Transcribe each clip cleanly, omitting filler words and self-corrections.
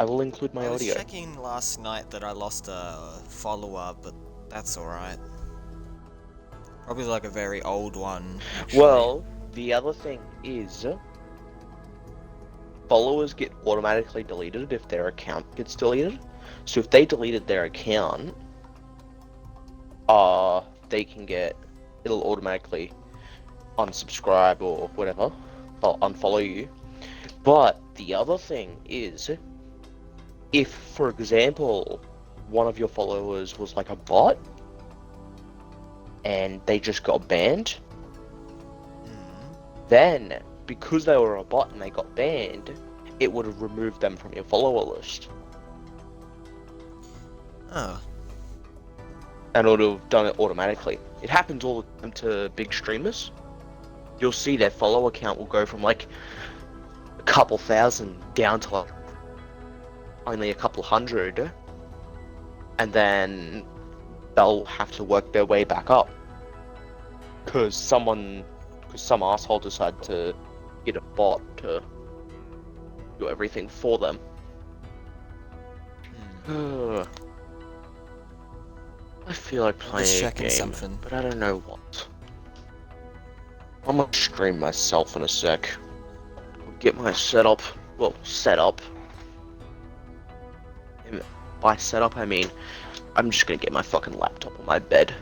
I will include my I was audio. checking last night that I lost a follower, but that's alright. Probably like a very old one, actually. Well, the other thing is, followers get automatically deleted if their account gets deleted. So if they deleted their account, they can it'll automatically unsubscribe or whatever, or unfollow you. But the other thing is, if, for example, one of your followers was like a bot and they just got banned, Hmm. then because they were a bot and they got banned, it would have removed them from your follower list. Oh. And it would have done it automatically. It happens all the time to big streamers. You'll see their follower count will go from like a couple thousand down to like only a couple hundred, and then they'll have to work their way back up because some asshole decided to get a bot to do everything for them. Hmm. I feel like I'm just playing a checking game, something. but I don't know what. I'm gonna stream myself in a sec. I'll get my setup. Well, setup. And by setup, I mean I'm just gonna get my fucking laptop on my bed.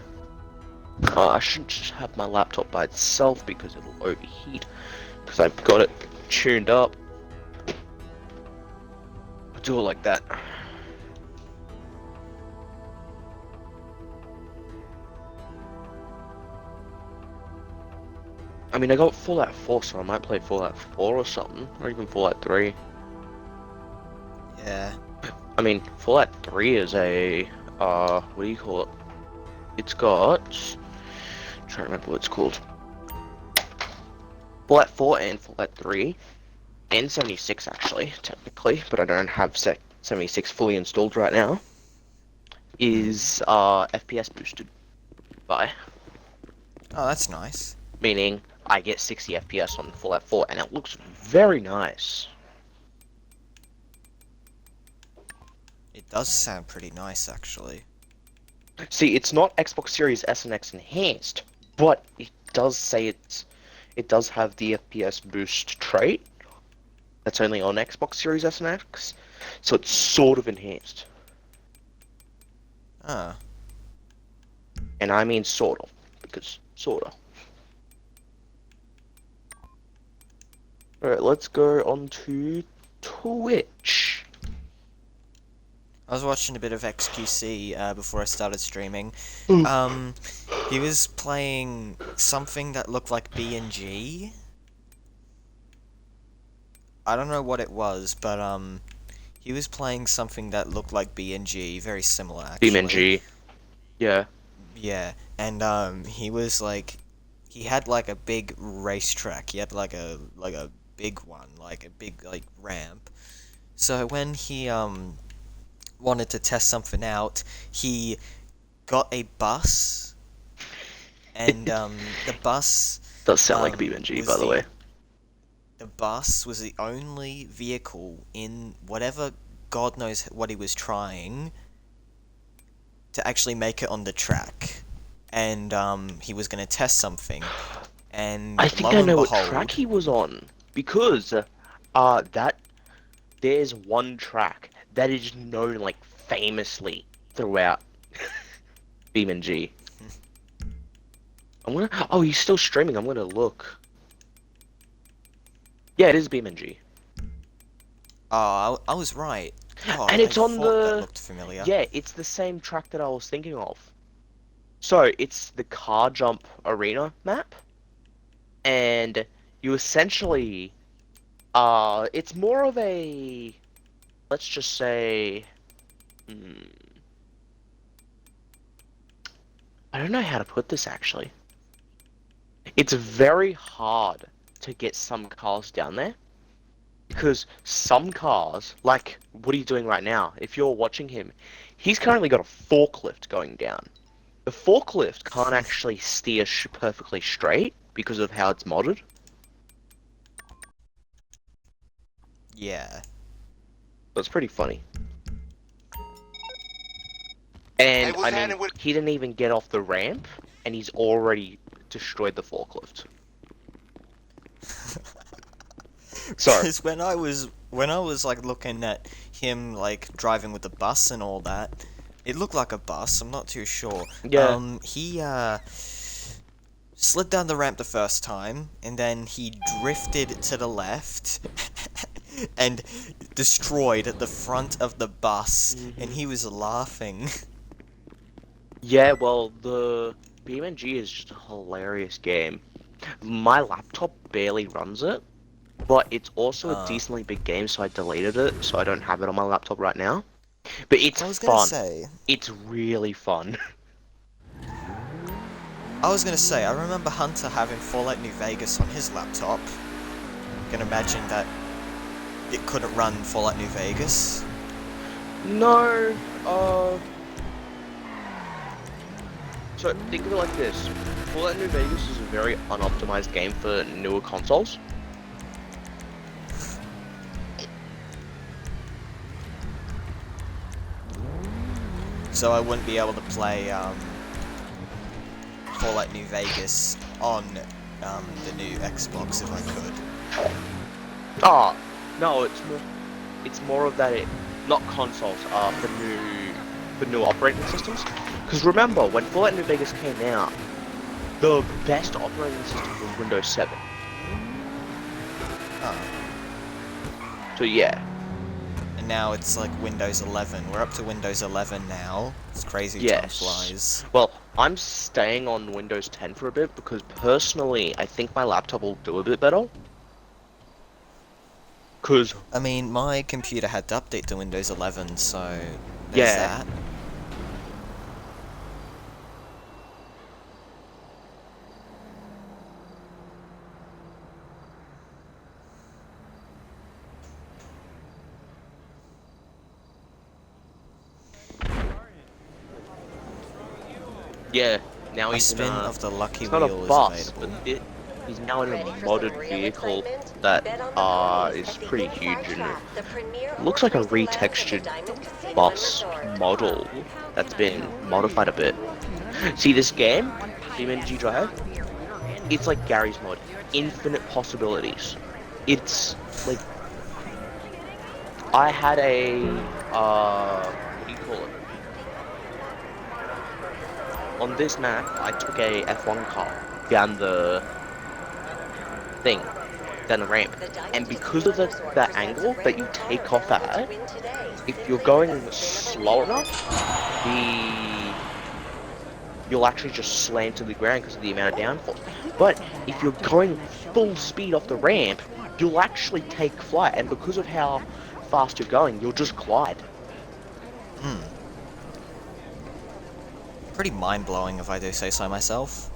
I shouldn't just have my laptop by itself because it'll overheat. Because I've got it tuned up. I'll do it like that. I mean, I got Fallout 4, so I might play Fallout 4 or something, or even Fallout 3. Yeah. I mean, Fallout 3 is what do you call it? It's got, I'm trying to remember what it's called. Fallout 4 and Fallout 3, and 76 actually, technically, but I don't have 76 fully installed right now, is, FPS boosted by, Oh, that's nice. meaning I get 60 FPS on Fallout 4, and it looks very nice. It does sound pretty nice, actually. See, it's not Xbox Series S and X enhanced, but it does say it does have the FPS boost trait that's only on Xbox Series S and X, so it's sort of enhanced. Ah. And I mean sort of, because sort of. Alright, let's go on to Twitch. I was watching a bit of XQC before I started streaming. Ooh. He was playing something that looked like BNG. I don't know what it was, but he was playing something that looked like BNG, very similar actually. BeamNG. Yeah. Yeah, and he was like, he had like a big racetrack. He had like a big one, like a big like ramp. So when he wanted to test something out, he got a bus, and the bus Does sound like BeamNG, was by the way. the bus was the only vehicle in whatever God knows what he was trying to actually make it on the track, and he was going to test something, and I think I lo and know what track behold, he was on, because that there's one track that is known like famously throughout BeamNG. I'm gonna. Oh, he's still streaming. I'm gonna look. Yeah, it is BeamNG, oh, I was right. God, and I it's on thought that the. looked familiar. Yeah, it's the same track that I was thinking of. So it's the Car Jump Arena map, and you essentially. It's more of a. Let's just say. Hmm, I don't know how to put this actually. It's very hard to get some cars down there because some cars, like what are you doing right now? If you're watching him, he's currently got a forklift going down. The forklift can't actually steer perfectly straight because of how it's modded. Yeah. But it's pretty funny. And was I handing mean, with- he didn't even get off the ramp, and he's already destroyed the forklift. Sorry. Because when I was like looking at him like driving with the bus and all that, it looked like a bus. I'm not too sure. Yeah. He slid down the ramp the first time, and then he drifted to the left and destroyed the front of the bus, and he was laughing. Yeah, well, the BeamNG is just a hilarious game. My laptop barely runs it, but it's also a decently big game, so I deleted it, so I don't have it on my laptop right now. But it's I was gonna fun. say, It's really fun. I remember Hunter having Fallout New Vegas on his laptop. Can imagine that it couldn't run Fallout New Vegas. No, So think of it like this. Fallout New Vegas is a very unoptimized game for newer consoles. So I wouldn't be able to play Fallout New Vegas on the new Xbox if I could. Ah, no, it's more of that not consoles, for new operating systems. Because remember, when Fallout New Vegas came out, the best operating system was Windows 7. So yeah. And now it's like Windows 11. We're up to Windows 11 now. It's crazy. Yes. Time flies. Well, I'm staying on Windows 10 for a bit because personally, I think my laptop will do a bit better. Because I mean, my computer had to update to Windows 11, so there's Yeah. that. yeah, now A he's spin in a, of the lucky it's not a wheel is bus, available. but he's now in a modded vehicle that is pretty huge and it looks like a retextured bus model that's been modified a bit. See this game, BeamNG Drive? It's like Gary's mod, infinite possibilities. It's like I had a what do you call it? On this map, I took a F1 car down the thing, down the ramp, and because of that angle that you take off at, if you're going slow enough, you'll actually just slam to the ground because of the amount of downforce. But if you're going full speed off the ramp, you'll actually take flight, and because of how fast you're going, you'll just glide. Pretty mind-blowing if I do say so myself.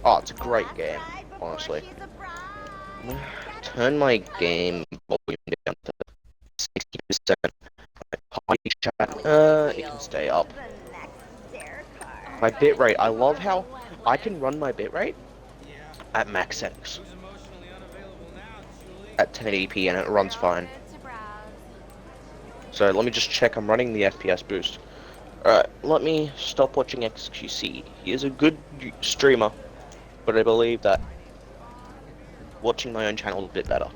Oh, it's a great game, honestly. Turn my game volume down to 60%. Party chat, it can stay up. My bitrate, I love how I can run my bitrate at max settings. At 1080p and it runs fine. So let me just check I'm running the FPS boost. Alright, let me stop watching XQC. He is a good streamer, but I believe that watching my own channel is a bit better.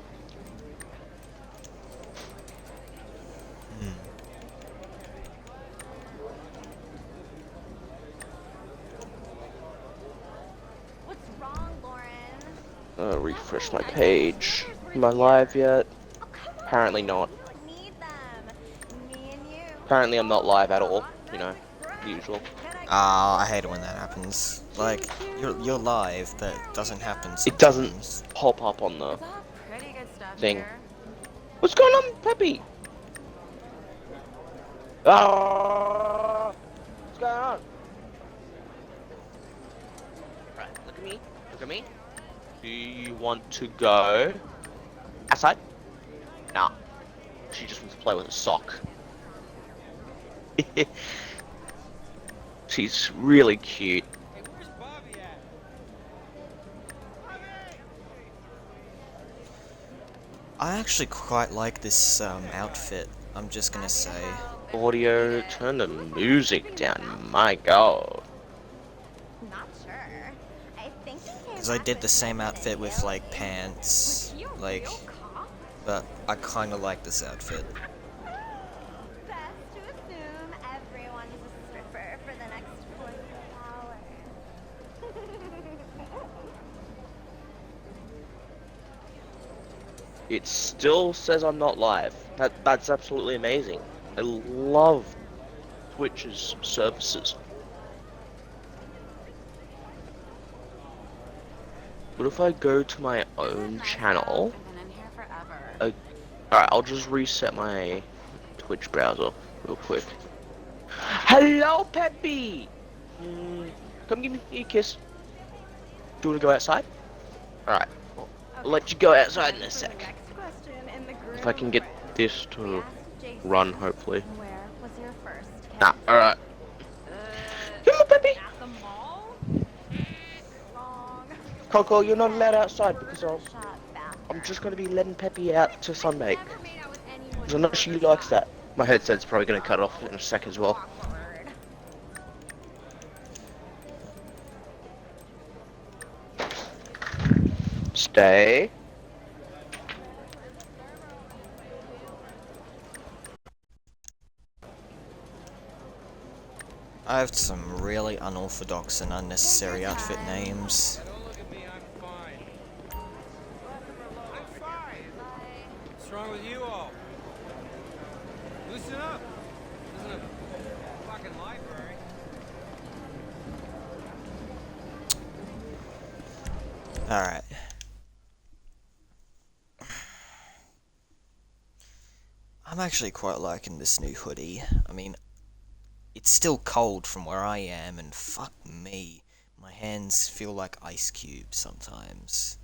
What's wrong, Lauren? Refresh my page. Am I live yet? Apparently not. Need them. Me and you. Apparently I'm not live at all. You know, the usual. Ah, I hate it when that happens. Like, you're live, but it doesn't happen sometimes. It doesn't pop up on the It's all pretty good stuff thing. here. What's going on, Peppy? Ah! What's going on? Right, look at me. Look at me. Do you want to go outside? Nah. She just wants to play with a sock. She's really cute. I actually quite like this outfit I'm just gonna say. Audio, turn the music down. My God. Not sure. I think he came Because I back did the with same something outfit with new. like pants, Was he a like, real cop? but I kind of like this outfit. Best to assume everyone is a stripper for the next 24 hours. It still says I'm not live. That's absolutely amazing. I love Twitch's services. What if I go to my own channel? Alright, I'll just reset my Twitch browser real quick. Hello, Peppy! Come give me a kiss. Do you want to go outside? Alright, I'll let you go outside in a sec. If I can get this to run, hopefully. Where was your first kiss? Nah, alright. Hello, Peppy! At the mall? Wrong. Coco, you're not allowed outside because Shot I'm bathroom. just going to be letting Peppy out to sunbake. Never made out with anyone Because I know she likes that. My headset's probably going to cut off in a sec as well. awkward. Stay. I have some really unorthodox and unnecessary outfit names. Don't look at me, I'm fine. I'm fine. What's wrong with you all? Loosen up. This isn't a fucking library. Alright. I'm actually quite liking this new hoodie. I mean, it's still cold from where I am, and fuck me, my hands feel like ice cubes sometimes.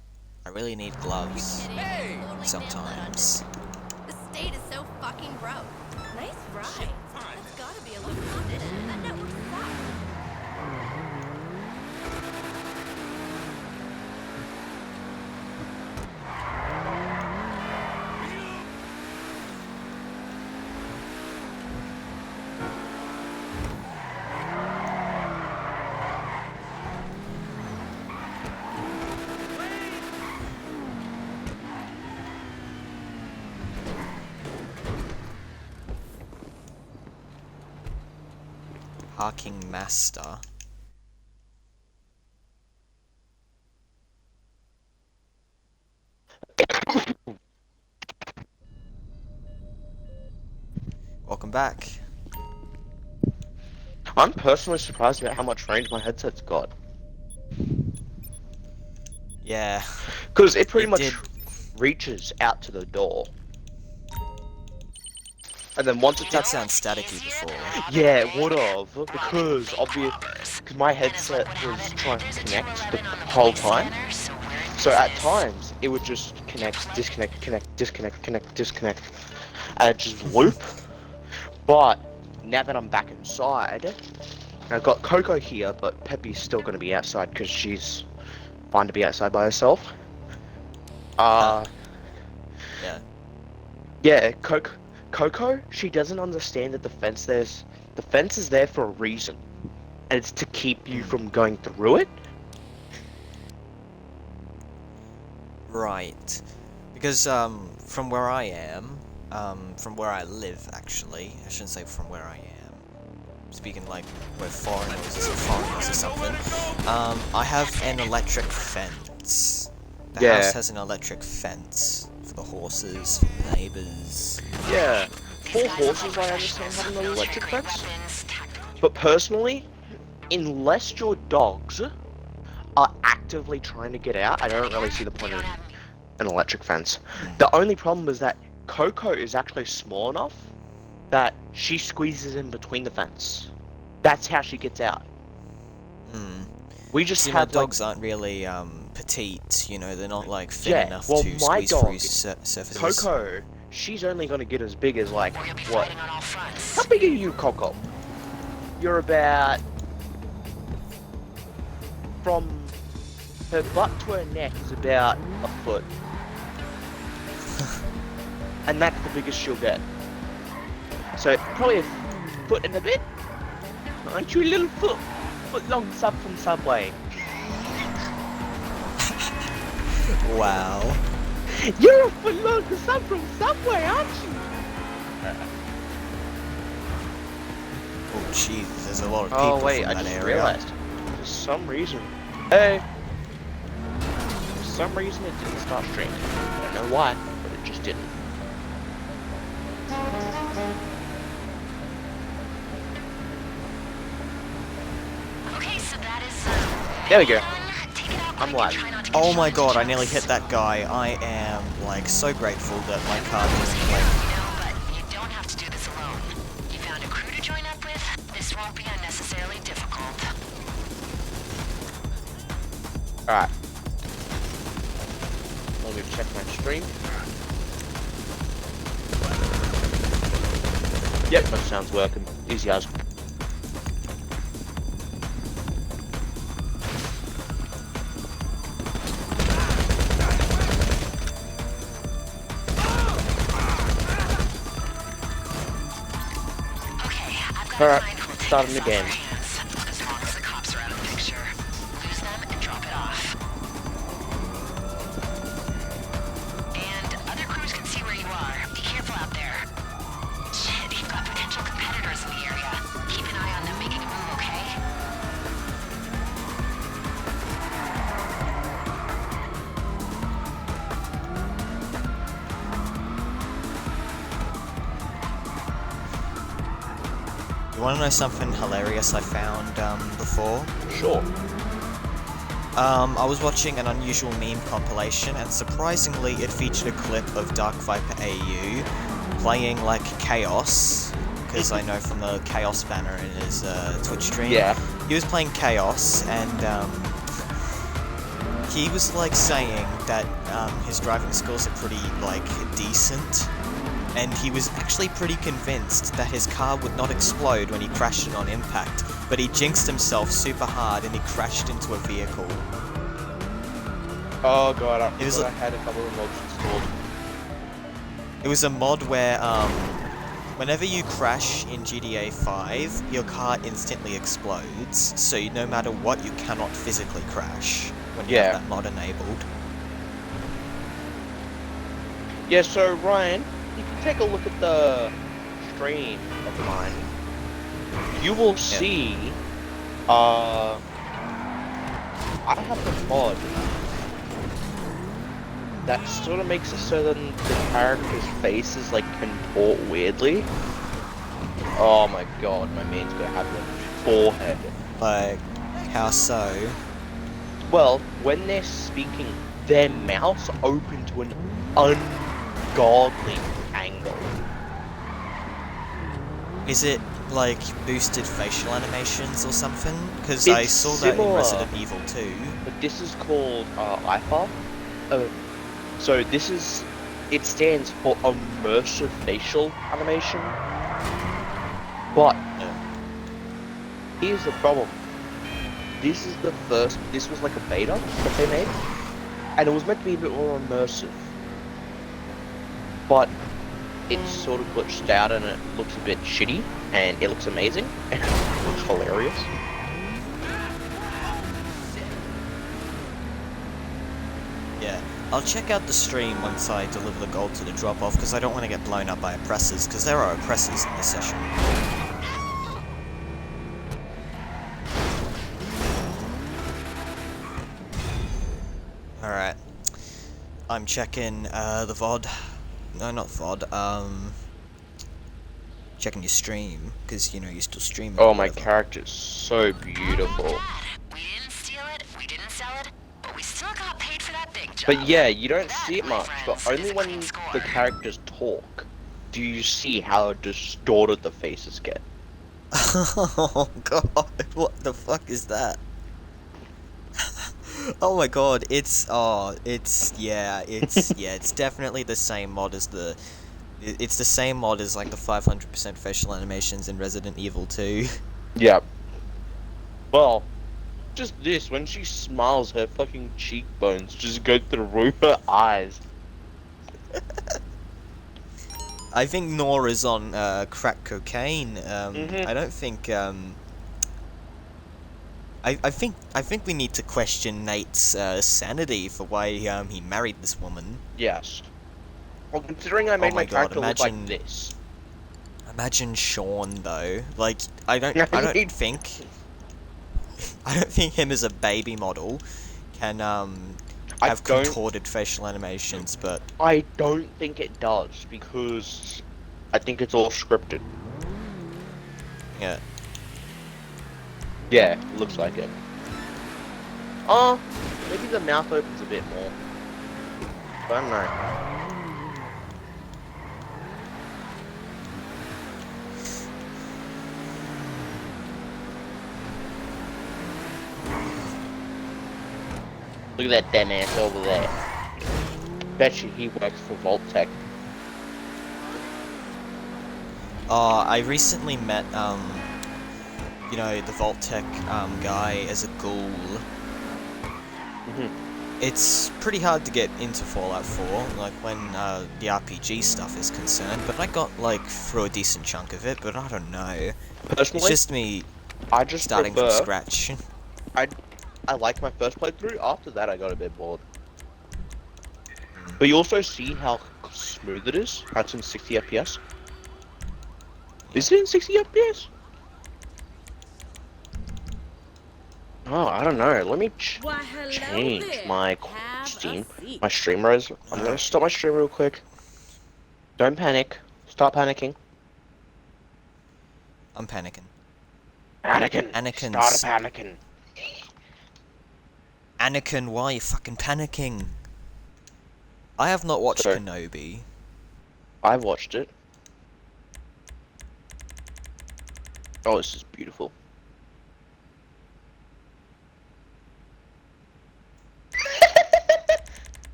I really need gloves sometimes. The state is so fucking broke. Nice ride. That's gotta be a locomotive. That network sucks. Parking master. Welcome back. I'm personally surprised about how much range my headset's got. Yeah. Because it pretty It much did. reaches out to the door. And then once It it's did at... sound staticky before. Yeah, it would have. Because my headset was trying to connect the whole time. So at times, it would just connect, disconnect, connect, disconnect, connect, disconnect. And it just loop. But now that I'm back inside, I've got Coco here, but Peppy's still going to be outside because she's fine to be outside by herself. Yeah. Yeah, Coco, she doesn't understand that the fence is there for a reason. And it's to keep you from going through it. Right. Because, from where I am, from where I live, actually, I shouldn't say from where I am, speaking like we're foreigners or something, I have an electric fence. The Yeah. house has an electric fence for the horses, for the neighbors. Yeah, for horses I understand having an electric fence. But personally, unless your dogs are actively trying to get out, I don't really see the point of an electric fence. The only problem is that Coco is actually small enough that she squeezes in between the fence. That's how she gets out. Hmm. We just See, my have dogs aren't really, petite, you know, they're not, like, thin Yeah, enough well, to my squeeze dog, through surfaces. Coco, she's only gonna get as big as like what? How big are you, Coco? You're about from her butt to her neck is about a foot, and that's the biggest she'll get. So probably a foot and a bit. Aren't you a little foot long sub from Subway? Wow. You're a foot long sub from Subway, aren't you? Oh jeez, there's a lot of people Oh wait, from I that just area. realized. For some reason, hey. For some reason, it didn't start streaming. I don't know why, but it just didn't. Okay, so that is There we go. take it out I'm quick and live. try not to get Oh my shot in god, the I nearly chest. hit that guy. I am like so grateful that my car didn't You like. know, but you don't have to do this alone. You found a crew to join up with. This won't be unnecessarily difficult. Alright. Let me check my stream. Yep, that sounds working. Easy as. Okay, I've got Alright, a client who will take starting this the game. off our hands. As long as the cops are out of the picture. Lose them and drop it off. And other crews can see where you are. Be careful out there. Shit, you've got potential competitors in the area. Keep an eye on them making a move, okay? You want to know something hilarious I found before? Sure. I was watching an unusual meme compilation, and surprisingly, it featured a clip of Dark Viper AU playing like Chaos, because I know from the Chaos banner in his Twitch stream. Yeah. He was playing Chaos, and he was like saying that his driving skills are pretty like decent, and he was actually pretty convinced that his car would not explode when he crashed it on impact, but he jinxed himself super hard and he crashed into a vehicle. Oh god, It was I had a couple of mods installed. It was a mod where whenever you crash in GTA 5, your car instantly explodes, so no matter what, you cannot physically crash when you Yeah. have that mod enabled. Yeah, so Ryan, if you take a look at the stream of mine, you will see, I have a mod that sort of makes it so that the character's faces like contort weirdly. Oh my god, my man's gonna have a forehead. Like, how so? Well, when they're speaking, their mouths open to an ungodly angle. Is it like boosted facial animations or something? Because I It's saw that in similar. Resident Evil 2. But this is called IFAR. So this is, it stands for immersive facial animation. But here's the problem. This was like a beta that they made, and it was meant to be a bit more immersive. But it's sort of glitched out and it looks a bit shitty, and it looks amazing, and it looks hilarious. Yeah. I'll check out the stream once I deliver the gold to the drop-off, because I don't want to get blown up by oppressors, because there are oppressors in this session. Alright. I'm checking the VOD. No, not VOD. Checking your stream, because, you know, you're still streaming. Oh, or my whatever. character's so beautiful. We didn't steal it, we didn't sell it, but we still got paid for that big job. But yeah, you don't That, see it my much, but friends, only is a when clean score. the characters talk do you see how distorted the faces get. Oh god, what the fuck is that? Oh my god, it's yeah, it's definitely the same mod as it's the same mod as like the 500% facial animations in Resident Evil 2. Yep. Well, just this, when she smiles, her fucking cheekbones just go through her eyes. I think Nora's on crack cocaine. Mhm. I don't think. I think we need to question Nate's sanity for why he married this woman. Yes. Well, considering I made my my God, character look imagine- like this. Imagine Sean though. Like I don't He- think him as a baby model can I have don't- contorted facial animations, but I don't think it does, because I think it's all scripted. yeah. Yeah, it looks like it. Maybe the mouth opens a bit more. I don't know. Look at that dumb ass over there. Bet you he works for Vault-Tec. I recently met you know, the Vault-Tec guy as a ghoul. Mhm. It's pretty hard to get into Fallout 4, like when the RPG stuff is concerned, but I got like through a decent chunk of it, but I don't know. Personally, It's just me I just starting prefer, from scratch. I liked my first playthrough. After that, I got a bit bored. But you also see how smooth it is. How it's in 60 FPS. Is it in 60 FPS? Oh, I don't know. Let me change my Steam, my stream res. I'm gonna stop my stream real quick. Don't panic. Stop panicking. I'm panicking. Anakin. Start panicking. Anakin, why are you fucking panicking? I have not watched Sorry. Kenobi. I've watched it. Oh, this is beautiful.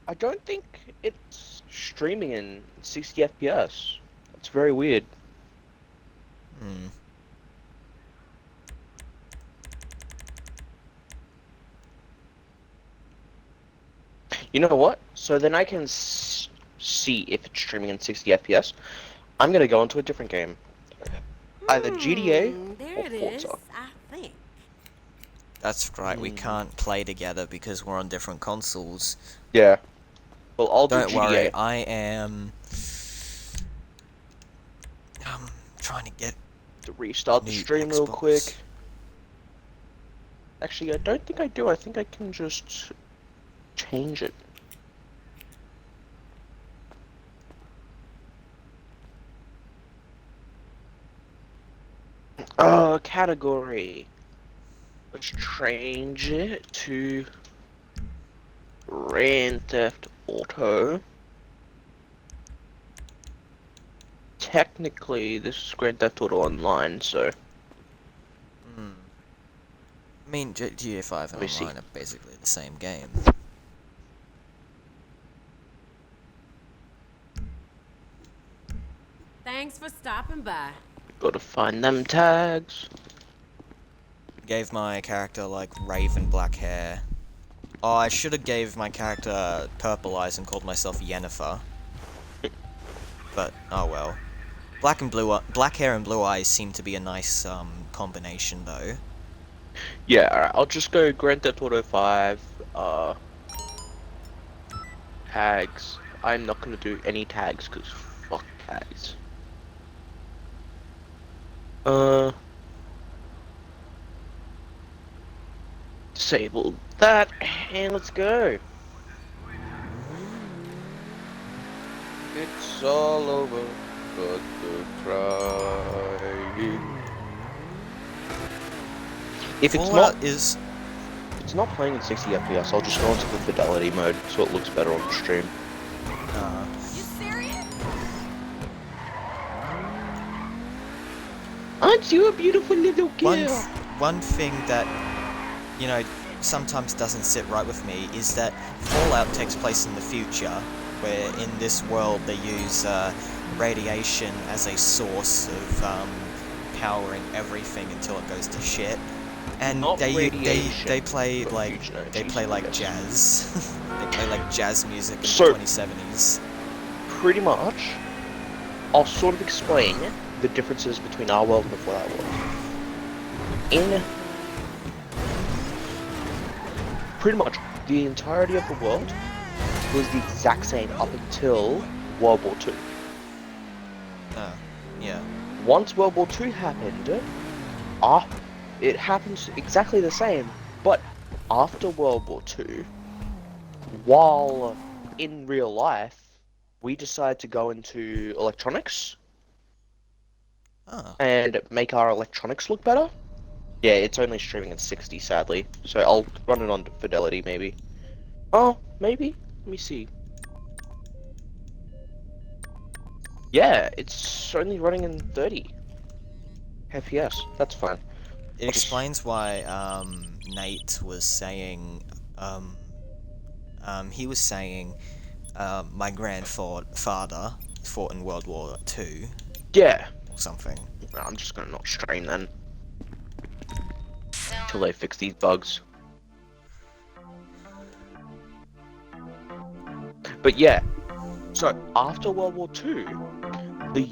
I don't think it's streaming in 60 FPS. That's very weird. Hmm. You know what? So then I can see if it's streaming in 60 FPS. I'm gonna go into a different game. Either GTA There or it is, Forza. I think. That's right, we Hmm. can't play together because we're on different consoles. Yeah. Well, I'll do Don't GTA. worry, I am trying to get To restart the New stream real Xbox. quick. Actually, I don't think I do. I think I can just change it. Category. Let's change it to Grand Theft Auto. Technically, this is Grand Theft Auto Online, so Hmm. I mean, GTA 5 and Let me see. Online are basically the same game. Thanks for stopping by. gotta find them tags. Gave my character like raven black hair. Oh, I should have gave my character purple eyes and called myself Yennefer. But oh well. Black hair and blue eyes seem to be a nice combination though. Yeah, alright, I'll just go Grand Theft Auto 5, tags. I'm not gonna do any tags, cause fuck tags. Disable that, and let's go. It's all over, but the crying. If it's Fallout not, is it's not playing in 60 FPS, I'll just go into the fidelity mode so it looks better on the stream. You serious? Aren't you a beautiful little girl? one thing that you know sometimes doesn't sit right with me is that Fallout takes place in the future, where in this world they use radiation as a source of powering everything until it goes to shit. And Not they radiation, play but like fusion energy, they play like yes. jazz. They play like jazz music in So- the 2070s. Pretty much, I'll sort of explain the differences between our world and the Fallout world. In pretty much the entirety of the world was the exact same up until World War II. Yeah. Once World War II happened, it happens exactly the same, but after World War II, while in real life, we decided to go into electronics Oh. and make our electronics look better. Yeah, it's only streaming at 60, sadly, so I'll run it on fidelity, maybe. Oh, maybe? Let me see. Yeah, it's only running in 30 FPS. That's fine. It I'll just- explains why Nate was saying he was saying my grandfather fought in World War II Yeah. or something. I'm just gonna not stream then, So, till they fix these bugs. But yeah, so after World War II, the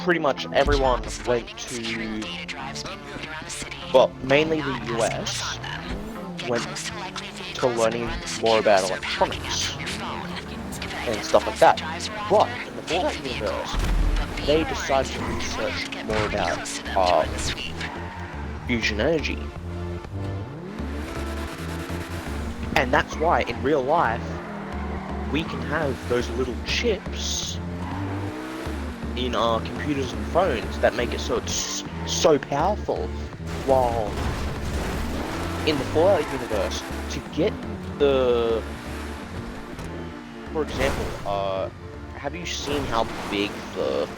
pretty much everyone went to, data drives being moved around the city. well, mainly the Not US on them. Get went close to likely to vehicles learning and run the more about security server hacking electronics out from your phone. If and it stuff like that. identifies the drives But we're in the after, Fallout take the vehicle. universe, But be they warned, decided to you're gonna have research to get more pretty about close to them during the sweep. fusion energy. And that's why, in real life, we can have those little chips in our computers and phones that make it so it's so powerful, while in the Fallout universe, to get the... For example, have you seen how big the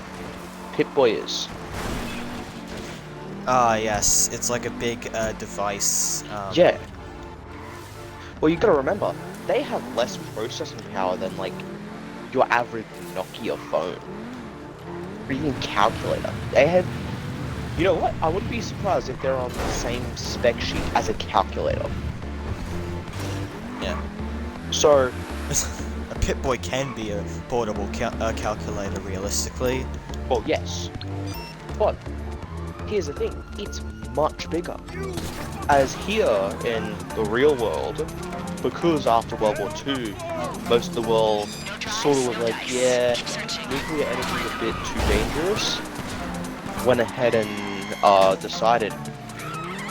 Pip-Boy is? Ah, yes, it's like a big device. Yeah. Well, you gotta remember, they have less processing power than, like, your average Nokia phone. Or even calculator. They have... You know what? I wouldn't be surprised if they're on the same spec sheet as a calculator. Yeah. So, A Pip-Boy can be a portable calculator, realistically. well, yes. But, here's the thing, it's much bigger. As here in the real world, because after World War II, most of the world sort of was like, yeah, nuclear energy is a bit too dangerous, went ahead and decided,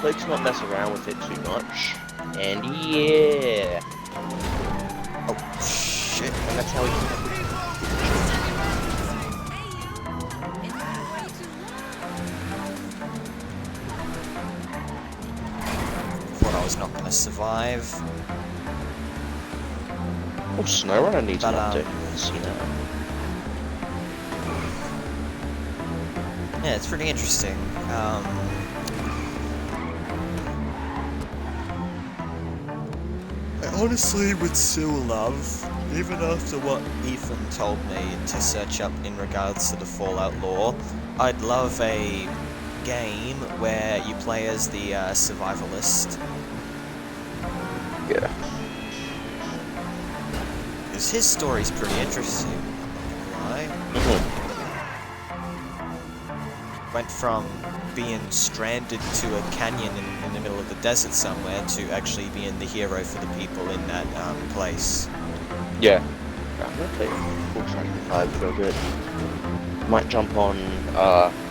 let's not mess around with it too much, and yeah, Oh, shit. and that's how we came up with Thought I was not gonna survive. Oh, SnowRunner needs an But, update. Let's see now. Yeah, it's pretty interesting. I honestly would still love, even after what Ethan told me to search up in regards to the Fallout lore, I'd love a game where you play as the survivalist. Yeah. Because his story's pretty interesting, I'm not gonna lie. Mhm. Went from being stranded to a canyon in the middle of the desert somewhere to actually being the hero for the people in that place. Yeah. I'm gonna play Full Strike 5 for a bit. Might jump on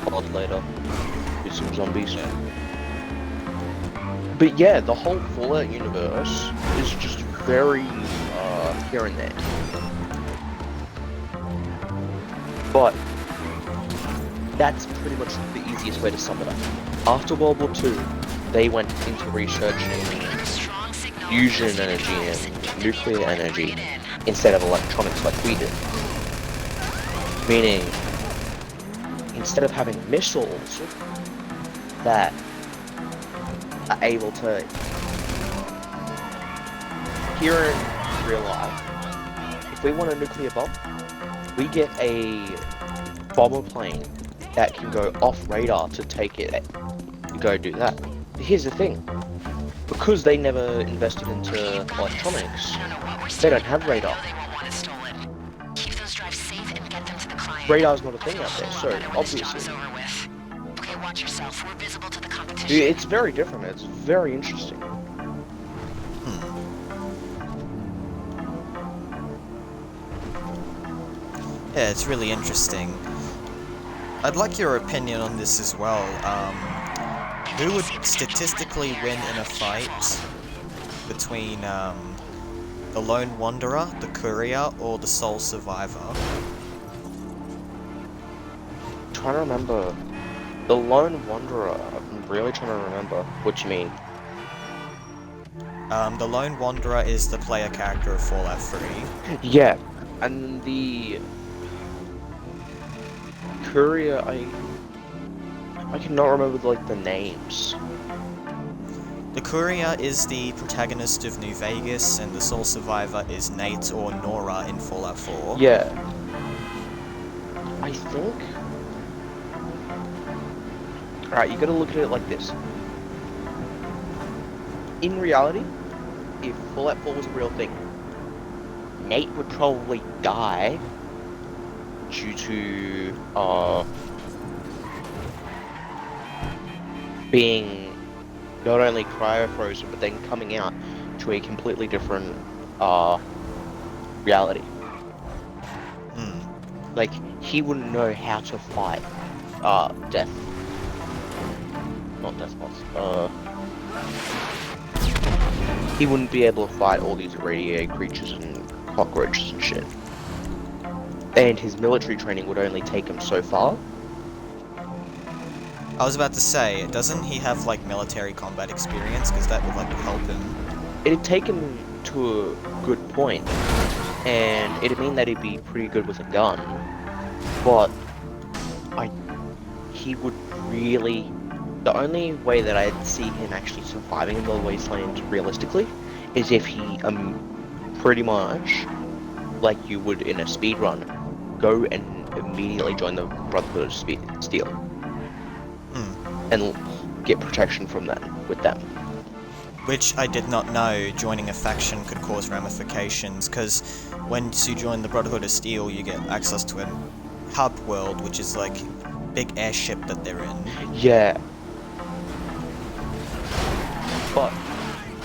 COD later. Do some zombies. Yeah. But yeah, the whole Fallout universe is just very here and there. But that's pretty much the easiest way to sum it up. After World War II, they went into researching Strong signal. fusion energy and nuclear energy instead of electronics like we did. Meaning, instead of having missiles that are able to, here in real life, if we want a nuclear bomb, we get a bomber plane that can go off radar to take it and go do that. But here's the thing. Because they never invested into electronics, I don't know what we're they stealing, don't have but I radar. know they won't want it stolen. Keep those drives safe and get them to the client. Radar's not a thing out there, Hold on, so better when this job is obviously over with. Okay, watch yourself. We're visible to the competition. it's very different. It's very interesting. Yeah, it's really interesting. I'd like your opinion on this as well. Who would statistically win in a fight between the Lone Wanderer, the Courier, or the Sole Survivor? Trying to remember. The Lone Wanderer. I'm really trying to remember what you mean. The Lone Wanderer is the player character of Fallout 3. Yeah, and the Courier, I cannot remember like the names. The Courier is the protagonist of New Vegas, and the Sole Survivor is Nate or Nora in Fallout 4. Yeah. I think. Alright, you gotta look at it like this. In reality, if Fallout 4 was a real thing, Nate would probably die due to being not only cryo-frozen, but then coming out to a completely different reality. Like, he wouldn't know how to fight death. Not death bots. He wouldn't be able to fight all these irradiated creatures and cockroaches and shit. And his military training would only take him so far. I was about to say, doesn't he have like military combat experience? Because that would like help him. It'd take him to a good point, and it'd mean that he'd be pretty good with a gun. But he would really. The only way that I'd see him actually surviving in the wasteland realistically is if he pretty much, like you would in a speed run, go and immediately join the Brotherhood of Steel and get protection from that with them. Which I did not know joining a faction could cause ramifications, because once you join the Brotherhood of Steel, you get access to a hub world, which is like big airship that they're in. Yeah. But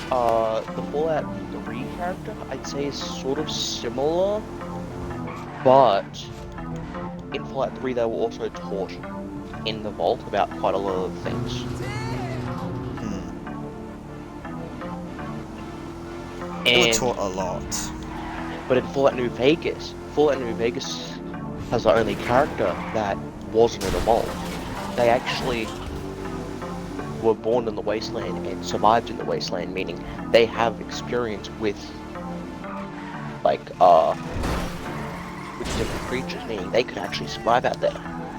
the Fallout 3 character, I'd say, is sort of similar, but in Fallout 3 they were also taught in the vault about quite a lot of things. They were And, taught a lot. but in Fallout New Vegas has the only character that wasn't in the vault. They actually were born in the wasteland and survived in the wasteland, meaning they have experience with with different creatures, meaning they could actually survive out there.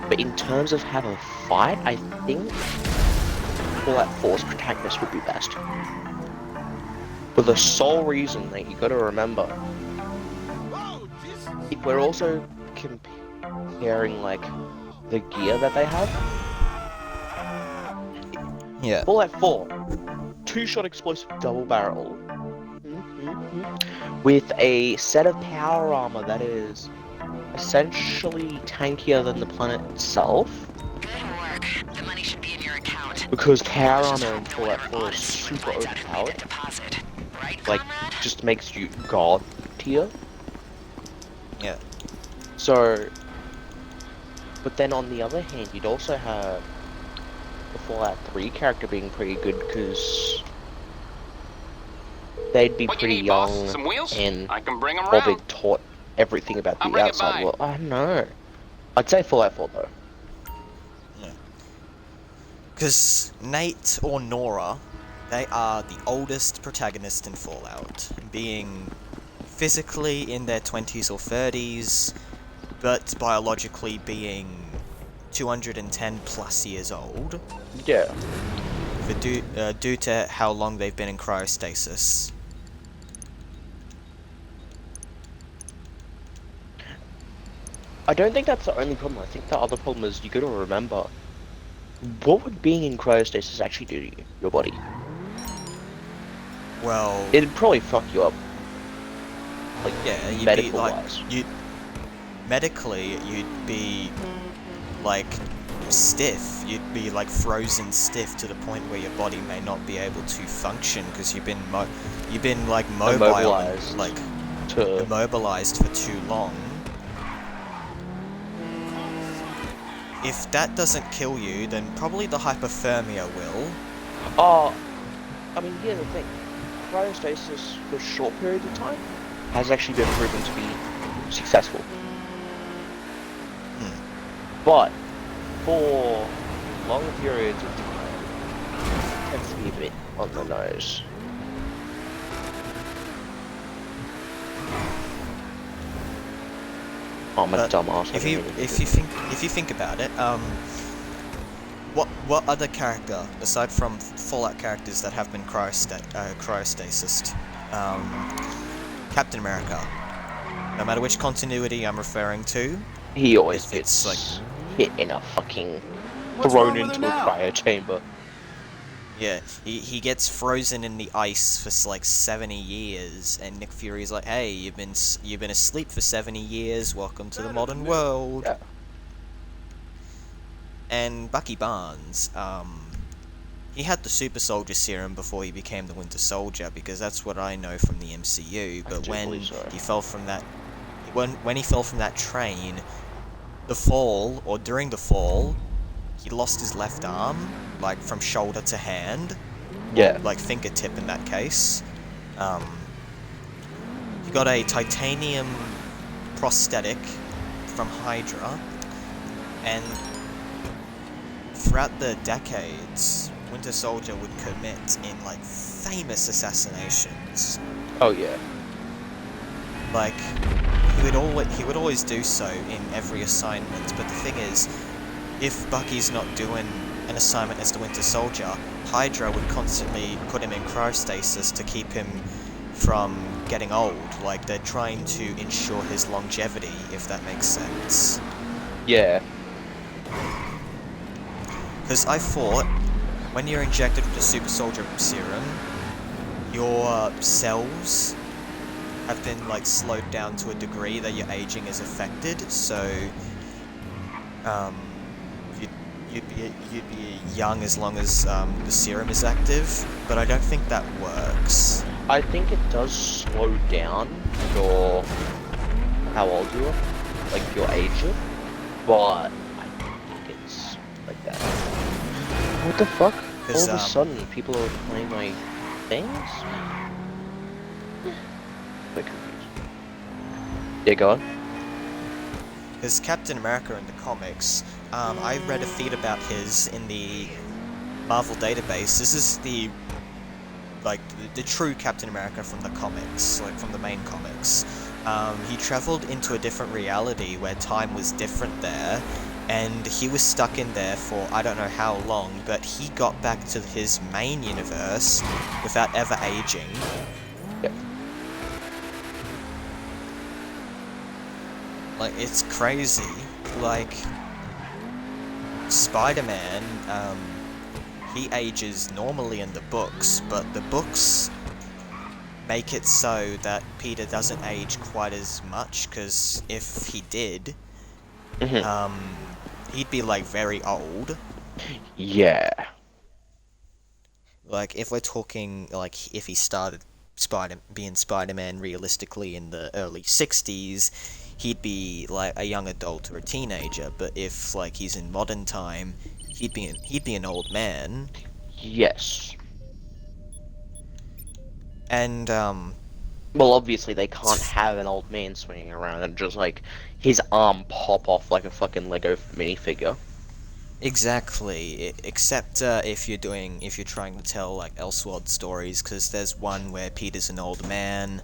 But in terms of how to fight, I think Fallout 4's protagonist would be best. For the sole reason that you gotta remember, if we're also comparing like the gear that they have, Yeah. Fallout 4, 2-shot explosive double barrel with a set of power armor that is essentially tankier than the planet itself, Good work. The money should be in your account. because power armor in Fallout 4 is super overpowered. Deposit. Right, Like, comrade? just makes you god tier. Yeah. So, but then on the other hand, you'd also have the Fallout 3 character being pretty good, because they'd be What you pretty need, young boss? Some wheels? and I can bring them probably round. taught everything about I'll the bring it outside by. world. I don't know. I'd say Fallout 4 though. Because Nate or Nora, they are the oldest protagonist in Fallout, being physically in their 20s or 30s, but biologically being 210 plus years old, Yeah. due to how long they've been in cryostasis. I don't think that's the only problem. I think the other problem is you gotta remember, what would being in cryostasis actually do to you, your body? Well, It'd probably fuck you up. Like, yeah, you'd be medical like wise. medically you'd be like stiff. You'd be like frozen stiff to the point where your body may not be able to function because you've been like mobile Immobilized. and, like To immobilized for too long. If that doesn't kill you, then probably the hypothermia will. I mean, here's the thing. Cryostasis for short periods of time has actually been proven to be successful. But for longer periods of time, it tends to be a bit on the nose. Oh, I'm a But dumbass. I If don't you really if do you think about it, what other character aside from Fallout characters that have been cryostasis, Captain America. No matter which continuity I'm referring to, He always if gets it's hit in a fucking What's thrown wrong with her into a now? cryo chamber. yeah, he gets frozen in the ice for like 70 years, and Nick Fury's like, hey, you've been asleep for 70 years. Welcome to the modern world. Yeah. And Bucky Barnes, he had the super soldier serum before he became the Winter Soldier, because that's what I know from the MCU. I But do when believe so. he fell from that, when he fell from that train, during the fall, he lost his left arm, like from shoulder to hand, Yeah. like fingertip in that case. He got a titanium prosthetic from Hydra, and throughout the decades, Winter Soldier would commit in like famous assassinations. Oh yeah. Like he would always do so in every assignment. But the thing is, if Bucky's not doing an assignment as the Winter Soldier, Hydra would constantly put him in cryostasis to keep him from getting old. Like they're trying to ensure his longevity, if that makes sense. Yeah. Because I thought, when you're injected with the super soldier serum, your cells have been like slowed down to a degree that your aging is affected, so you'd be young as long as the serum is active, but I don't think that works. I think it does slow down your how old you are, like your age, but I don't think it's like that. What the fuck? All 'Cause, of a sudden, people are playing my things. Quite confused. Yeah, go on. Because Captain America in the comics, I read a feed about his in the Marvel database. This is the true Captain America from the comics, like from the main comics. He traveled into a different reality where time was different there, and he was stuck in there for I don't know how long, but he got back to his main universe without ever aging. Yeah. Like, it's crazy. Like, Spider-Man, he ages normally in the books, but the books make it so that Peter doesn't age quite as much, because if he did, he'd be, like, very old. Yeah. Like, if we're talking, like, if he started being Spider-Man realistically in the early 60s, he'd be, like, a young adult or a teenager, but if, like, he's in modern time, he'd be an old man. Yes. And, Well, obviously they can't have an old man swinging around and just like his arm pop off like a fucking Lego minifigure. exactly, except, if you're trying to tell, like, Elseworld stories, because there's one where Peter's an old man,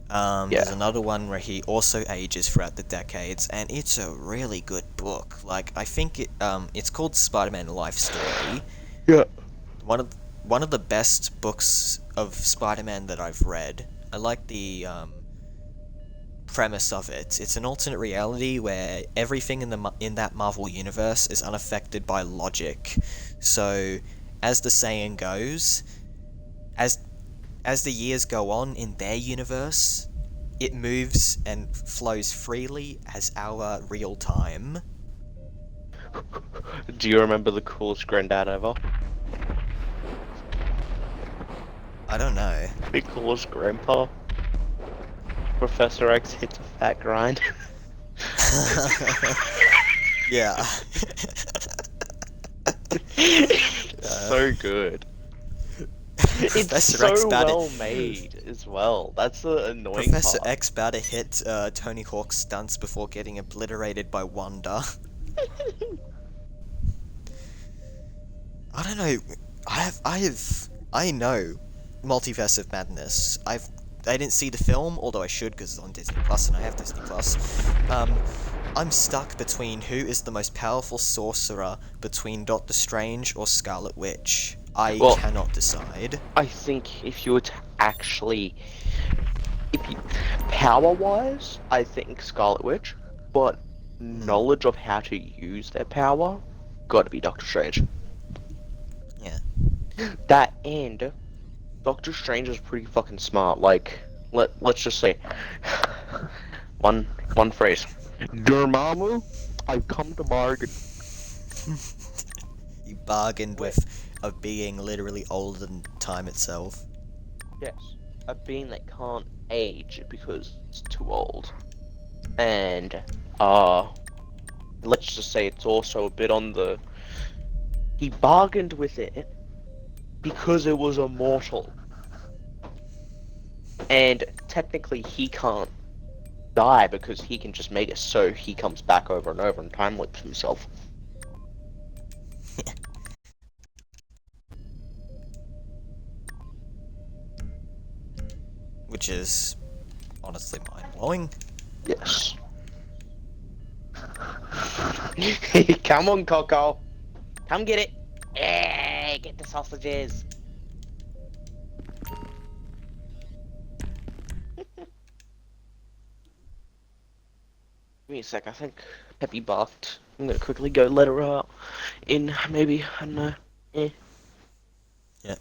there's another one where he also ages throughout the decades, and it's a really good book. Like, I think it's called Spider-Man Life Story. Yeah. One of the best books of Spider-Man that I've read. I like the premise of it. It's an alternate reality where everything in that Marvel universe is unaffected by logic. So, as the saying goes, as the years go on in their universe, it moves and flows freely as our real time. Do you remember the coolest granddad ever? I don't know. The coolest grandpa? Professor X hits a fat grind. Yeah. So good. It's Professor so X about well it. made as well. That's the annoying Professor part. X about to hit Tony Hawk's stunts before getting obliterated by Wanda. I don't know. I know Multiverse of Madness. I didn't see the film, although I should because it's on Disney Plus and I have Disney Plus. I'm stuck between who is the most powerful sorcerer between Doctor Strange or Scarlet Witch. I Well- cannot decide. I think if you were to actually, power-wise, I think Scarlet Witch, but knowledge of how to use their power, gotta be Doctor Strange. Yeah. That and Doctor Strange is pretty fucking smart. Like, let's just say one phrase. Dormammu, I've come to bargain. You bargained with a being literally older than time itself. Yes, a being that can't age because it's too old. And let's just say it's also a bit on the. He bargained with it because it was immortal. And technically he can't die because he can just make it so he comes back over and over and time loops himself. Which is honestly mind-blowing. Yes. Come on, Coco. Come get it. Hey, get the sausages. Give me a sec. I think Peppy barked. I'm gonna quickly go let her out. In maybe, I don't know. Yeah.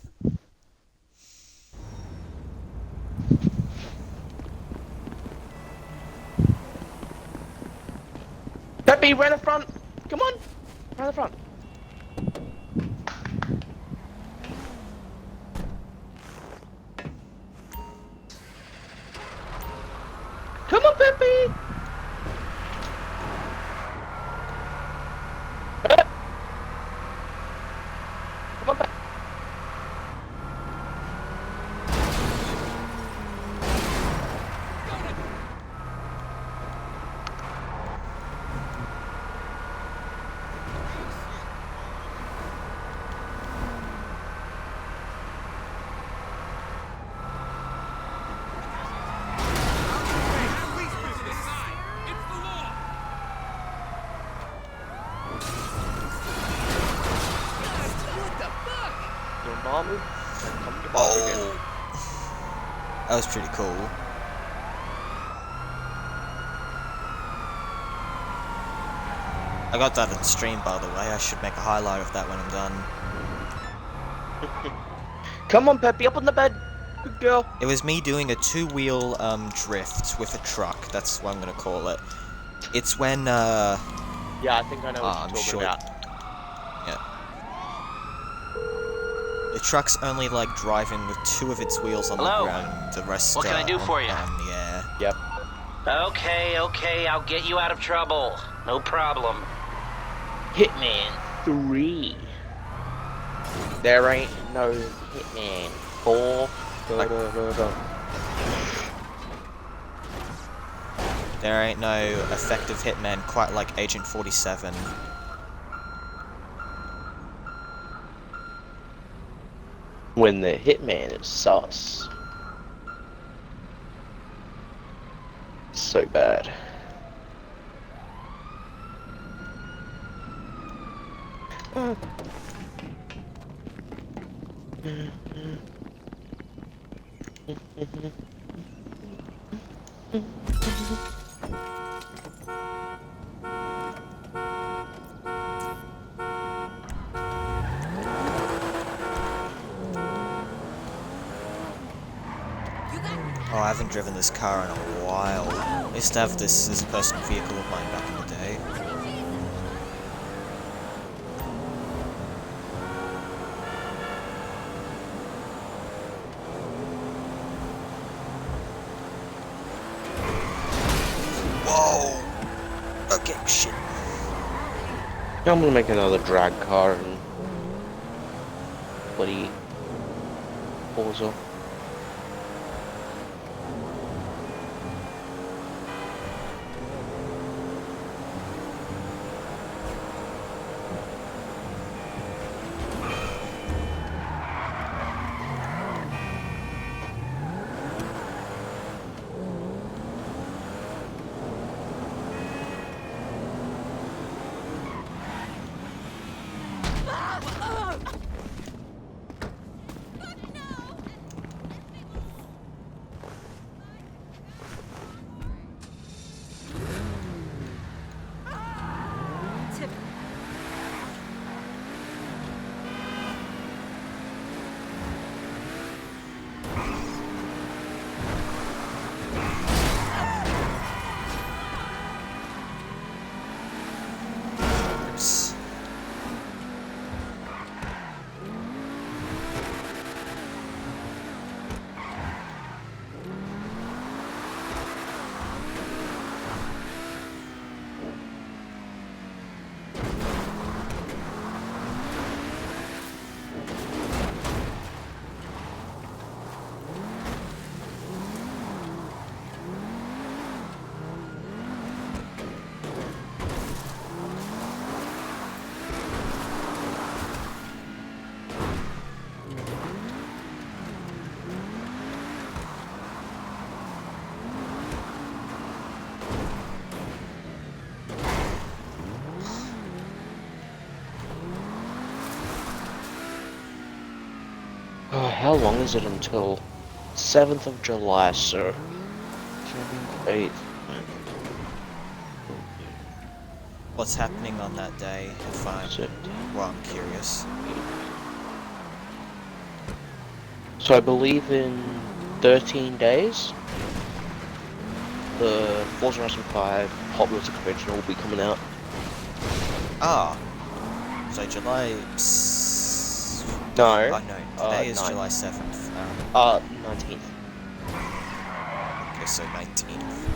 Peppy, right in front. Come on, right in front. Come on, Peppy. Come on, Peppy. Dormammu, come to bargain. That was pretty cool. I got that on stream, by the way. I should make a highlight of that when I'm done. Come on, Peppy, up on the bed. Good girl. It was me doing a two-wheel drift with a truck. That's what I'm gonna call it. It's when Yeah, I think I know what I'm you're talking sure- about. the truck's only like driving with two of its wheels on Hello? the ground. The rest What can I do for you? on the air. Yep. Okay, I'll get you out of trouble. No problem. Hitman 3. There ain't no Hitman 4. There ain't no effective hitman quite like Agent 47. When the Hitman is sus. So bad. Oh, I haven't driven this car in a while. I used to have this as a personal vehicle of mine back in the day. Whoa! Okay, shit. Yeah, I'm gonna make another drag car and bloody Forza. Oh, how long is it until 7th of July, sir? 7th, 8th. What's happening on that day, if I'm... Well, I'm curious. So I believe in 13 days, the Forza Horizon 5 Hot Wheels expansion will be coming out. Ah! So July... No. Oh no, today is 9th. July 7th. 19th. Okay, so 19th.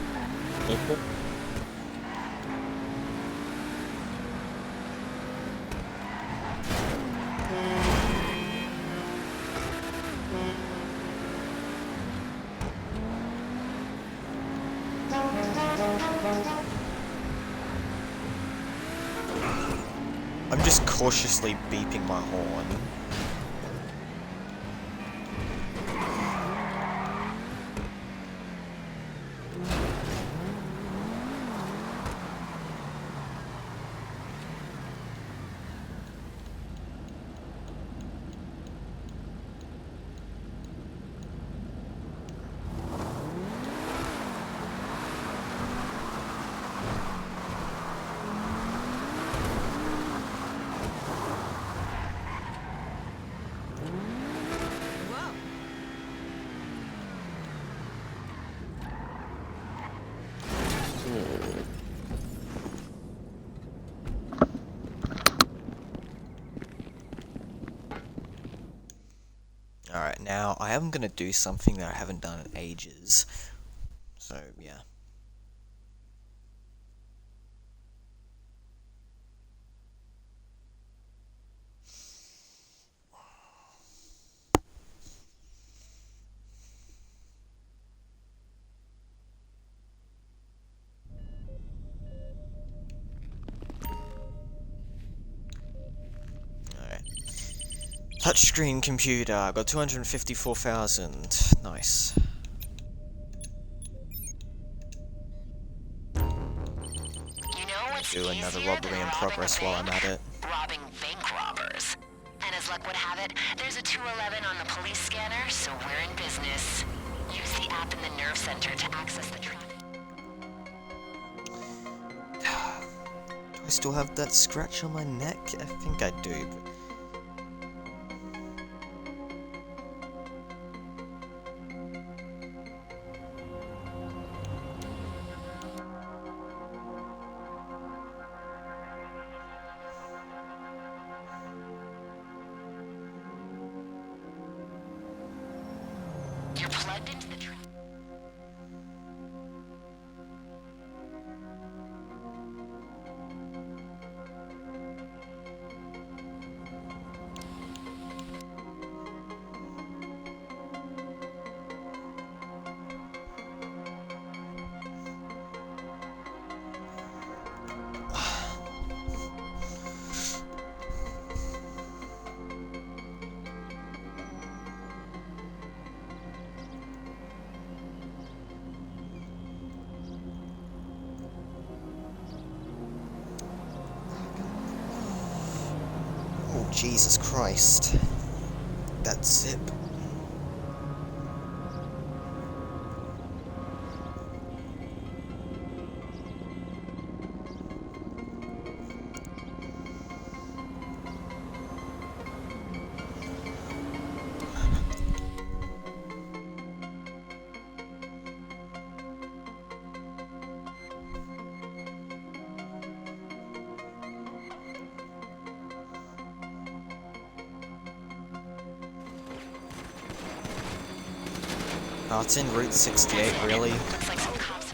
I'm just cautiously beeping my horn. Alright, now I am gonna do something that I haven't done in ages. So, yeah. Touchscreen computer, I've got 254,000. Nice. You know what's Do another easier robbery than in robbing progress a while I'm bank? at it. Robbing bank robbers. And as luck would have it, there's a 211 on the police scanner, so we're in business. Use the app in the nerve center to access the traffic. still have that scratch on my neck? I think I do, but... You're plugged into the trap. Oh, Jesus Christ. That zip. Oh, it's in Route 68, really? Looks like some cops.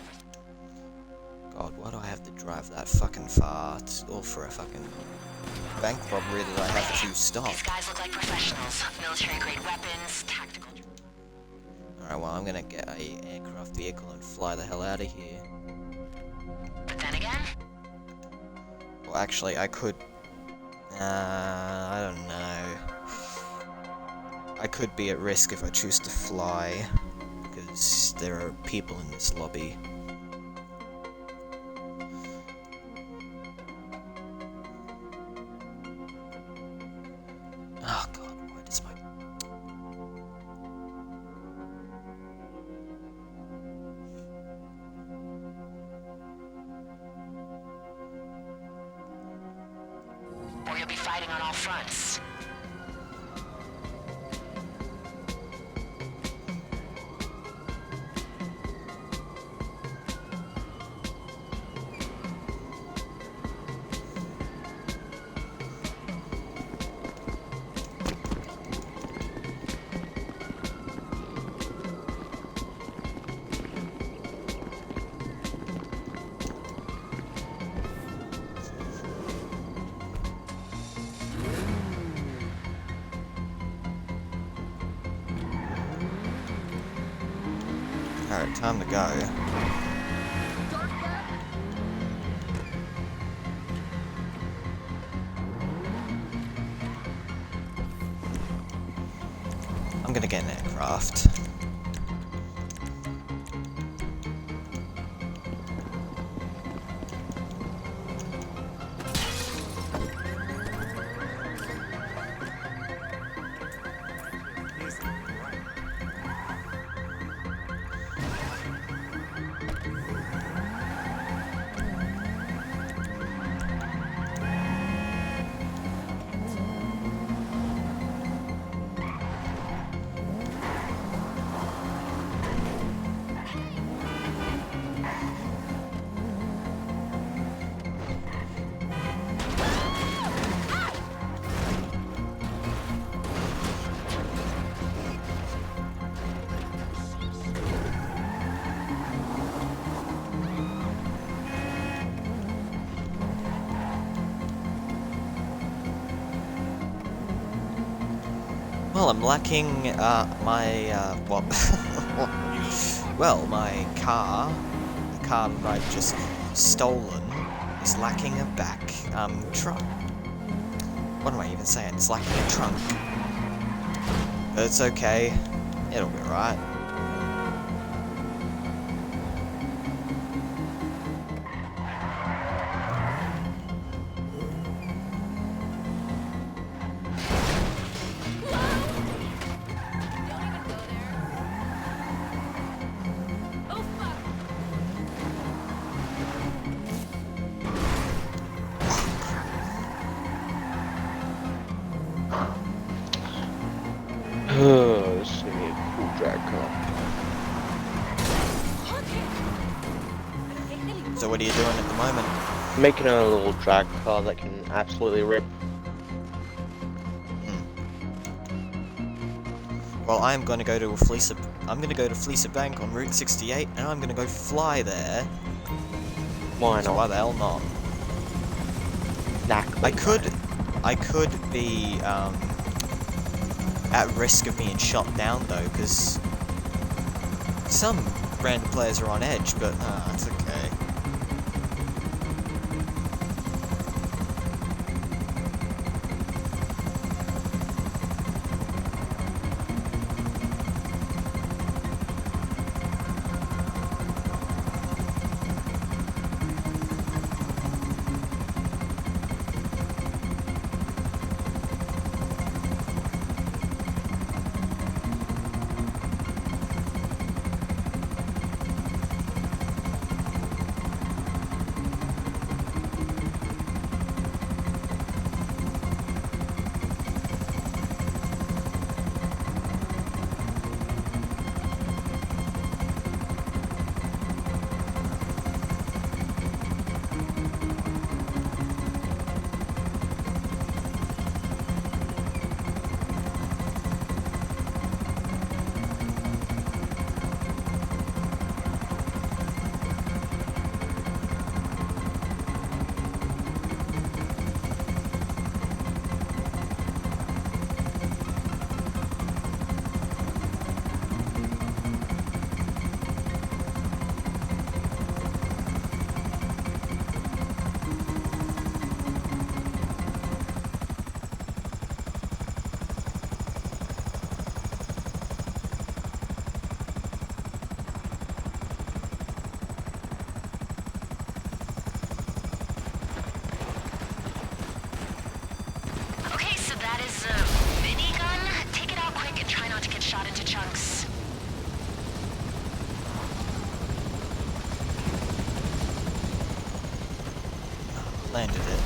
God, why do I have to drive that fucking far? It's all for a fucking bank robbery that I have to stop. These guys look like professionals. Military-grade weapons, tactical... Alright, well, I'm gonna get a aircraft vehicle and fly the hell out of here. But then again, Well, actually, I could... I don't know. I could be at risk if I choose to fly, because there are people in this lobby. Oh god, why does my... or you'll be fighting on all fronts. Alright, time to go. I'm gonna get an aircraft. Well, I'm lacking, well, my car, the car that I've just stolen, is lacking a back, trunk. What am I even saying? It's lacking a trunk. But it's okay. It'll be alright. This is gonna be a cool drag car. So what are you doing at the moment? Making a little drag car that can absolutely rip. Well, I'm going to go to Fleeca Bank on Route 68, and I'm going to go fly there. Why So why not? the hell not? Exactly. I could be at risk of being shot down though, because some random players are on edge, but it's okay. Okay, so that is a minigun. Take it out quick and try not to get shot into chunks. Landed it.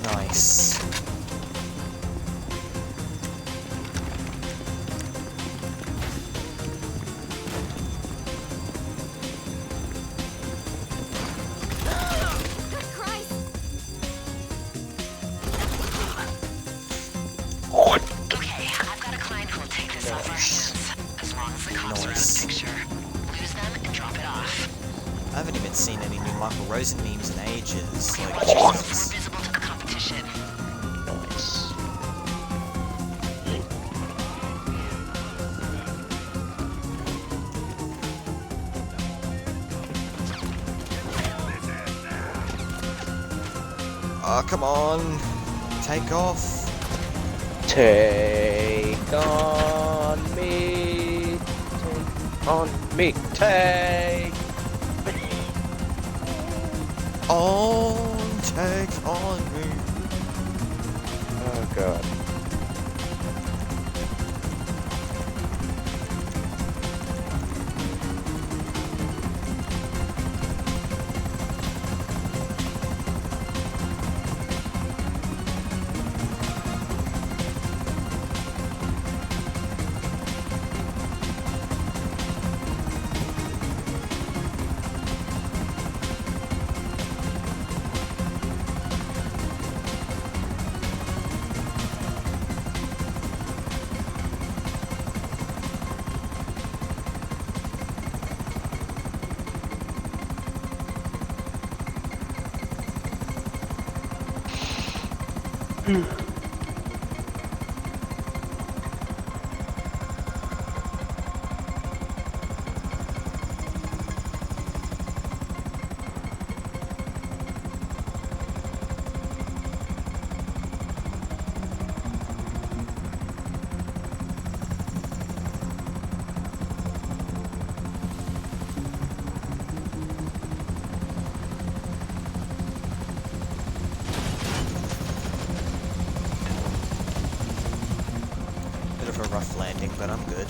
Nice. Good Christ! Okay, I've got a client who'll take this off our hands. As long as the cops are out of Nice. the picture. Lose them and drop it off. I haven't even seen any new Michael Rosen memes in ages. Like, Watch yourself. We're Jesus. visible to the competition. Nice. Oh, come on. Take off. Take on me. Take on me. Take. On, take on me. Oh god. rough landing, but I'm good.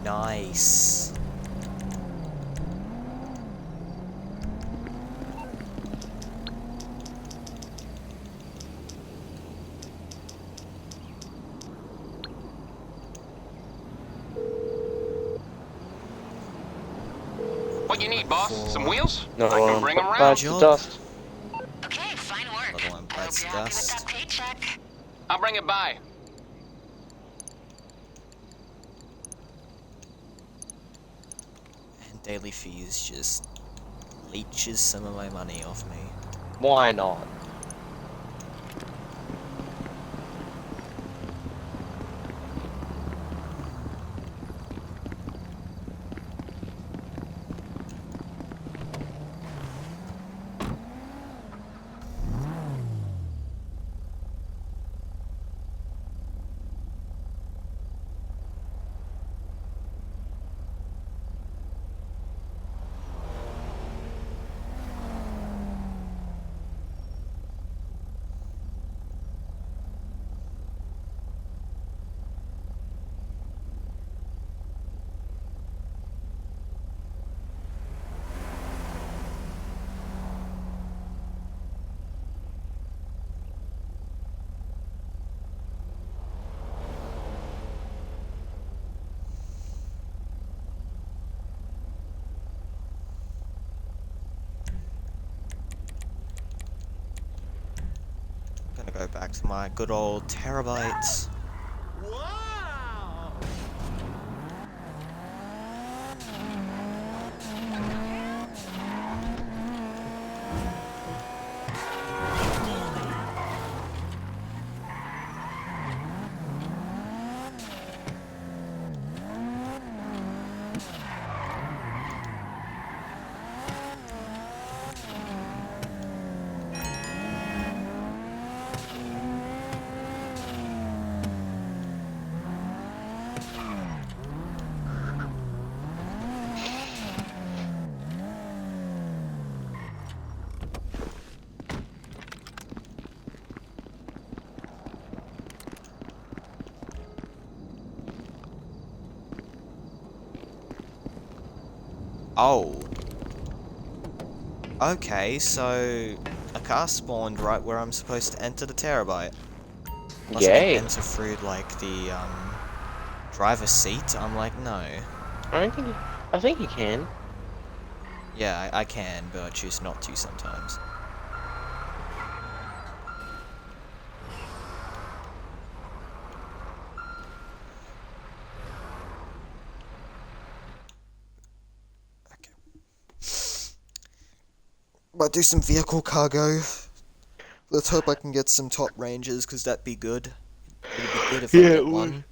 Nice. What you need, boss? Some wheels? No, I can bring them round. bites the Job. dust. Okay, fine work. Another one I hope bites you're the happy with dust. that paycheck. I'll bring it by. And daily fees just leeches some of my money off me. Why not? Gonna go back to my good old terabytes. Oh. Okay, so a car spawned right where I'm supposed to enter the terabyte. Unless I Yay. can enter through like the driver's seat. I'm like, no. I think you can. Yeah, I can, but I choose not to sometimes. Might do some vehicle cargo. Let's hope I can get some top ranges, because that'd be good. It'd be good if I Yeah, get it would. one.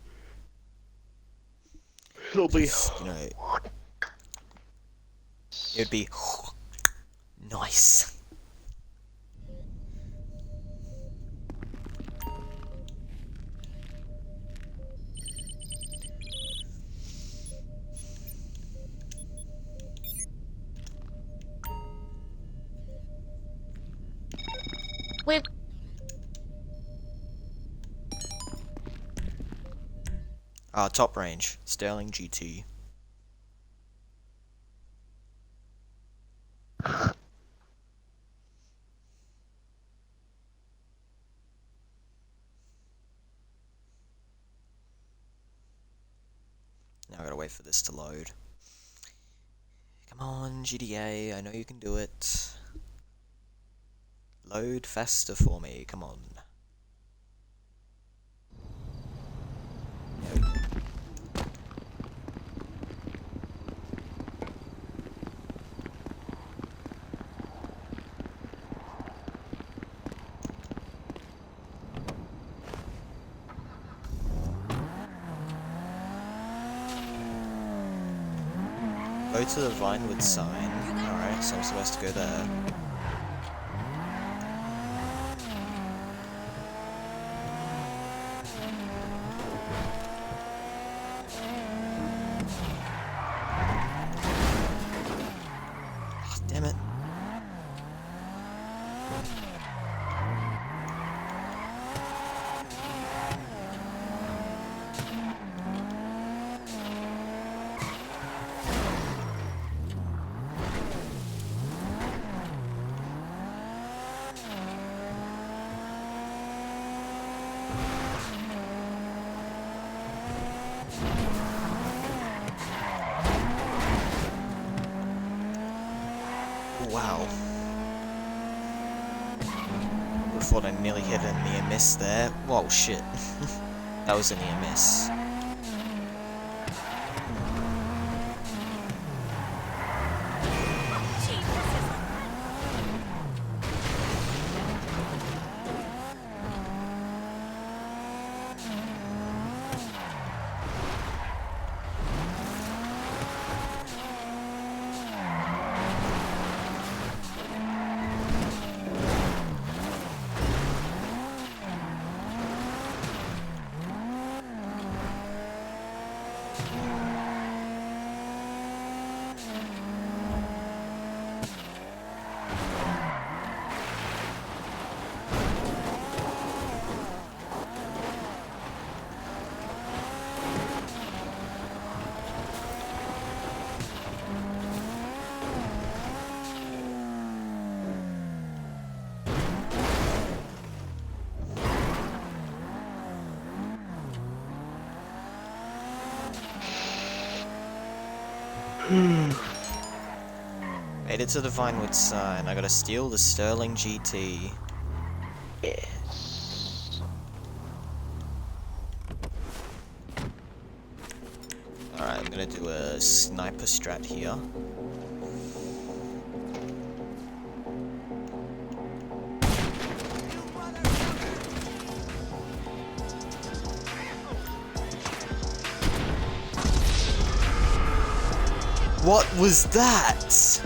It'll be. 'Cause, you know, it'd be nice. With Top range, Sterling GT. Now I gotta wait for this to load. Come on, GTA, I know you can do it. Load faster for me, come on. Go to the Vinewood sign. Alright, so I'm supposed to go there. Ah, damn it. wow. I thought I nearly hit a near miss there. Whoa, shit. That was a near miss. Made it to the Vinewood sign. I gotta steal the Sterling GT. Yes. Alright, I'm gonna do a sniper strat here. What was that?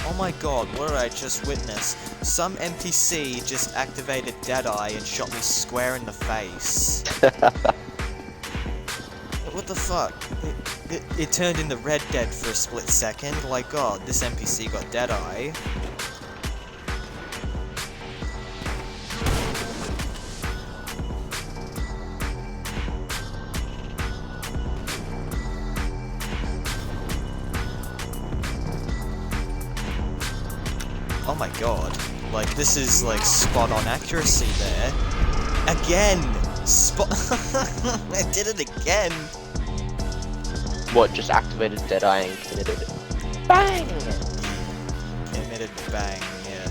Oh my god, what did I just witness? Some NPC just activated Deadeye and shot me square in the face. What the fuck? It turned into Red Dead for a split second. Like, god, this NPC got Deadeye. Oh my god. Like, this is like spot on accuracy there. Again! I did it again! What, just activated Deadeye and committed it? Bang! Committed bang, yeah.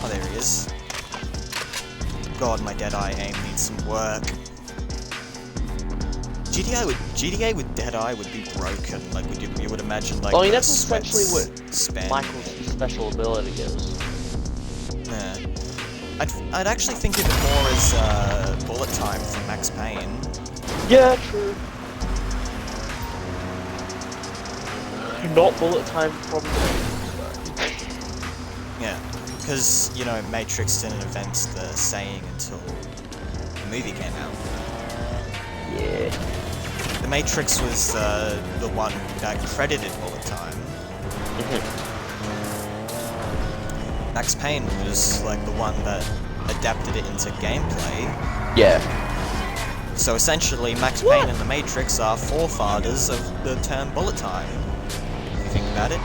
Oh, there he is. God, my Deadeye aim needs some work. GTA with Deadeye would be broken. Like, you would imagine, like, Well, I mean, the that's essentially what spam. Michael's special ability is. Nah. I'd actually think of it more as bullet time from Max Payne. Yeah, true. Not bullet time from Yeah, because, you know, Matrix didn't invent the saying until the movie came out. Yeah. The Matrix was the one that credited bullet time. Max Payne was like the one that adapted it into gameplay. Yeah. So essentially, Max Payne and the Matrix are forefathers of the term bullet time. If you think about it.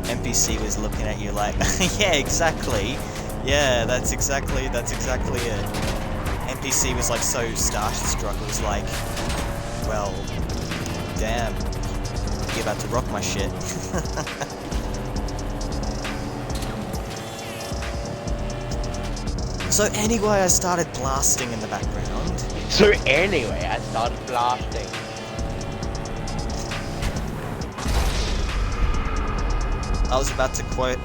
NPC was looking at you like, yeah, exactly. Yeah, that's exactly it. NPC was like so starstruck, it was like, well, damn, you're about to rock my shit. So anyway, I started blasting in the background. So anyway, I started blasting. I was about to quote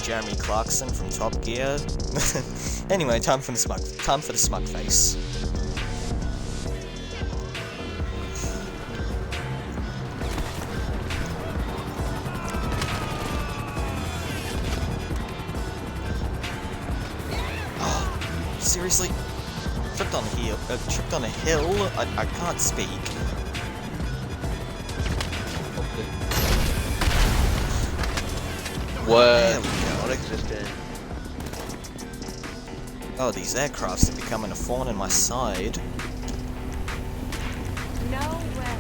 Jeremy Clarkson from Top Gear. Anyway, time for the smug face. Oh, seriously? Tripped on a hill? I can't speak. Word. There we go. Not existent. Oh, these aircrafts are becoming a thorn in my side. No way.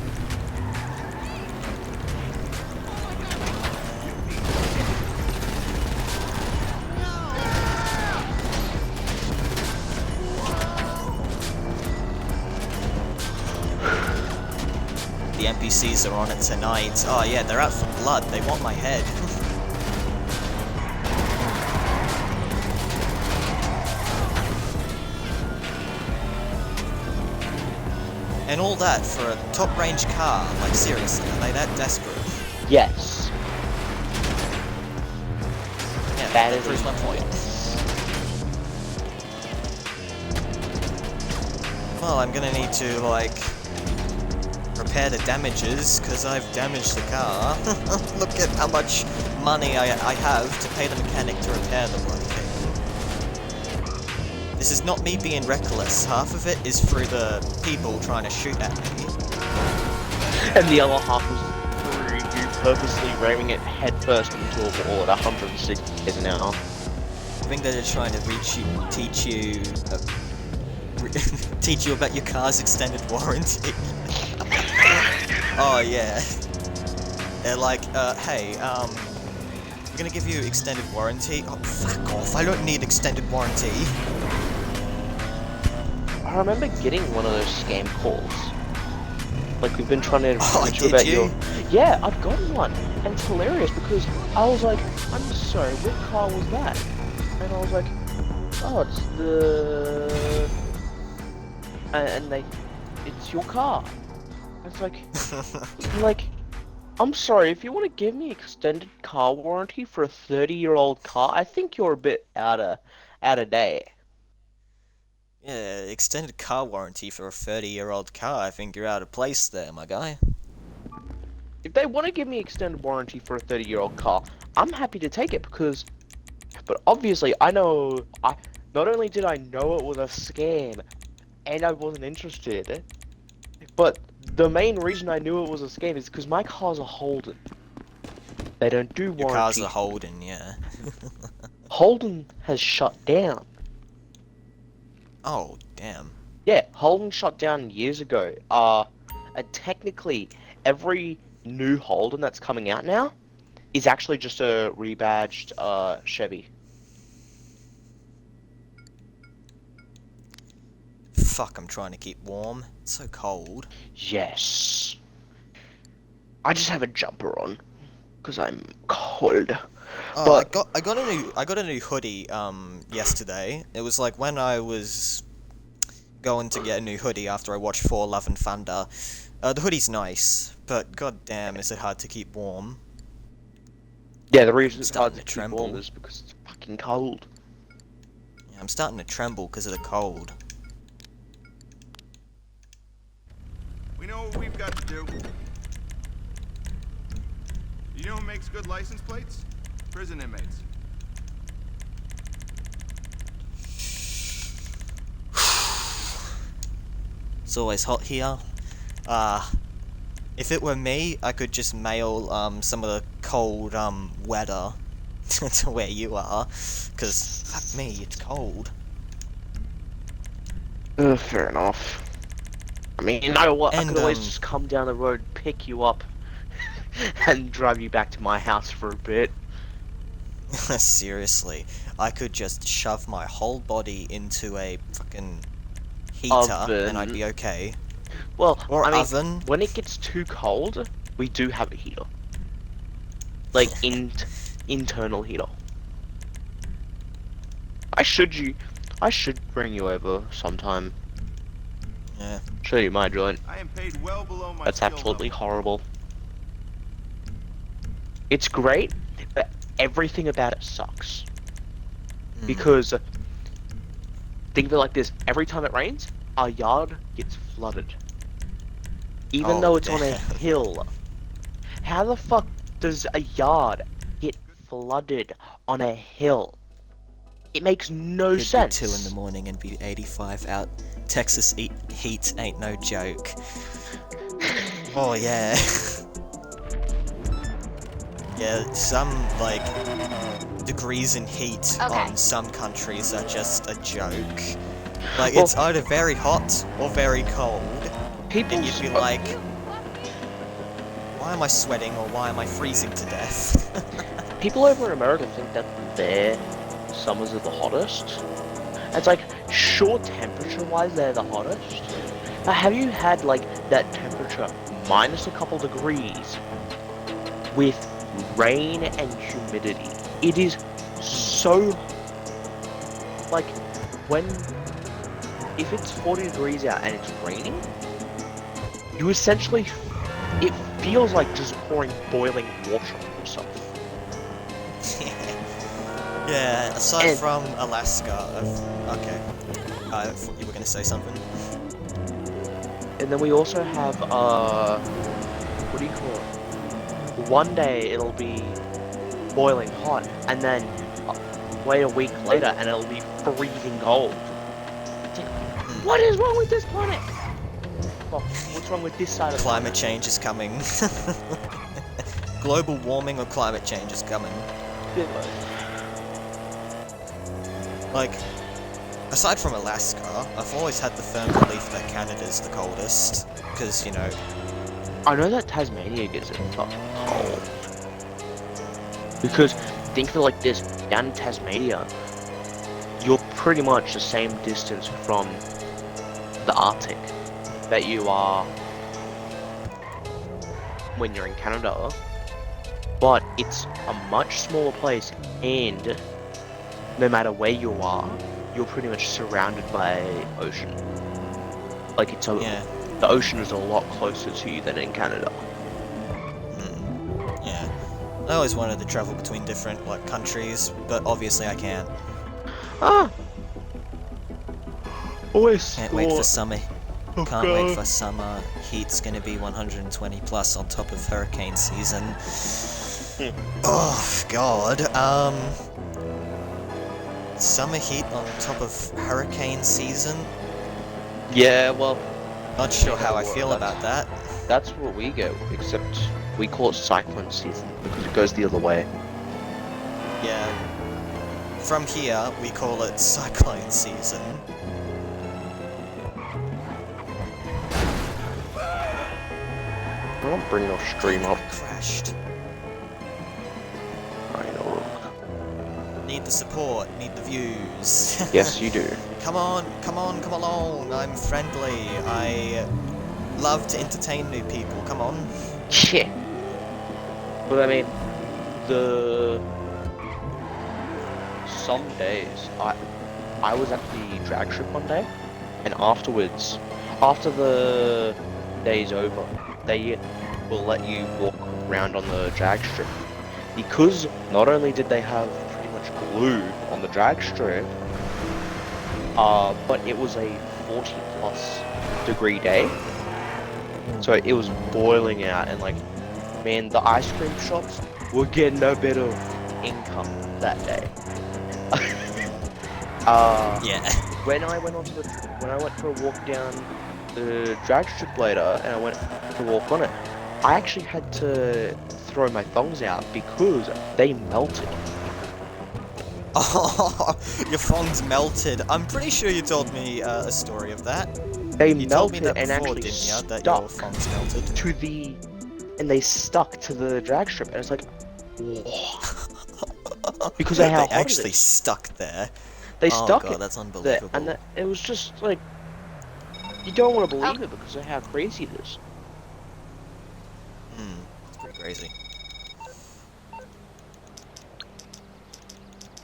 NPCs are on it tonight. Oh yeah, they're out for blood. They want my head. And all that for a top-range car. Like, seriously, are they that desperate? Yes. Yeah, That that is proves my point. Well, I'm gonna need to, like, repair the damages, because I've damaged the car. Look at how much money I have to pay the mechanic to repair the bloody thing. This is not me being reckless. Half of it is through the people trying to shoot at me. And the other half was through you purposely ramming it headfirst into a wall at 160 km an hour. I think they're just trying to teach you about your car's extended warranty. Oh yeah. They're like, hey, we're gonna give you extended warranty. Oh, fuck off! I don't need extended warranty. I remember getting one of those scam calls. Like, we've been trying to Oh, inform you did about you? your... Yeah, I've gotten one. And it's hilarious because I was like, I'm sorry, what car was that? And I was like, oh, it's the... And they... It's your car. It's like... like, I'm sorry, if you want to give me extended car warranty for a 30-year-old car, I think you're a bit out of date. Yeah, extended car warranty for a 30-year-old car. I think you're out of place there, my guy. If they want to give me extended warranty for a 30-year-old car, I'm happy to take it because... But obviously, not only did I know it was a scam, and I wasn't interested, but the main reason I knew it was a scam is because my car's a Holden. They don't do warranty. Your car's a Holden, yeah. Holden has shut down. Oh, damn. Yeah, Holden shut down years ago. And technically, every new Holden that's coming out now is actually just a rebadged Chevy. Fuck, I'm trying to keep warm. It's so cold. Yes. I just have a jumper on because I'm cold. Oh, But I got a new hoodie yesterday. It was like when I was going to get a new hoodie after I watched Thor: Love and Thunder. The hoodie's nice, but goddamn, is it hard to keep warm. yeah, the reason it's hard starting to to keep warm tremble. is because it's fucking cold. Yeah, I'm starting to tremble because of the cold. We know what we've got to do. You know who makes good license plates? Prison inmates. It's always hot here. If it were me, I could just mail some of the cold weather to where you are, because fuck me, it's cold. Fair enough. I mean, you know what? I And, could always just come down the road, pick you up, and drive you back to my house for a bit. Seriously, I could just shove my whole body into a fucking heater and I'd be okay. Well, Or I mean, oven. when it gets too cold, we do have a heater. Like, internal heater. I should bring you over sometime. Yeah. Show you my joint. I am paid well below my That's skill absolutely level. horrible. It's great, but everything about it sucks. Mm. Because, think of it like this, every time it rains, our yard gets flooded. Even Oh, though it's on a damn. hill. How the fuck does a yard get flooded on a hill? It makes no Could sense. be 2 in the morning and be 85 out. Texas heat ain't no joke. Oh yeah. Yeah, some like degrees in heat Okay. on some countries are just a joke. Like Well- it's either very hot or very cold, People and you'd be like, why am I sweating or why am I freezing to death? People over in America think that their summers are the hottest. It's like, sure, temperature-wise, they're the hottest. But have you had, like, that temperature minus a couple degrees with rain and humidity. It is so, like, if it's 40 degrees out and it's raining, you essentially, it feels like just pouring boiling water on yourself. Yeah, aside And- from Alaska, okay. I thought you were gonna say something. And then we also have, what do you call it? One day it'll be boiling hot, and then wait a week later and it'll be freezing cold. It's like, what is wrong with this planet? Well, what's wrong with this side of the Climate change is coming. Global warming or climate change is coming. planet? Like, aside from Alaska, I've always had the firm belief that Canada's the coldest, because, you know, I know that Tasmania gets it fucking cold. Because think of it like this, down in Tasmania, you're pretty much the same distance from the Arctic that you are when you're in Canada, but it's a much smaller place, and no matter where you are, you're pretty much surrounded by ocean. Like it's a, yeah. the ocean is a lot closer to you than in Canada. Yeah. I always wanted to travel between different, like, countries, but obviously I can't. Ah! Always Can't wait for thought- summer. Oh, Can't wait God. for summer. Heat's gonna be 120 plus on top of hurricane season. Oh, God. Summer heat on top of hurricane season? Yeah, well, Not sure how I Well, feel that's- about that. that's what we go, except we call it cyclone season because it goes the other way. Yeah. From here, we call it cyclone season. I'm not bringing off stream up. Crashed. I know. Need the support, need the views. Yes, you do. Come on, come on, come along. I'm friendly. I love to entertain new people. Come on. Shit. But I mean, some days I was at the drag strip one day, and afterwards, after the day's over, they will let you walk around on the drag strip, because not only did they have pretty much glue on the drag strip, but it was a 40 plus degree day, so it was boiling out, and like, man, the ice cream shops were getting a bit of income that day. Yeah. When I went for a walk down the drag strip later, and I went to walk on it, I actually had to throw my thongs out because they melted. Oh, your phone's melted. I'm pretty sure you told me a story of that. They You told me melted that and before, actually didn't you? That your stuck phone's melted. to the, and they stuck to the drag strip, and it's like, whoa. Because of how they hot it actually is. stuck there. They Oh stuck God, it that's there, unbelievable. and it was just like, you don't want to believe it because of how crazy it is. It's pretty crazy.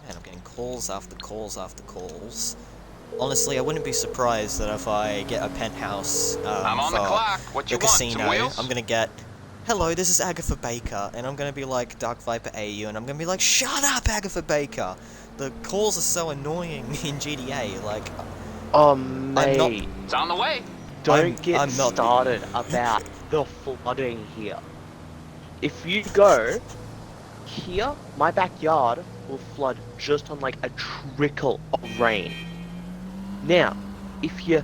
Man, I'm getting calls after calls after calls. Honestly, I wouldn't be surprised that if I get a penthouse I'm on for the clock. What you the want? Some casino, wheels? I'm gonna get, hello, this is Agatha Baker, and I'm gonna be like Dark Viper AU, and I'm gonna be like, shut up, Agatha Baker! The calls are so annoying in GTA, like, Oh, not- mate, It's on the way. don't get I'm not- started about the flooding here. If you go here, my backyard will flood just on like a trickle of rain. Now, if you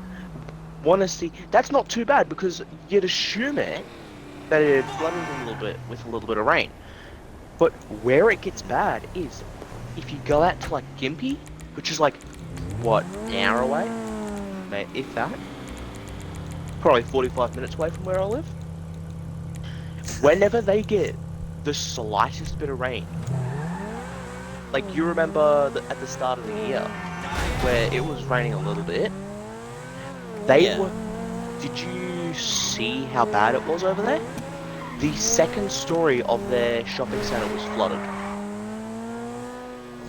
want to see, that's not too bad because you'd assume it that it flooded a little bit with a little bit of rain. But where it gets bad is if you go out to like Gympie, which is like, what, an hour away? Mate, if that. Probably 45 minutes away from where I live. Whenever they get the slightest bit of rain, like you remember at the start of the year, where it was raining a little bit, they Yeah. were did you see how bad it was over there? The second story of their shopping center was flooded.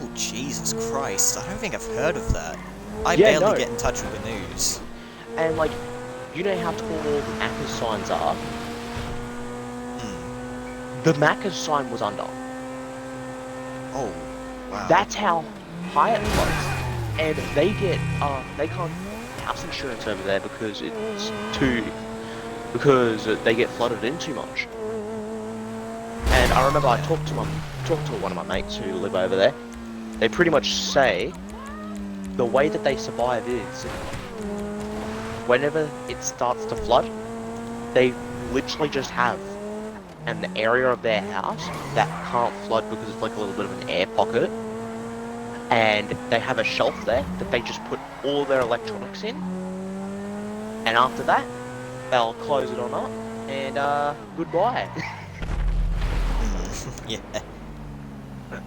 Oh, Jesus Christ. I don't think I've heard of that. I Yeah, barely no. get in touch with the news. And like, you know how tall the Macca's signs are? The Macca's sign was under. Oh, wow. That's how high it was. And they get, they can't house insurance over there because they get flooded in too much. And I remember I talked to one of my mates who live over there. They pretty much say the way that they survive is whenever it starts to flood, they literally just have an area of their house that can't flood because it's like a little bit of an air pocket, and they have a shelf there that they just put all their electronics in, and after that they'll close it on up and goodbye. Yeah.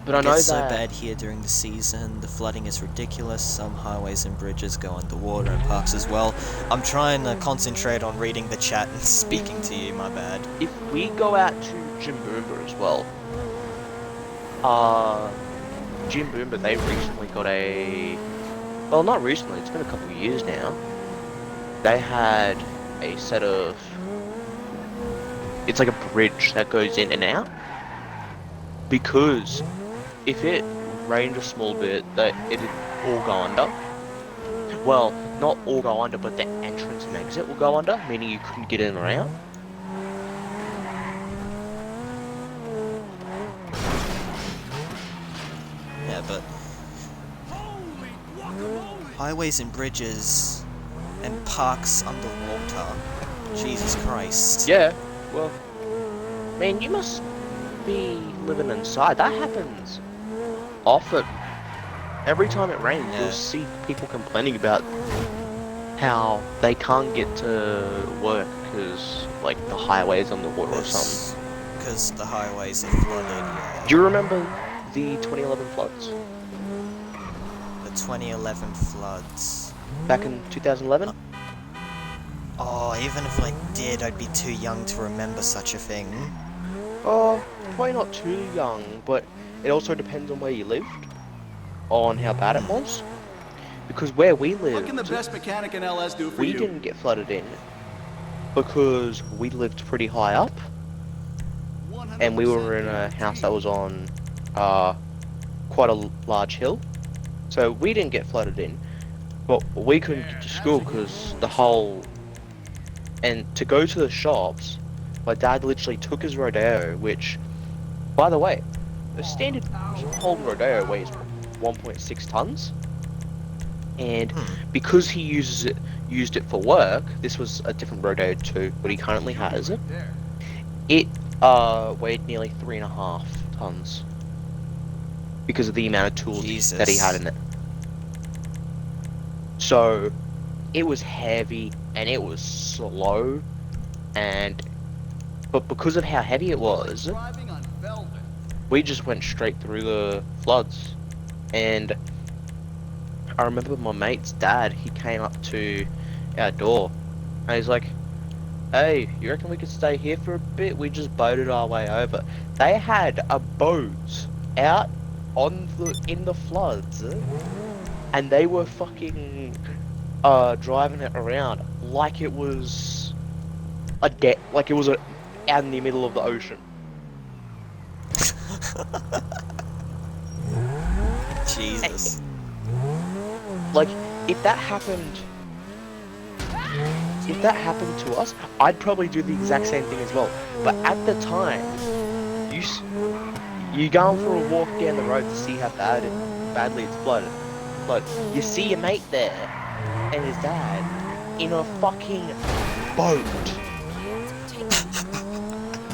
But I know It's so that bad here during the season. The flooding is ridiculous. Some highways and bridges go underwater and parks as well. I'm trying to concentrate on reading the chat and speaking to you, my bad. if we go out to Jimboomba as well, Jimboomba, they recently got well, not recently, it's been a couple of years now. They had a set of, it's like a bridge that goes in and out, because if it rained a small bit, that it'd all go under. Well, not all go under, but the entrance and exit will go under, meaning you couldn't get in or out. Yeah, but highways and bridges and parks underwater. Jesus Christ. Yeah, well, man, you must be living inside. That happens often. Every time it rains, Yeah. you'll see people complaining about how they can't get to work because, like, the highway's on the water or something. Because the highways are flooded, yeah. Do you remember the 2011 floods? The 2011 floods. Back in 2011? Oh, even if I did, I'd be too young to remember such a thing. Oh, probably not too young, but it also depends on where you lived, on how bad it was. Because where we lived, What can the best mechanic in LS do for we you? didn't get flooded in because we lived pretty high up, and we were in a house that was on quite a large hill, so we didn't get flooded in. But we couldn't get to school because the whole, and to go to the shops, my dad literally took his Rodeo, which, by the way, the standard Holden Rodeo weighs 1.6 tons, and because he used it for work, this was a different Rodeo too, but he currently has it. It weighed nearly 3.5 tons because of the amount of tools that he had in it. So it was heavy and it was slow, but because of how heavy it was, we just went straight through the floods. And I remember my mate's dad, he came up to our door and he's like, "Hey, you reckon we could stay here for a bit?" We just boated our way over. They had a boat out in the floods, and they were fucking driving it around like it was like it was out in the middle of the ocean. Jesus. Like, if that happened to us, I'd probably do the exact same thing as well. But at the time, you going for a walk down the road to see how badly it's flooded. But you see your mate there and his dad in a fucking boat.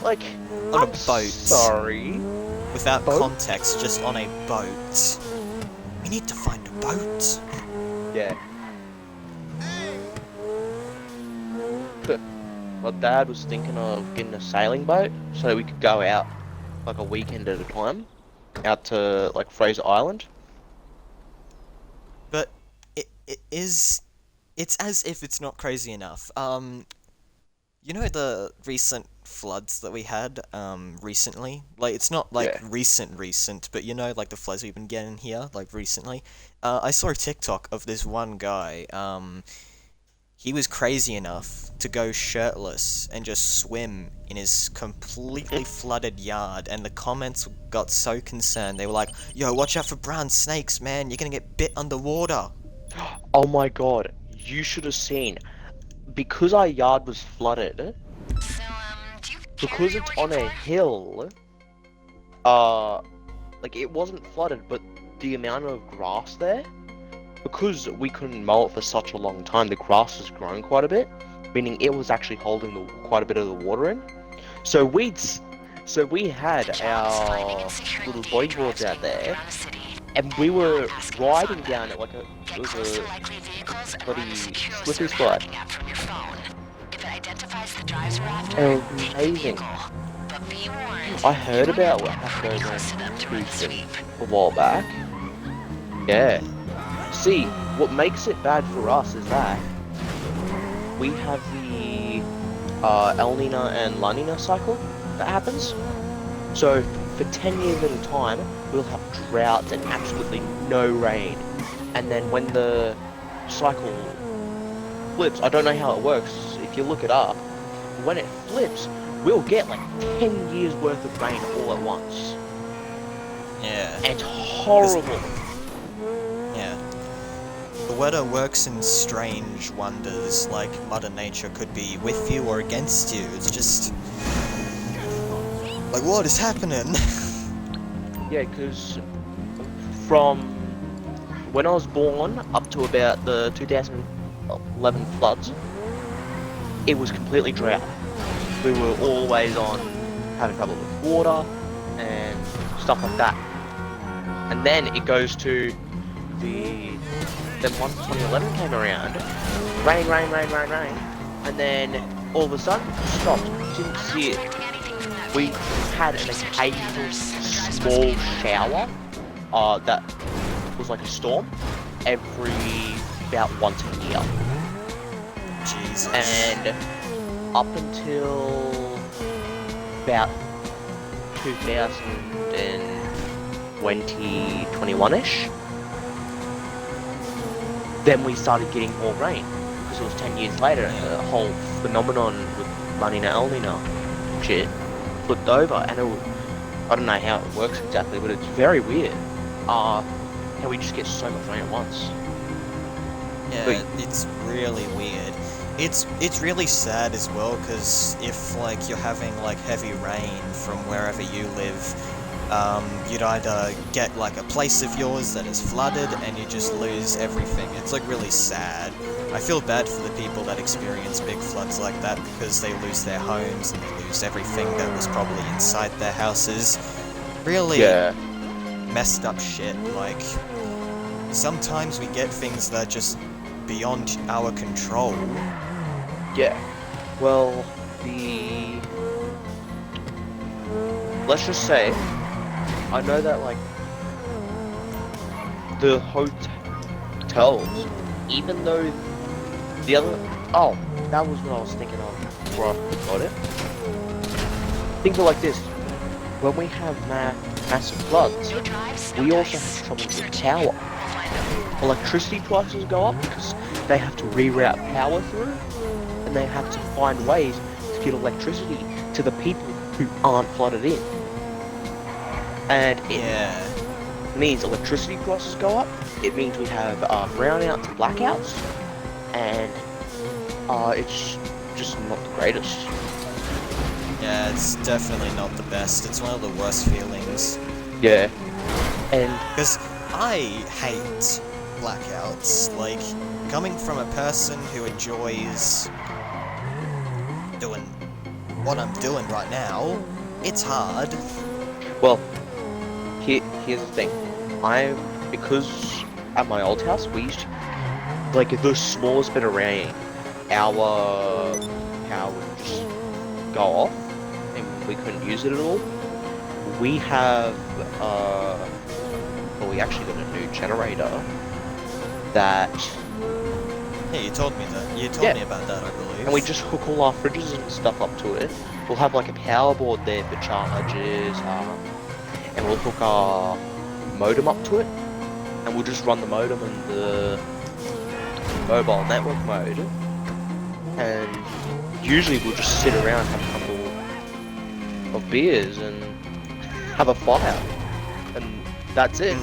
Like, On a I'm boat. sorry. Without Boat? context, just on a boat. We need to find a boat. Yeah. But my dad was thinking of getting a sailing boat so that we could go out like a weekend at a time, out to like Fraser Island. But is it's as if it's not crazy enough. You know the recent floods that we had, recently? Like, it's not, like, Yeah. recent, but you know, like, the floods we've been getting here, like, recently? I saw a TikTok of this one guy, he was crazy enough to go shirtless and just swim in his completely flooded yard, and the comments got so concerned. They were like, "Yo, watch out for brown snakes, man. You're gonna get bit underwater." Oh my god, you should have seen. Because our yard was flooded, So, do you care because you're it's working on a for? hill, like it wasn't flooded, but the amount of grass there, because we couldn't mow it for such a long time, the grass has grown quite a bit, meaning it was actually holding quite a bit of the water in. So we had Finding our and securing little vehicle bodyboards drives out being moved there, around the city. and we were Asking your riding phone down bill. it like it Get was close to a likely vehicles and bloody run a secure slippery search slide. tracking app from your phone. If it identifies the drives we're after, And it was take the amazing. vehicle. But be warned, I heard you about might what get happened pretty over close to them during the Houston sweep. a while back. Yeah. See, what makes it bad for us is that we have the El Nino and La Nina cycle that happens. So for 10 years at a time, we'll have droughts and absolutely no rain. And then when the cycle flips, I don't know how it works, if you look it up, when it flips, we'll get like 10 years worth of rain all at once. Yeah. And it's horrible. Yeah. The weather works in strange wonders, like Mother Nature could be with you or against you. It's just... like, what is happening? Yeah, because from when I was born up to about the 2011 floods, it was completely drought. We were always on having trouble with water and stuff like that. And then it goes to then once 2011 came around, rain, and then all of a sudden stopped. Didn't see it. We had an occasional small shower that was like a storm every about once a year. Jesus. And up until about 2021-ish, then we started getting more rain because it was 10 years later and the whole phenomenon with La Nina El Nino shit flipped over, and I don't know how it works exactly, but it's very weird. How we just get so much rain at once. Yeah, it's really weird. It's really sad as well, because if like you're having like heavy rain from wherever you live, you'd either get like a place of yours that is flooded and you just lose everything. It's like really sad. I feel bad for the people that experience big floods like that, because they lose their homes and they lose everything that was probably inside their houses. Really messed up shit. Like, sometimes we get things that are just beyond our control. Yeah. Well, let's just say, I know that like the hotels, even though the other, that was what I was thinking of before I forgot it. Think of it like this: when we have massive floods, we also have trouble with power. Electricity prices go up because they have to reroute power through, and they have to find ways to get electricity to the people who aren't flooded in. And it means electricity prices go up. It means we have brownouts and blackouts, and it's just not the greatest. Yeah, it's definitely not the best. It's one of the worst feelings. Yeah. And because I hate blackouts. Like, coming from a person who enjoys doing what I'm doing right now, it's hard. Well, here's the thing. Because at my old house we used to, like, the smallest bit of rain, our power would just go off and we couldn't use it at all. We have we actually got a new generator that Yeah, you told me that. You told Yeah. me about that, I believe. And we just hook all our fridges and stuff up to it. We'll have like a power board there for chargers, and we'll hook our modem up to it, and we'll just run the modem and the mobile network mode, and usually we'll just sit around, have a couple of beers, and have a fire, and that's it.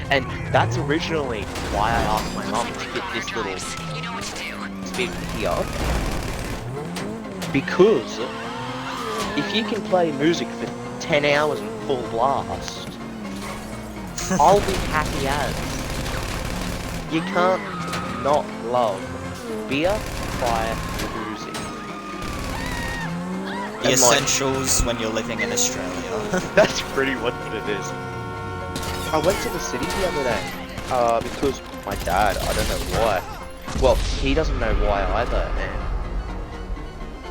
And that's originally why I asked my mum to get this little You know what to do. speaker here, because if you can play music for 10 hours in full blast, I'll be happy as. You can't not love beer, fire, music. The And, like, essentials when you're living in Australia. that's pretty much what it is. I went to the city the other day, because my dad, I don't know why. Well, he doesn't know why either, and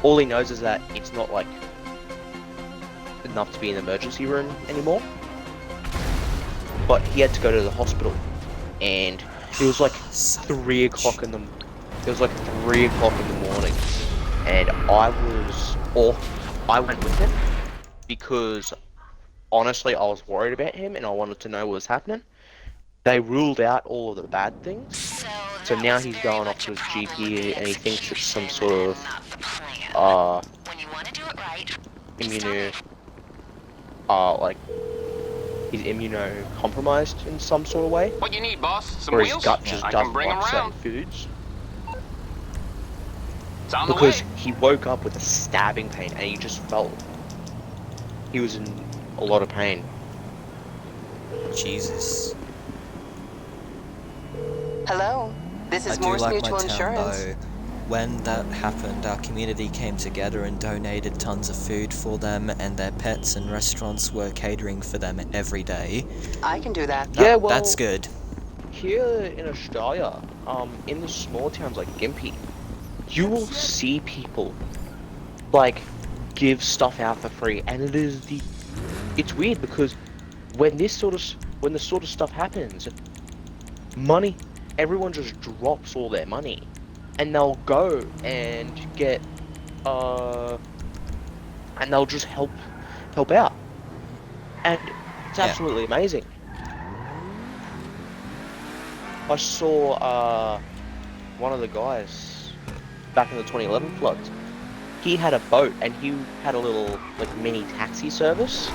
all he knows is that it's not like enough to be in the emergency room anymore. But he had to go to the hospital, and it was like 3 o'clock in the. It was like 3 o'clock in the morning, and I went with him because honestly I was worried about him and I wanted to know what was happening. They ruled out all of the bad things, so now he's going off to his GP and he thinks it's some sort of When you want to do it right, like he's immunocompromised in some sort of way, What you need, boss? Some or his wheels? gut just I doesn't can bring them like certain around. foods. It's on the Because way. he woke up with a stabbing pain and he just felt he was in a lot of pain. Jesus. Hello, this I is do Morse like Mutual my town Insurance. though. When that happened, our community came together and donated tons of food for them, and their pets and restaurants were catering for them every day. I can do that. Yeah, well, That's good. here in Australia, in the small towns like Gympie, you will see people like give stuff out for free, and it's weird because when this sort of stuff happens, everyone just drops all their money, and they'll go and get and they'll just help out, and it's Yeah. absolutely amazing. I saw one of the guys back in the 2011 floods. He had a boat and he had a little like mini taxi service,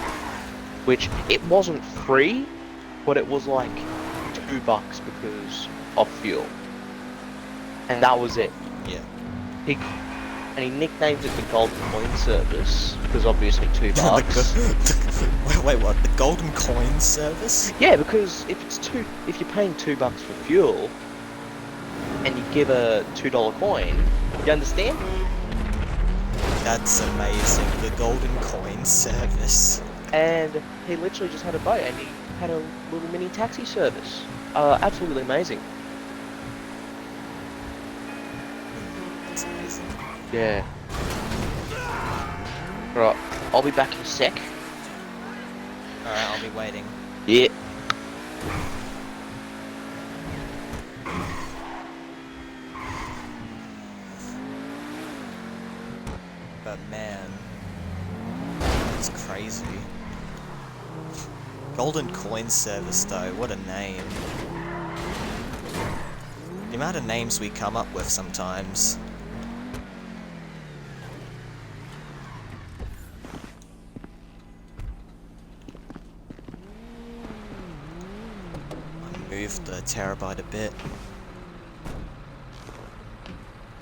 which it wasn't free, but it was like $2 because of fuel, and that was it. Yeah. He nicknamed it the Golden Coin Service because obviously $2. Wait, what? The Golden Coin Service? Yeah, because if you're paying $2 for fuel, and you give a $2 coin, you understand? That's amazing. The Golden Coin Service. And he literally just had a boat, and he had a little mini taxi service. Absolutely amazing. That's amazing. Yeah. Right, I'll be back in a sec. Alright, I'll be waiting. Yeah. But man, it's crazy. Golden Coin Service though, what a name. The amount of names we come up with sometimes. I moved the terabyte a bit.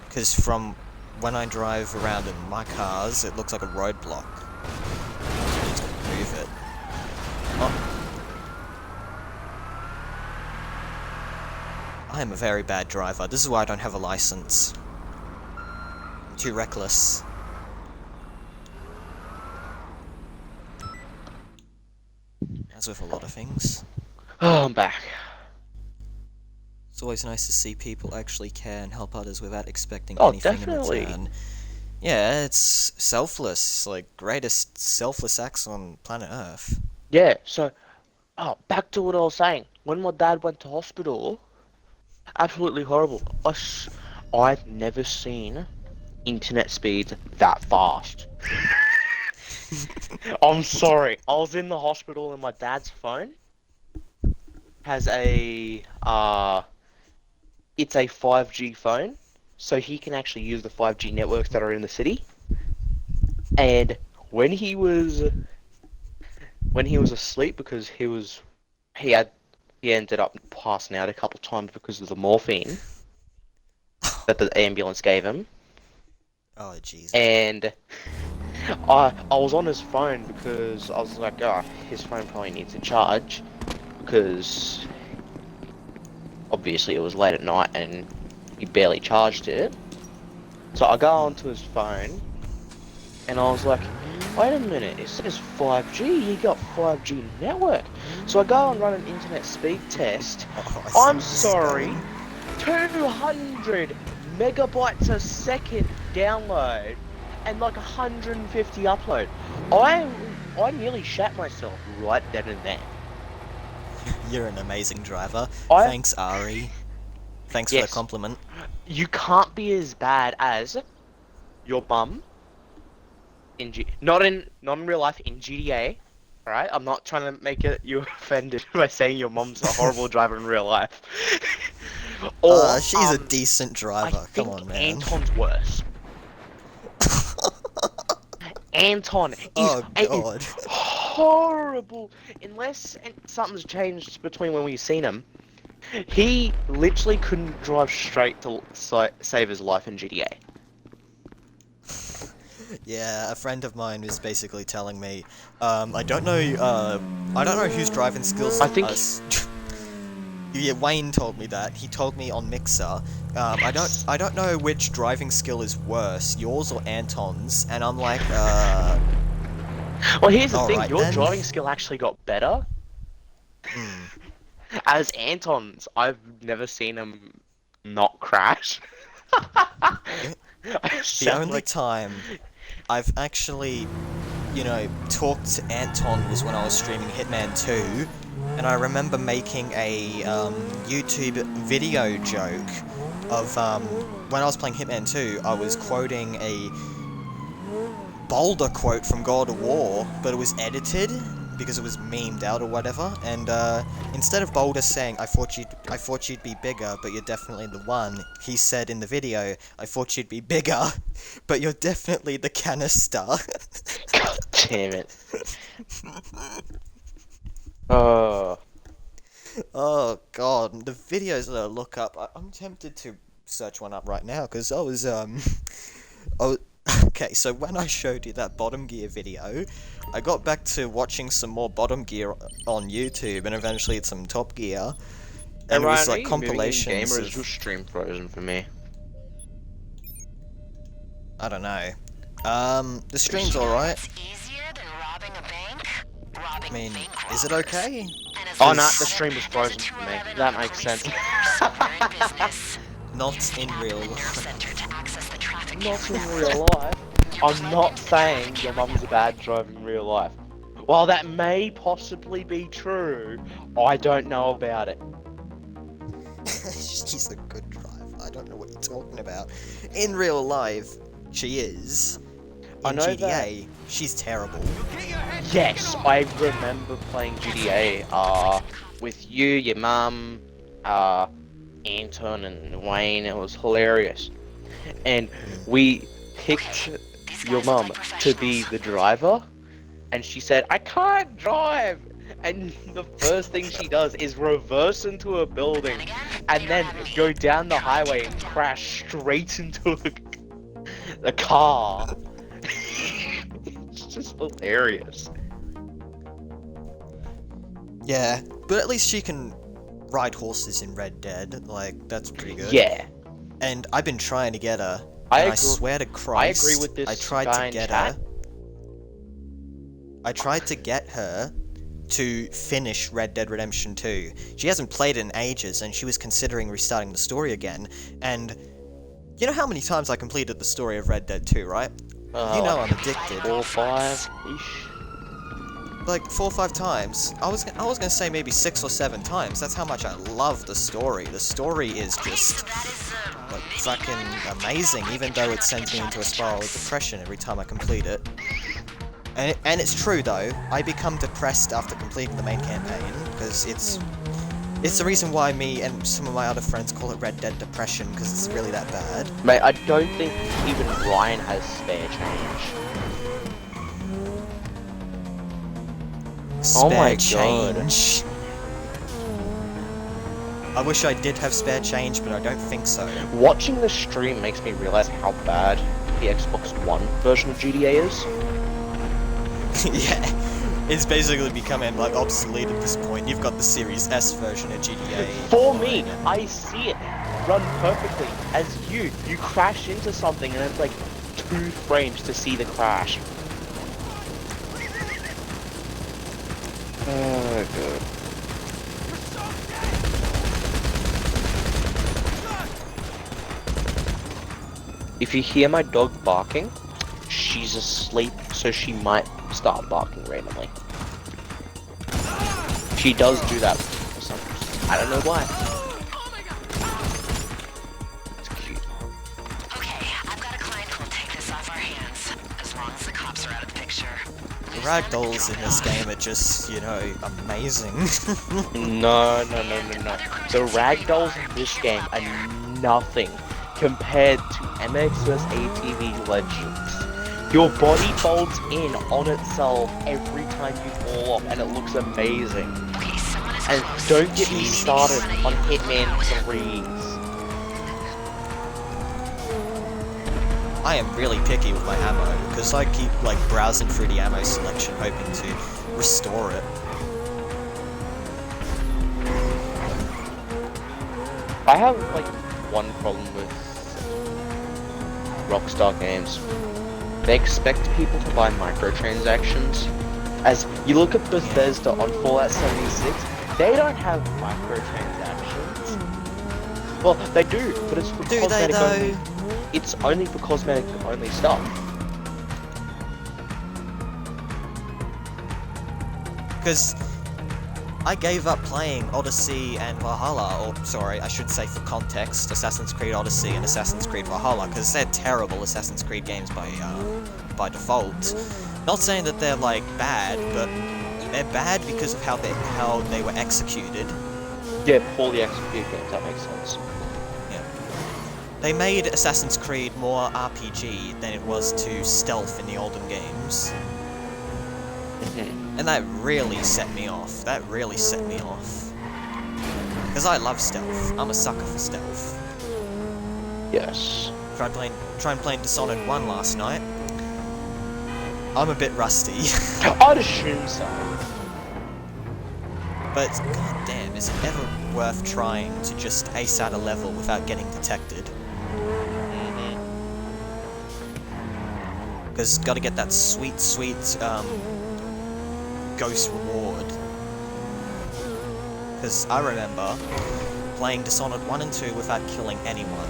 Because from when I drive around in my cars, it looks like a roadblock. I need to move it. Oh. I am a very bad driver. This is why I don't have a license. I'm too reckless. As with a lot of things. Oh, I'm back. It's always nice to see people actually care and help others without expecting Oh, anything definitely. in return. Yeah, it's selfless. Like, greatest selfless acts on planet Earth. Yeah, so, back to what I was saying. When my dad went to hospital, Absolutely horrible. I've never seen internet speeds that fast. I'm sorry. I was in the hospital and my dad's phone has it's a 5G phone, so he can actually use the 5G networks that are in the city. And when he was asleep, because he ended up passing out a couple times because of the morphine that the ambulance gave him. Oh, jeez. And I was on his phone because I was like, oh, his phone probably needs a charge, because obviously it was late at night and he barely charged it. So I go onto his phone and I was like, wait a minute, it says 5G, he got 5G network. So I go and run an internet speed test. I'm sorry, 200 megabytes a second download and like 150 upload. I nearly shat myself right then and there. You're an amazing driver. I- Thanks, Ari. Thanks for Yes. the compliment. You can't be as bad as your mum not in real life, in GTA. Alright? I'm not trying to make you offended by saying your mum's a horrible driver in real life. Or, She's a decent driver. I Come think on, man. Anton's worse. Anton is Oh, God. horrible. Unless something's changed between when we've seen him. He literally couldn't drive straight to save his life in GTA. Yeah, a friend of mine was basically telling me, I don't know whose driving skills. I think- Yeah, Wayne told me that. He told me on Mixer. I don't know which driving skill is worse, yours or Anton's. And I'm like, Well, here's the thing. Alright Your then. driving skill actually got better. As Anton's, I've never seen him not crash. The only time I've actually, talked to Anton was when I was streaming Hitman 2, and I remember making a YouTube video joke of when I was playing Hitman 2, I was quoting a Boulder quote from God of War, but it was edited because it was memed out or whatever, and instead of Boulder saying, I thought you'd be bigger, but you're definitely the one, he said in the video, I thought you'd be bigger, but you're definitely the canister. God damn it. Oh. Oh god, the videos that I look up, I'm tempted to search one up right now, because I was, okay, so when I showed you that Bottom Gear video, I got back to watching some more Bottom Gear on YouTube, and eventually some Top Gear, and it was like compilations Gamer, of... is your stream frozen for me? I don't know. The stream's alright. Easier than robbing a bank? I mean, is it okay? Oh no, the stream is frozen for me. That makes sense. Not in real life. Not in real life. I'm not saying your mum's a bad driver in real life. While that may possibly be true, I don't know about it. She's a good driver. I don't know what you're talking about. In real life, she is. I In know GTA, she's terrible. Yes, I remember playing GTA with you, your mum, Anton and Wayne. It was hilarious. And we picked your mum to be the driver, and she said, I can't drive! And the first thing she does is reverse into a building and then go down the highway and crash straight into the car. It's just hilarious. Yeah, but at least she can ride horses in Red Dead. Like, that's pretty good. Yeah. And I've been trying to get her. I and I agree- swear to Christ, I agree with this I tried guy to in get chat. her. I tried to get her to finish Red Dead Redemption 2. She hasn't played it in ages, and she was considering restarting the story again. And you know how many times I completed the story of Red Dead 2, right? You know I'm addicted. 4 or 5-ish. like 4 or 5 times. I was gonna say maybe 6 or 7 times. That's how much I love the story. The story is just like fucking amazing, even though it sends me into a spiral of depression every time I complete it. And it's true though. I become depressed after completing the main campaign because it's the reason why me and some of my other friends call it Red Dead Depression, because it's really that bad. Mate, I don't think even Ryan has spare change. Spare Oh my change. I wish I did have spare change, but I don't think so. Watching the stream makes me realize how bad the Xbox One version of GTA is. Yeah, it's basically becoming like obsolete at this point. You've got the Series S version of GTA. For me, I see it run perfectly. As you crash into something and it's like 2 frames to see the crash. Oh, good. If you hear my dog barking, she's asleep, so she might start barking randomly. She does do that for some reason. I don't know why. It's cute. Okay, I've got a client who'll take this off our hands, as long as the cops are out of the picture. The ragdolls in this game are just, you know, amazing. No. The ragdolls in this game are nothing compared to MX vs ATV Legends. Your body folds in on itself every time you fall off, and it looks amazing. And don't get me started on Hitman 3s. I am really picky with my ammo, because I keep like browsing through the ammo selection hoping to restore it. I have like one problem with Rockstar Games. They expect people to buy microtransactions. As you look at Bethesda on Fallout 76, they don't have microtransactions. Well, they do, but it's for cosmetic only. It's only for cosmetic only stuff. Because I gave up playing Odyssey and Valhalla, or sorry, I should say for context, Assassin's Creed Odyssey and Assassin's Creed Valhalla, because they're terrible Assassin's Creed games by default. Not saying that they're like bad, but they're bad because of how they were executed. Yeah, poorly executed games, that makes sense. Yeah. They made Assassin's Creed more RPG than it was to stealth in the olden games. And that really set me off. Because I love stealth. I'm a sucker for stealth. Yes. Tried playing Dishonored 1 last night. I'm a bit rusty. I'd assume so. But, god damn, is it ever worth trying to just ace out a level without getting detected? Because gotta get that sweet, ghost reward. Because I remember playing Dishonored 1 and 2 without killing anyone.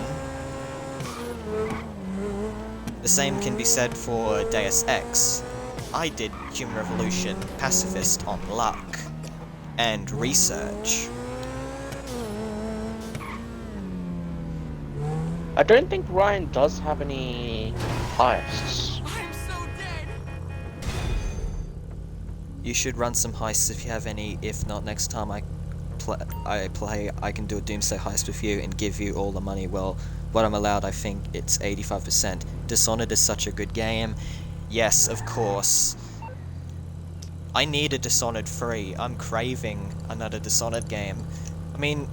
The same can be said for Deus Ex. I did Human Revolution Pacifist on luck and research. I don't think Ryan does have any heists. You should run some heists if you have any. If not, next time I play, I can do a Doomsday heist with you and give you all the money. Well, what I'm allowed, I think it's 85%. Dishonored is such a good game. Yes, of course. I need a Dishonored 3. I'm craving another Dishonored game. I mean,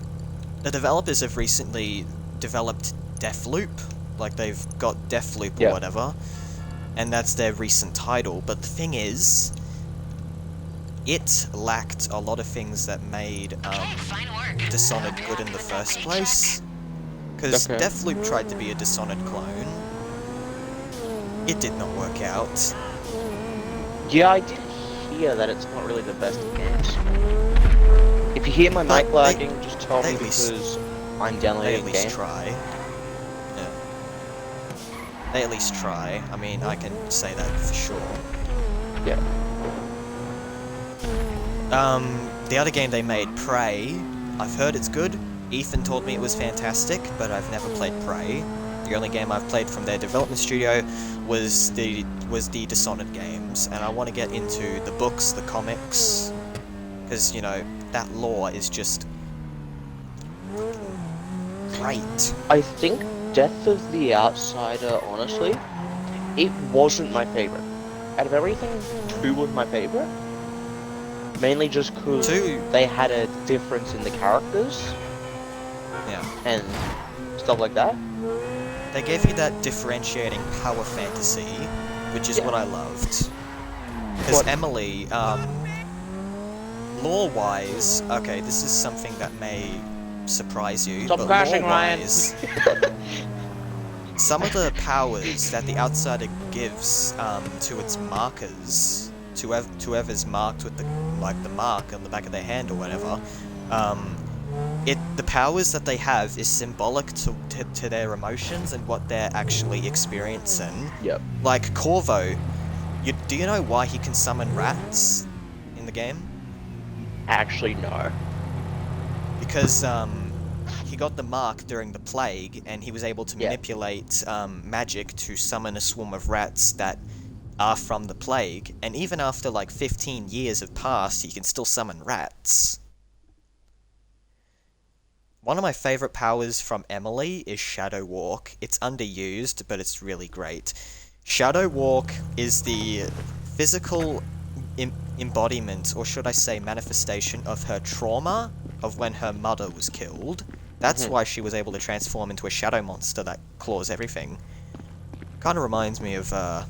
the developers have recently developed Deathloop. Like, they've got Deathloop or whatever. And that's their recent title. But the thing is, it lacked a lot of things that made Dishonored good in the first place. Because Deathloop tried to be a Dishonored clone. It did not work out. Yeah, I did hear that it's not really the best of games. If you hear my mic lagging, just tell me because I'm downloading the game. They at least try. Yeah. They at least try. I mean, I can say that for sure. Yeah. The other game they made, Prey, I've heard it's good. Ethan told me it was fantastic, but I've never played Prey. The only game I've played from their development studio was the Dishonored games, and I want to get into the books, the comics, because, you know, that lore is just great. I think Death of the Outsider, honestly, it wasn't my favorite. Out of everything, 2 was my favorite. Mainly just because they had a difference in the characters. Yeah. And stuff like that. They gave you that differentiating power fantasy, which is what I loved. Because Emily, lore-wise, okay, this is something that may surprise you, Stop but crashing, lore-wise, some of the powers that the Outsider gives to its markers, to whoever's marked with the mark on the back of their hand or whatever, the powers that they have is symbolic to their emotions and what they're actually experiencing. Yep. Like Corvo, do you know why he can summon rats in the game? Actually, no. Because he got the mark during the plague, and he was able to manipulate magic to summon a swarm of rats that are from the plague. And even after like 15 years have passed, he can still summon rats. One of my favorite powers from Emily is Shadow Walk. It's underused, but it's really great. Shadow Walk is the physical embodiment, or should I say manifestation, of her trauma of when her mother was killed. That's why she was able to transform into a shadow monster that claws everything. Kind of reminds me of a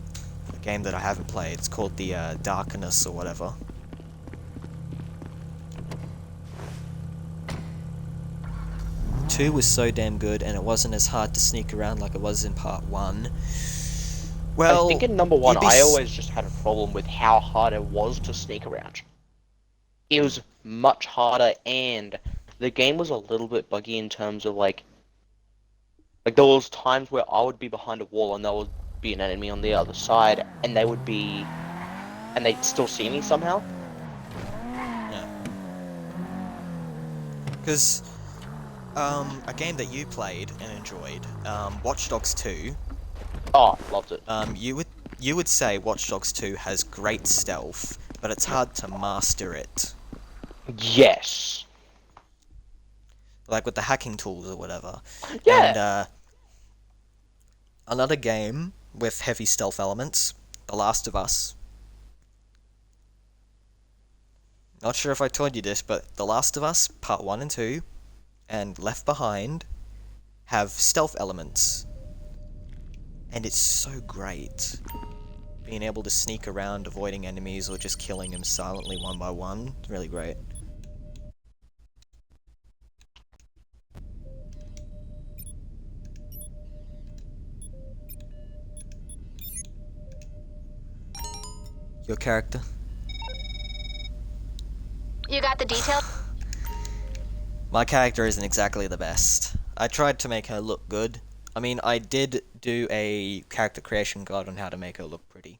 game that I haven't played. It's called the Darkness or whatever. Two was so damn good, and it wasn't as hard to sneak around like it was in part 1. Well, I think in number 1, I always just had a problem with how hard it was to sneak around. It was much harder, and the game was a little bit buggy in terms of like there was times where I would be behind a wall and there would be an enemy on the other side, and they'd still see me somehow. Yeah. Because a game that you played and enjoyed, Watch Dogs 2. Oh, loved it. You would say Watch Dogs 2 has great stealth, but it's hard to master it. Yes. Like with the hacking tools or whatever. Yeah. And another game with heavy stealth elements, The Last of Us. Not sure if I told you this, but The Last of Us Part 1 and 2 and Left Behind have stealth elements. And it's so great. Being able to sneak around, avoiding enemies, or just killing them silently one by one. It's really great. Your character? You got the details? My character isn't exactly the best. I tried to make her look good. I mean, I did do a character creation guide on how to make her look pretty.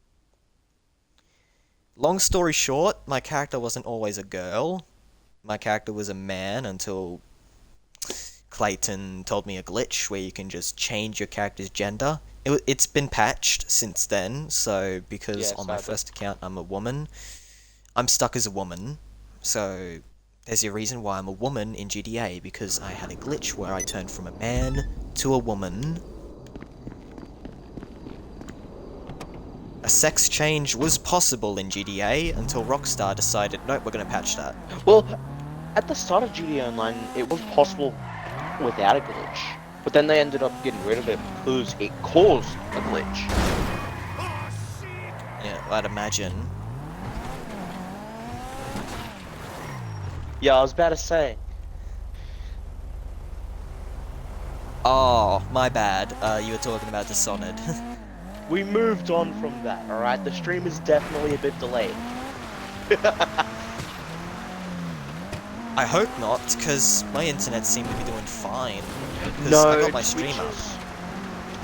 Long story short, my character wasn't always a girl. My character was a man until Clayton told me a glitch where you can just change your character's gender. It's been patched since then, so because on my first account I'm a woman, I'm stuck as a woman. So there's a reason why I'm a woman in GTA, because I had a glitch where I turned from a man to a woman. A sex change was possible in GTA until Rockstar decided, nope, we're gonna patch that. Well, at the start of GTA Online, it was possible without a glitch. But then they ended up getting rid of it because it caused a glitch. Yeah, I'd imagine. Yeah, I was about to say. Oh, my bad. You were talking about Dishonored. We moved on from that, alright? The stream is definitely a bit delayed. I hope not, because my internet seemed to be doing fine. Because No, I got my stream up.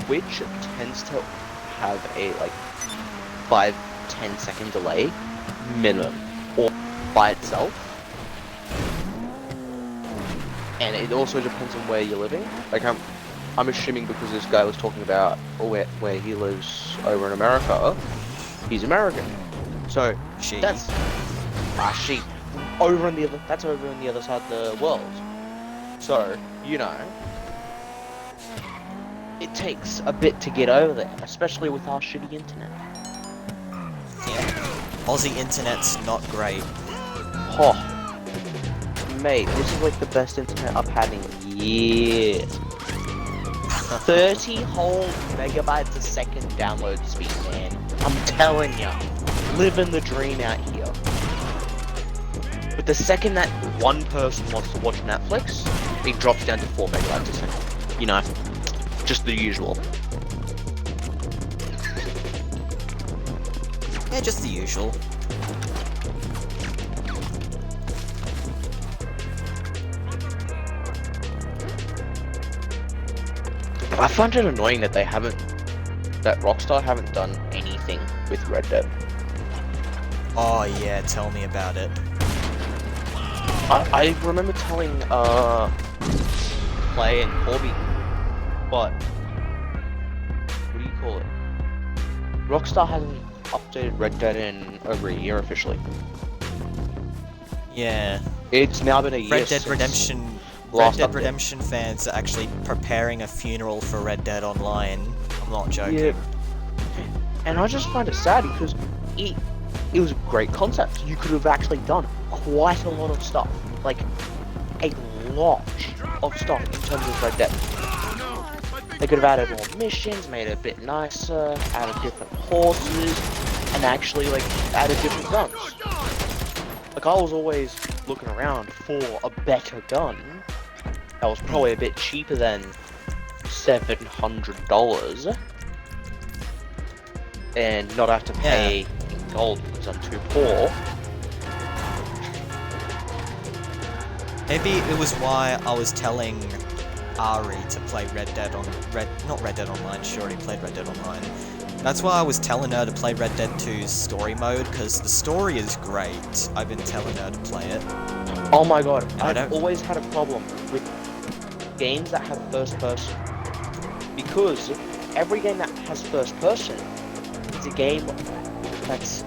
Twitch tends to have a, 5-10 second delay, minimum. Or by itself. And it also depends on where you're living. Like I'm assuming because this guy was talking about where he lives over in America, he's American. So that's she over on the other. That's over on the other side of the world. So you know, it takes a bit to get over there, especially with our shitty internet. Yeah, Aussie internet's not great. Oh, mate, this is like the best internet I've had in years. 30 whole megabytes a second download speed, man. I'm telling ya, living the dream out here. But the second that one person wants to watch Netflix, it drops down to 4 megabytes a second. You know, just the usual. Yeah, just the usual. I find it annoying that that Rockstar haven't done anything with Red Dead. Oh yeah, tell me about it. I remember telling Clay and Corby, but what do you call it? Rockstar hasn't updated Red Dead in over a year officially. Yeah. It's now been a year. Red Dead Redemption fans are actually preparing a funeral for Red Dead Online. I'm not joking. Yeah. And I just find it sad because it was a great concept. You could have actually done quite a lot of stuff. Like, a lot of stuff in terms of Red Dead. They could have added more missions, made it a bit nicer, added different horses, and actually, like, added different guns. Like, I was always looking around for a better gun that was probably a bit cheaper than $700 and not have to pay gold because I'm too poor. Maybe it was why I was telling Ari to play not Red Dead Online, she already played Red Dead Online. That's why I was telling her to play Red Dead 2's story mode, because the story is great. I've been telling her to play it. Oh my god, I've always had a problem with games that have first person. Because every game that has first person is a game that's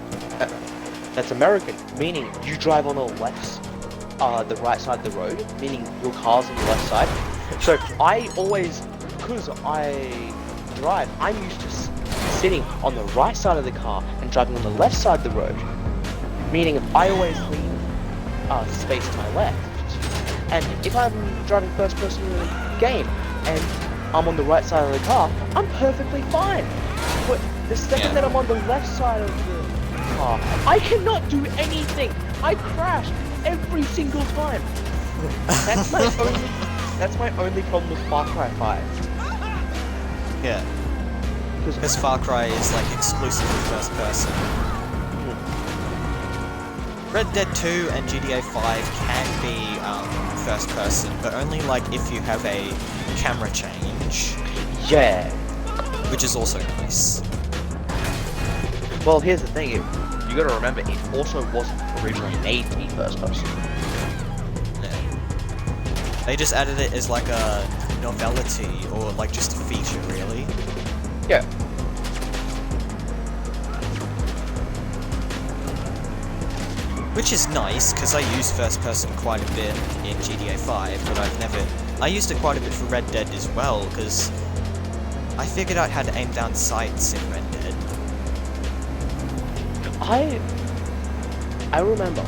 American, meaning you drive on the right side of the road, meaning your car's on the left side. So I always, because I drive, I'm used to sitting on the right side of the car and driving on the left side of the road, meaning I always leave space to my left. And if I'm driving first person in the game and I'm on the right side of the car, I'm perfectly fine. But the second that I'm on the left side of the car, I cannot do anything. I crash every single time. That's my only problem with Far Cry 5. Yeah. Because Far Cry is like exclusively first person. Red Dead 2 and GTA 5 can be first person, but only like if you have a camera change. Yeah. Which is also nice. Well, here's the thing, you gotta remember, it also wasn't originally made to be first person. Yeah. They just added it as like a novelty, or like just a feature, really. Yeah. Which is nice, because I use first person quite a bit in GTA 5, but I used it quite a bit for Red Dead as well, because I figured out how to aim down sights in Red Dead. I remember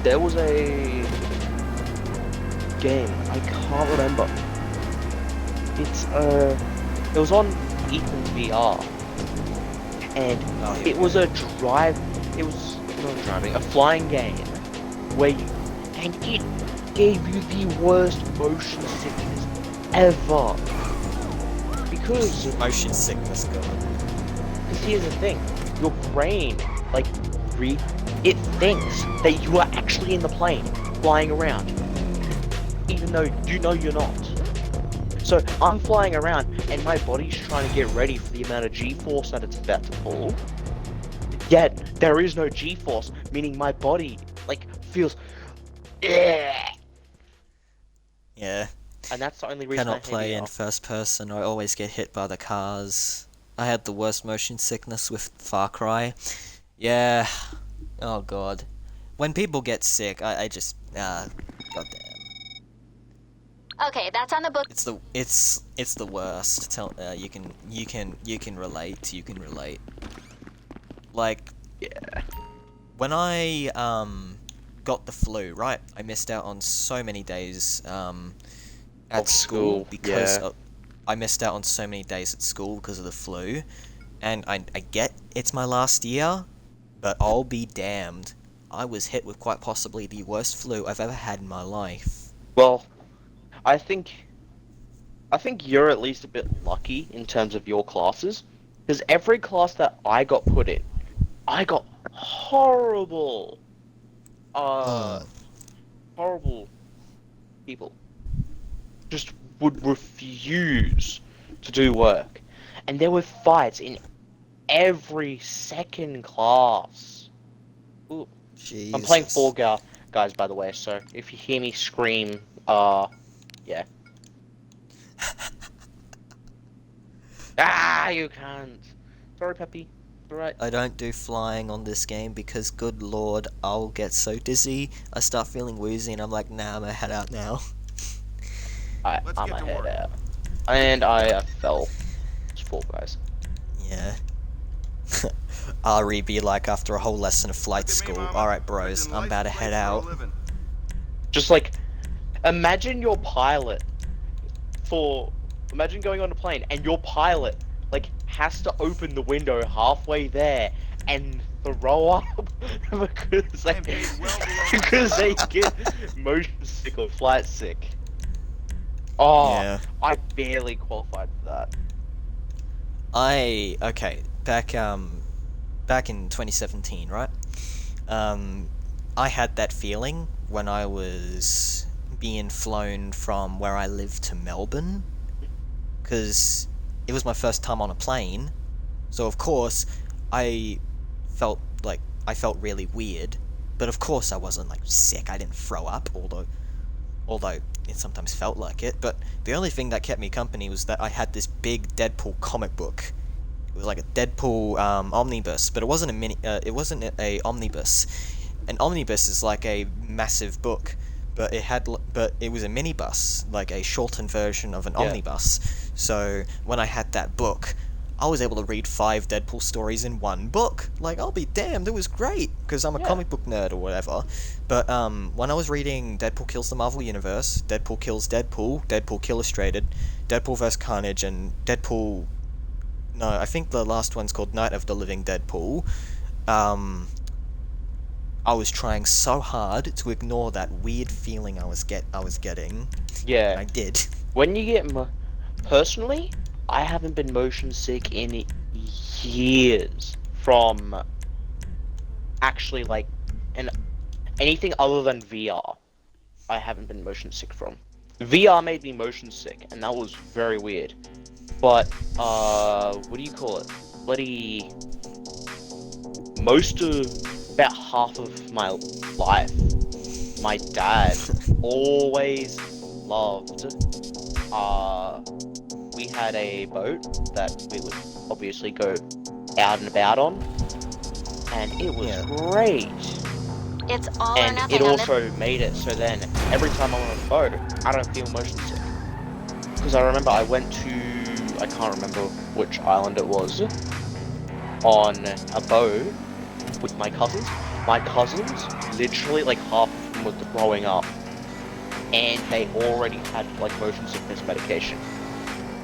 there was a game, I can't remember. It was on Ethan's VR, and it was a flying game where and it gave you the worst motion sickness ever. Because motion sickness gone. Because here's the thing, your brain, like, it thinks that you are actually in the plane, flying around, even though you know you're not. So I'm flying around, and my body's trying to get ready for the amount of G-force that it's about to pull. Yet there is no G-force, meaning my body, like, feels, yeah. Yeah. And that's the only reason I Cannot hate play VR. in first person. I always get hit by the cars. I had the worst motion sickness with Far Cry. Yeah. Oh god. When people get sick, I just goddamn. Okay, that's on the book. It's the worst. You can relate. You can relate. Like, Yeah. when I got the flu, right? I missed out on so many days at Of school school, because yeah. I missed out on so many days at school because of the flu. And I get it's my last year, but I'll be damned. I was hit with quite possibly the worst flu I've ever had in my life. Well, I think you're at least a bit lucky in terms of your classes, because every class that I got put in, I got horrible, horrible people. Just would refuse to do work, and there were fights in every second class. Ooh. Jesus. I'm playing Fall Guys, by the way, so if you hear me scream, yeah. You can't. Sorry, Peppy. Alright. I don't do flying on this game because, good lord, I'll get so dizzy. I start feeling woozy and I'm like, nah, I'm gonna head out now. I'm Let's a get to head work. out. And I fell. It's Fall Guys. Yeah. Ari be like after a whole lesson of flight Look at me, school. Mama. Alright, bros, Printing I'm about to license head plates for a out. living. Just like, imagine your pilot imagine going on a plane and your pilot, like, has to open the window halfway there and throw up because I am paid well below my because they get motion sick or flight sick. Oh, Yeah. I barely qualified for that. Okay, back in 2017, right? I had that feeling when I was being flown from where I live to Melbourne, because it was my first time on a plane, so of course I felt really weird, but of course I wasn't like sick. I didn't throw up, although it sometimes felt like it. But the only thing that kept me company was that I had this big Deadpool comic book. It was like a Deadpool omnibus, but it wasn't it wasn't a omnibus. An omnibus is like a massive book, but it was a minibus, like a shortened version of an omnibus. So when I had that book, I was able to read 5 Deadpool stories in one book. Like, I'll be damned, it was great, because I'm a comic book nerd or whatever. But when I was reading Deadpool Kills the Marvel Universe, Deadpool Kills Deadpool, Deadpool Illustrated, Deadpool vs. Carnage, and Deadpool... No, I think the last one's called Night of the Living Deadpool. I was trying so hard to ignore that weird feeling I was getting. Yeah. And I did. When you get personally, I haven't been motion sick in years from actually like anything other than VR. I haven't been motion sick from. VR made me motion sick, and that was very weird. But what do you call it? Bloody about half of my life, my dad always loved. We had a boat that we would obviously go out and about on, and it was great. It's all or And nothing. it also made it so then every time I'm on a boat, I don't feel motion sick. Because I remember I went to, I can't remember which island it was, on a boat with my cousins. My cousins, literally like half of them were throwing up, and they already had like motion sickness medication,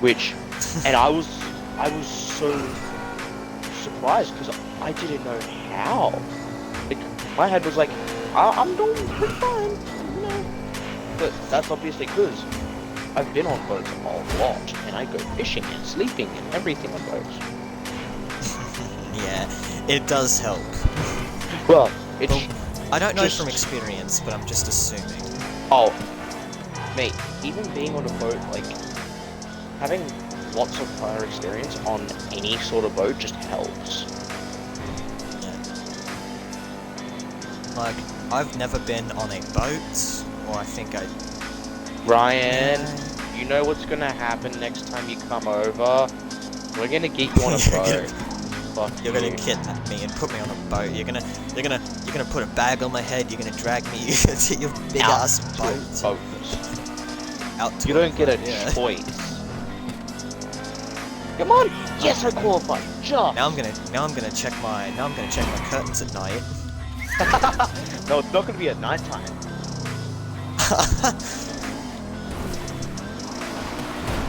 and I was so surprised because I didn't know how. Like, my head was like, I'm doing pretty fine, you know. But that's obviously because I've been on boats a lot, and I go fishing and sleeping and everything on boats. Yeah, it does help. Well, it's I don't know just... from experience, but I'm just assuming. Oh, mate, even being on a boat, like, having lots of prior experience on any sort of boat just helps. Yeah. Like, I've never been on a boat, or I think I... Ryan, you know what's gonna happen next time you come over? We're gonna get you on a boat. Fuck You're you. gonna kidnap me and put me on a boat. You're gonna put a bag on my head. You're gonna drag me to your big ass boat. Out to You don't get a yeah. choice. Come on! Yes, I qualified. Just. Now I'm gonna check my curtains at night. No, it's not gonna be at night time.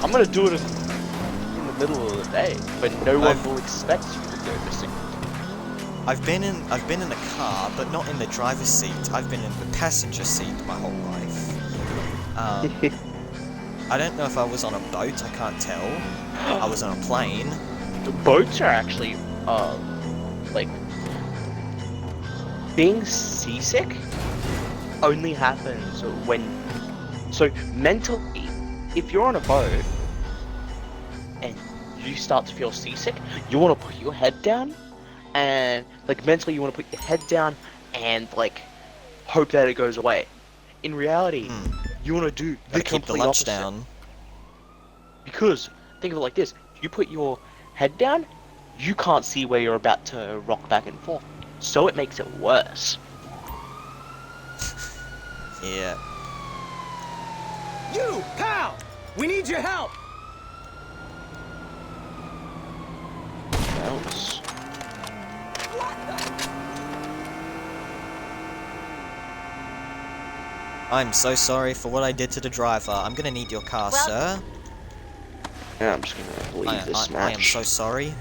I'm gonna do it in the middle of the day, but no one will expect you to go missing. I've been in a car, but not in the driver's seat. I've been in the passenger seat my whole life. I don't know if I was on a boat. I can't tell. I was on a plane. The boats are actually, like, being seasick only happens when, so mentally, if you're on a boat and you start to feel seasick, you want to put your head down, and like mentally you want to put your head down and like hope that it goes away. In reality, you want to do the Keep the complete lunch opposite. down. Because think of it like this: you put your head down, you can't see where you're about to rock back and forth, so it makes it worse. Yeah. You, pal! We need your help! Else. I'm so sorry for what I did to the driver. I'm gonna need your car, sir. Yeah, I'm just gonna leave this match. I am so sorry.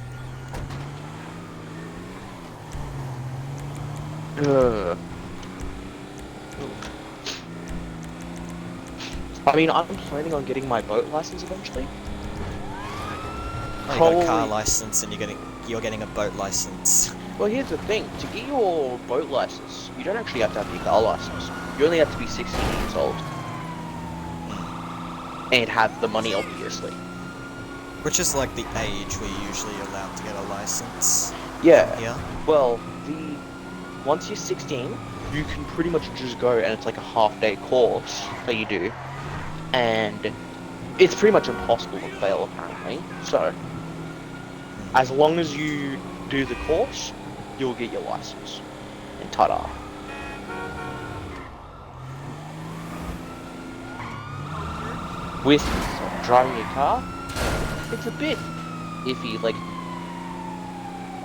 I mean, I'm planning on getting my boat license eventually. Oh, you got a car license and you're getting a boat license. Well, here's the thing: to get your boat license, you don't actually have to have your car license. You only have to be 16 years old and have the money, obviously. Which is like the age we're usually allowed to get a license. Yeah. Yeah. Well, once you're 16, you can pretty much just go, and it's like a half-day course that you do, and it's pretty much impossible to fail, apparently. So, as long as you do the course, you'll get your license. And ta-da. With driving a car, it's a bit iffy. Like,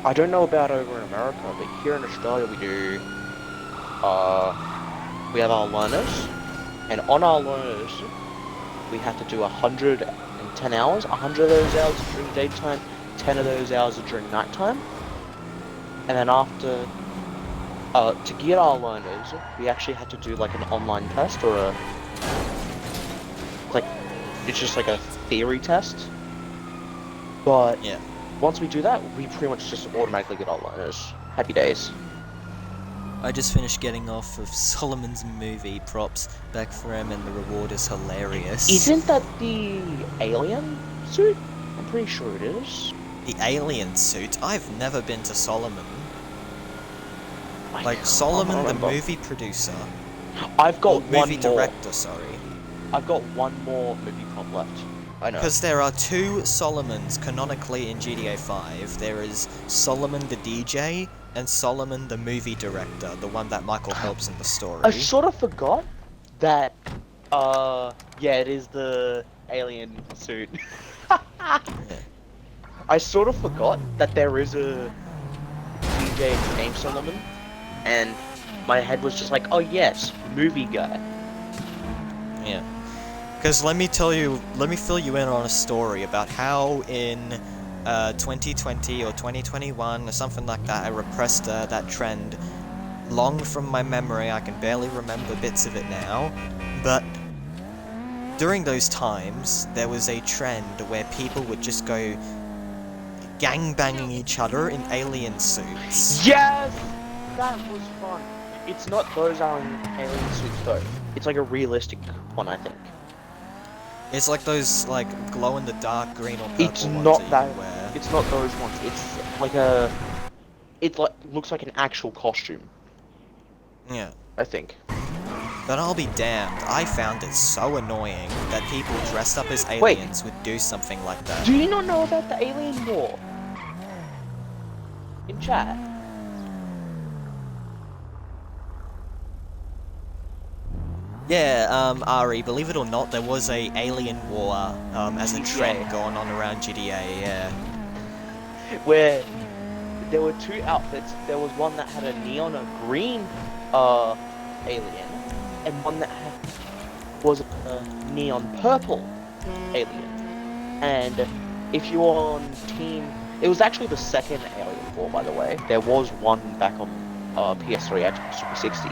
I don't know about over in America, but here in Australia we have our learners, and on our learners, we have to do 110 hours. 100 of those hours are during daytime, 10 of those hours are during nighttime. And then after, to get our learners, we actually had to do like an online test, or it's just like a theory test. But yeah, once we do that, we pretty much just automatically get our learners. Happy days. I just finished getting off of Solomon's movie. Props back for him, and the reward is hilarious. Isn't that the alien suit? I'm pretty sure it is. The alien suit? I've never been to Solomon. Like, Solomon, the movie producer. I've got one movie more. director, sorry. I've got one more movie prop left. I know. Because there are two Solomons canonically in GTA 5. There is Solomon the DJ and Solomon the movie director, the one that Michael helps in the story. I sort of forgot that, yeah, it is the alien suit. Yeah. I sort of forgot that there is a DJ named Solomon, and my head was just like, oh yes, movie guy. Yeah. Because let me fill you in on a story about how in 2020 or 2021 or something like that, I repressed that trend long from my memory. I can barely remember bits of it now, but during those times, there was a trend where people would just go gangbanging each other in alien suits. Yes! That was fun. It's not those alien suits though. It's like a realistic one, I think. It's like those, like, glow-in-the-dark green or purple It's ones not that that. you wear. It's not those ones. It's like a. It like looks like an actual costume. Yeah. I think. But I'll be damned, I found it so annoying that people dressed up as aliens would do something like that. Do you not know about the alien war? In chat? Yeah, Ari, believe it or not, there was a alien war, as a trend going on around GTA, yeah. Where there were two outfits. There was one that had a neon green alien, and one that was a neon purple alien. And if you were on team, it was actually the second Alien War, by the way. There was one back on PS3, actually Super 60,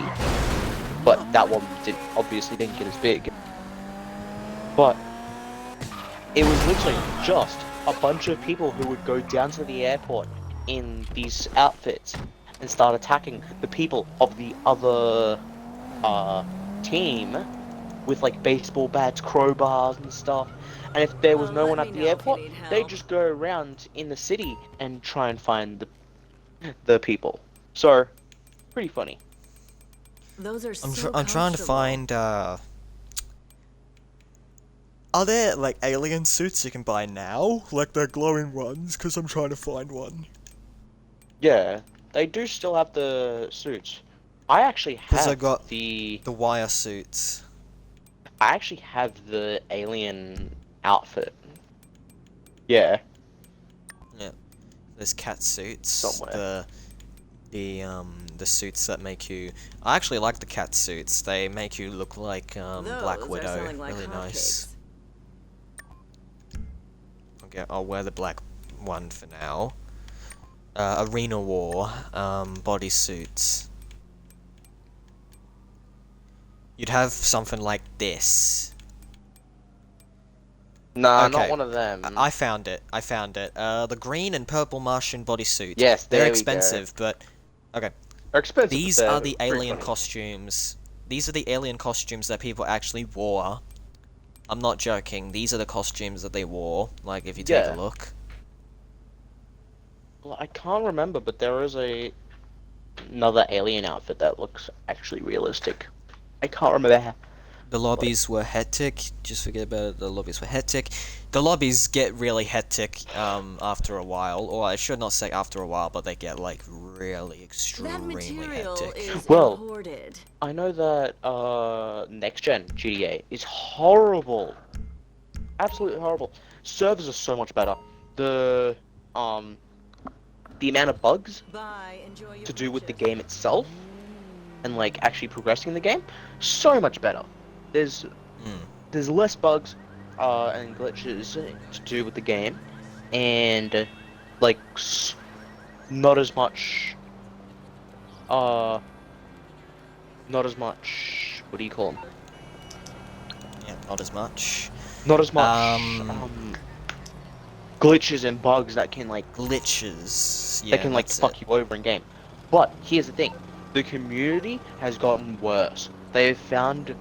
but that one obviously didn't get as big. But it was literally just a bunch of people who would go down to the airport in these outfits and start attacking the people of the other team with like baseball bats, crowbars and stuff. And if there was no one at the airport, they'd just go around in the city and try and find the people. So, pretty funny. Those are I'm trying to find, are there, like, alien suits you can buy now? Like, the glowing ones? Because I'm trying to find one. Yeah, they do still have the suits. I actually have I got the wire suits. I actually have the alien outfit. Yeah. Yeah. There's cat suits. Somewhere. The suits that make you... I actually like the cat suits. They make you look like, Black Widow. Really nice. Okay, I'll wear the black one for now. Arena War, bodysuits. You'd have something like this. Nah, Okay. not one of them. I found it. The green and purple Martian bodysuits. Yes, there they're we go. expensive, but okay. They're expensive. These but are they're the pretty alien funny. costumes. These are the alien costumes that people actually wore. I'm not joking. These are the costumes that they wore. Like, if you take Yeah. a look. Well, I can't remember, but there is another alien outfit that looks actually realistic. I can't remember how. The lobbies were hectic. Just forget about it. The lobbies were hectic. The lobbies get really hectic after a while, or I should not say after a while, but they get like really extremely hectic. Well, I know that next gen GTA is horrible, absolutely horrible. Servers are so much better. The amount of bugs to do with the game itself and like actually progressing the game, so much better. There's less bugs and glitches to do with the game, and like not as much what do you call them? Yeah, not as much. Not as much glitches and bugs that can like glitches. Yeah, that can like fuck you over in game. But here's the thing: the community has gotten worse. They've found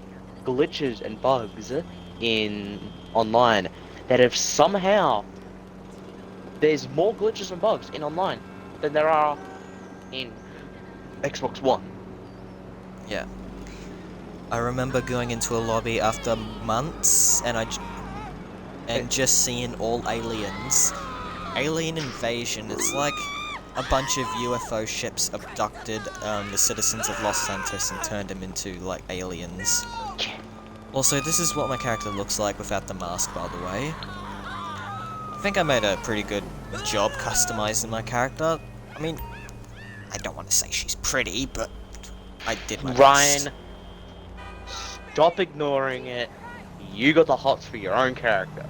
glitches and bugs in online that have somehow there's more glitches and bugs in online than there are in Xbox One. Yeah. I remember going into a lobby after months, and just seeing all aliens. Alien invasion. It's like a bunch of UFO ships abducted the citizens of Los Santos and turned them into like aliens. Also, this is what my character looks like without the mask, by the way. I think I made a pretty good job customizing my character. I mean, I don't want to say she's pretty, but I did my Ryan, best. stop ignoring it. You got the hots for your own character.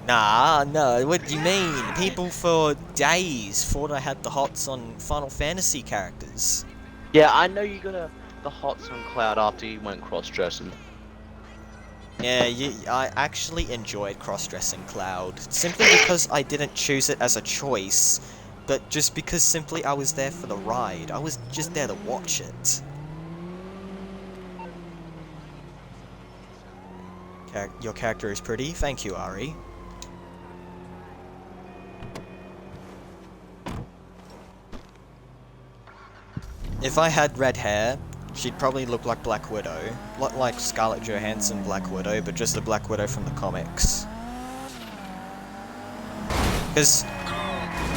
Nah, no, what do you mean? People for days thought I had the hots on Final Fantasy characters. Yeah, I know you got the hots on Cloud after you went cross-dressing. Yeah, I actually enjoyed cross-dressing Cloud, simply because I didn't choose it as a choice, but just because simply I was there for the ride. I was just there to watch it. Your character is pretty. Thank you, Ari. If I had red hair, she'd probably look like Black Widow. Not like Scarlett Johansson Black Widow, but just the Black Widow from the comics. Because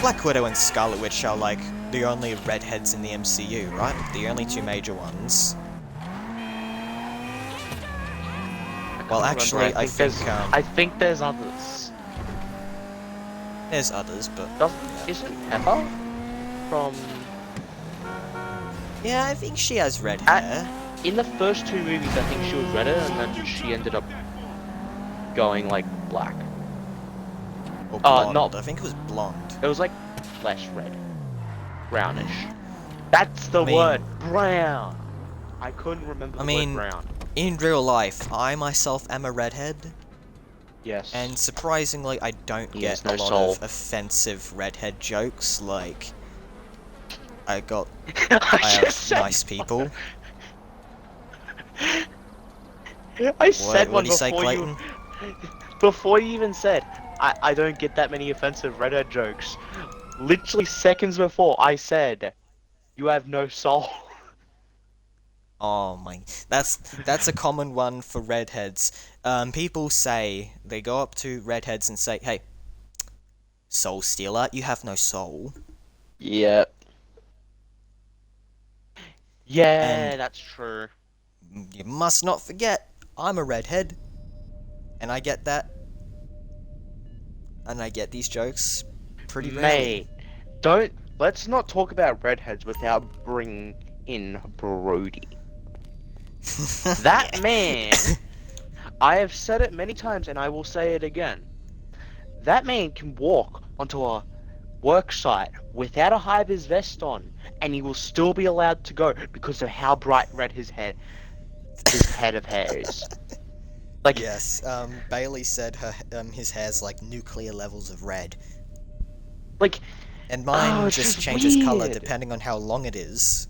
Black Widow and Scarlet Witch are like the only redheads in the MCU, right? The only two major ones. Well, actually, I think there's others. There's others, but Isn't Pepper from? Yeah, I think she has red hair. In the first two movies, I think she was redder, and then she ended up going like black. Or blonde. Not. I think it was blonde. It was like less red, brownish. That's the mean- word, brown. I couldn't remember the word brown. In real life, I myself am a redhead, Yes. and surprisingly, I don't He get has a no lot soul. of offensive redhead jokes. Like, I I have just said nice people. I said What one do you say, before Clayton? before you even said, I don't get that many offensive redhead jokes. Literally seconds before, I said, you have no soul. Oh my, that's a common one for redheads. People say, they go up to redheads and say, "Hey, soul stealer, you have no soul." Yeah. Yeah, And- that's true. You must not forget, I'm a redhead, and I get that, and I get these jokes pretty rarely. Mate, let's not talk about redheads without bringing in Brody. That man, I have said it many times and I will say it again. That man can walk onto a work site without a high-vis vest on and he will still be allowed to go because of how bright red his head of hair is. Like, Yes, Bailey said his hair's like nuclear levels of red. like, And mine it's just just changes color weird. depending on how long it is.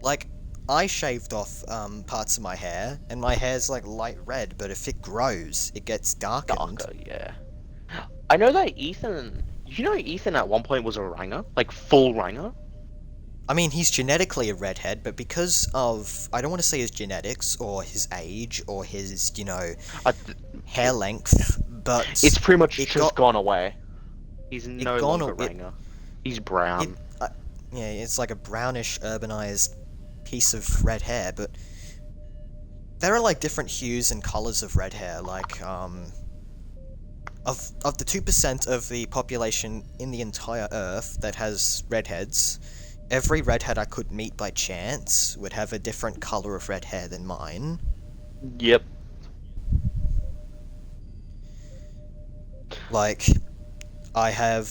Like, I shaved off parts of my hair, and my hair's like light red, but if it grows, it gets darkened. darker, yeah. I know that Ethan at one point was a Ranger? Like, full Ranger? I mean, he's genetically a redhead, but because of, I don't want to say his genetics, or his age, or his, hair length, but It's pretty much it just got- gone away. He's no gone longer aw- Ranger. He's brown. yeah, it's like a brownish, urbanized piece of red hair, but there are like different hues and colors of red hair, like, of the 2% of the population in the entire Earth that has redheads, every redhead I could meet by chance would have a different color of red hair than mine. Yep. Like, I have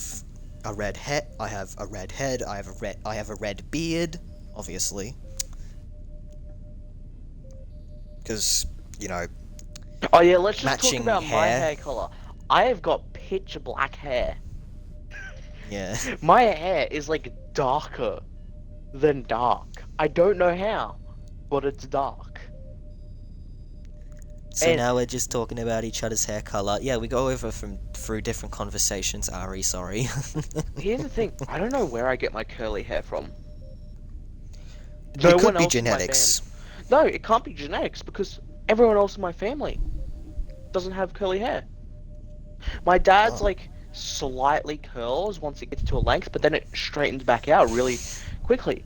a red head, I have a red beard, obviously. Because, Oh yeah, let's just talk matching about my hair. hair color. I have got pitch black hair. yeah. My hair is like darker than dark. I don't know how, but it's dark. So And- now we're just talking about each other's hair color. Yeah, we go over through different conversations, Ari, sorry. Here's the thing, I don't know where I get my curly hair from. It No could one be else in my genetics. No, it can't be genetics because everyone else in my family doesn't have curly hair. My dad's Oh. like slightly curls once it gets to a length, but then it straightens back out really quickly.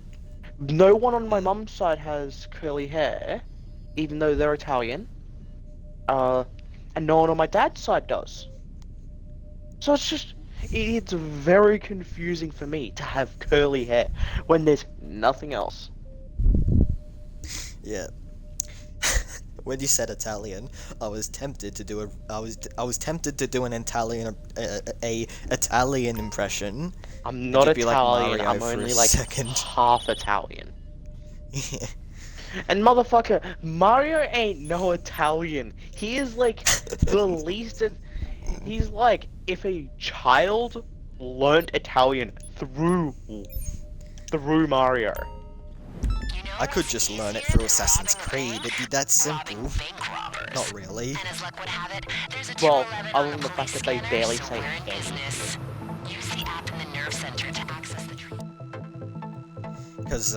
No one on my mum's side has curly hair, even though they're Italian. And no one on my dad's side does. So it's very confusing for me to have curly hair when there's nothing else. Yeah. When you said Italian, I was tempted to do an Italian Italian impression. I'm not you'd be like Italian, Mario I'm for a only like second. half Italian. And motherfucker, Mario ain't no Italian. He is like the least. He's like if a child learnt Italian through Mario. I could just learn it through Assassin's Creed. It'd be that simple. Not really. Well, other than the fact that they barely say N. Because,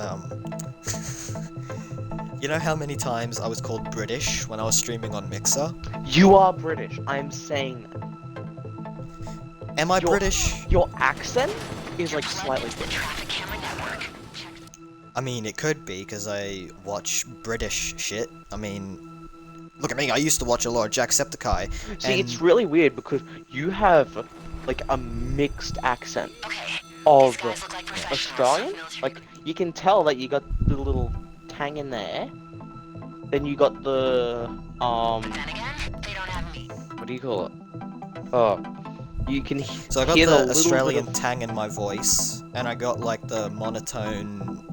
you know how many times I was called British when I was streaming on Mixer? You are British. I'm saying Am I British? your accent is like slightly different. I mean, it could be, because I watch British shit. I mean, look at me, I used to watch a lot of Jacksepticeye. See, it's really weird because you have like a mixed accent of Australian. Like, you can tell that you got the little tang in there. Then you got the what do you call it? Oh, you can So I got hear the little Australian bit tang in my voice, and I got like the monotone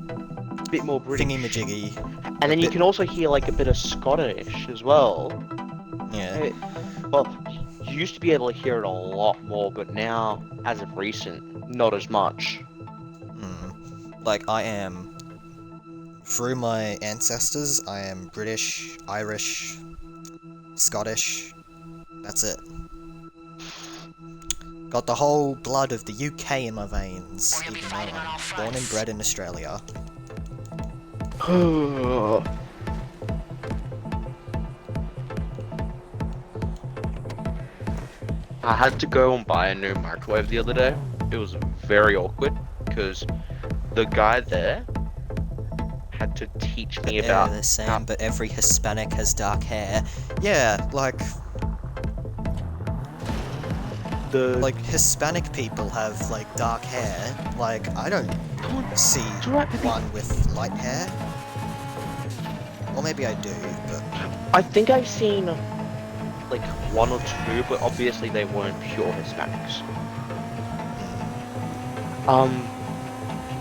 bit more British. thingy-majiggy. And then you can also hear like a bit of Scottish as well. Yeah. Well, you used to be able to hear it a lot more, but now, as of recent, not as much. Like, I am, through my ancestors, I am British, Irish, Scottish. That's it. Got the whole blood of the UK in my veins, even though I'm born and bred in Australia. I had to go and buy a new microwave the other day. It was very awkward because the guy there had to teach me about the same, but every Hispanic has dark hair. Yeah, like like Hispanic people have like dark hair. Like, I don't see one with light hair. Or maybe I do, but I think I've seen like one or two, but obviously they weren't pure Hispanics.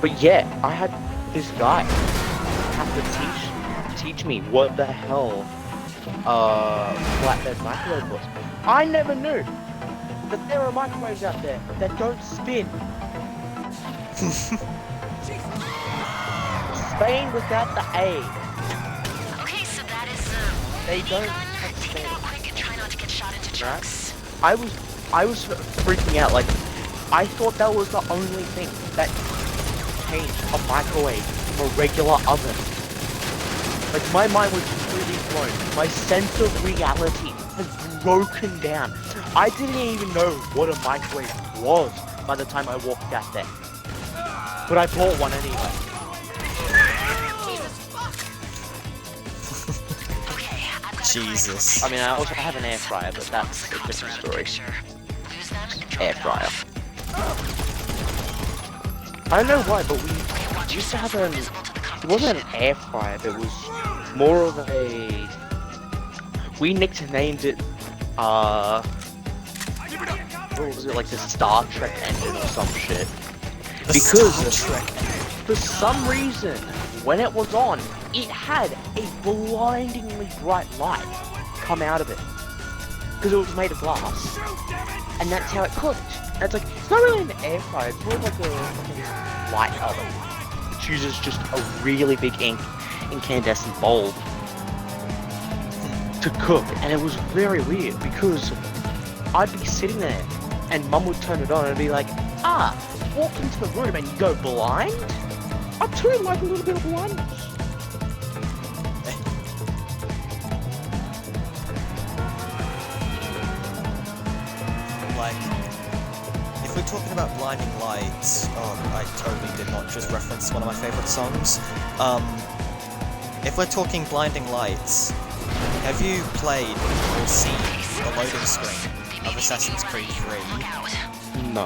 But yeah, I had this guy have to teach me what the hell flatbed microwave was. I never knew that there are microwaves out there that don't spin. Spain without the A. Okay, so that is, They don't have Spain. Quick and try not to get shot into trucks. I was freaking out. Like, I thought that was the only thing that changed a microwave from a regular oven. Like, my mind was completely blown. My sense of reality has broken down. I didn't even know what a microwave was by the time I walked out there. But I bought one anyway. Jesus. I mean, I also have an air fryer, but that's a different story. Air fryer. I don't know why, but we used to have it wasn't an air fryer, but it was more of a... We nicknamed it, what was it, like the Star Trek engine or some shit. Because, for some reason, when it was on, it had a blindingly bright light come out of it. Because it was made of glass. And that's how it cooked. And it's like, it's not really an air fryer, it's more like a light oven. It uses just a really big incandescent bulb to cook. And it was very weird because I'd be sitting there and Mum would turn it on and be like, walk into the room and you go blind? I too like a little bit of blindness. Like, if we're talking about blinding lights, I totally did not just reference one of my favorite songs. If we're talking blinding lights, have you played or seen the loading screen of Assassin's Creed 3? No.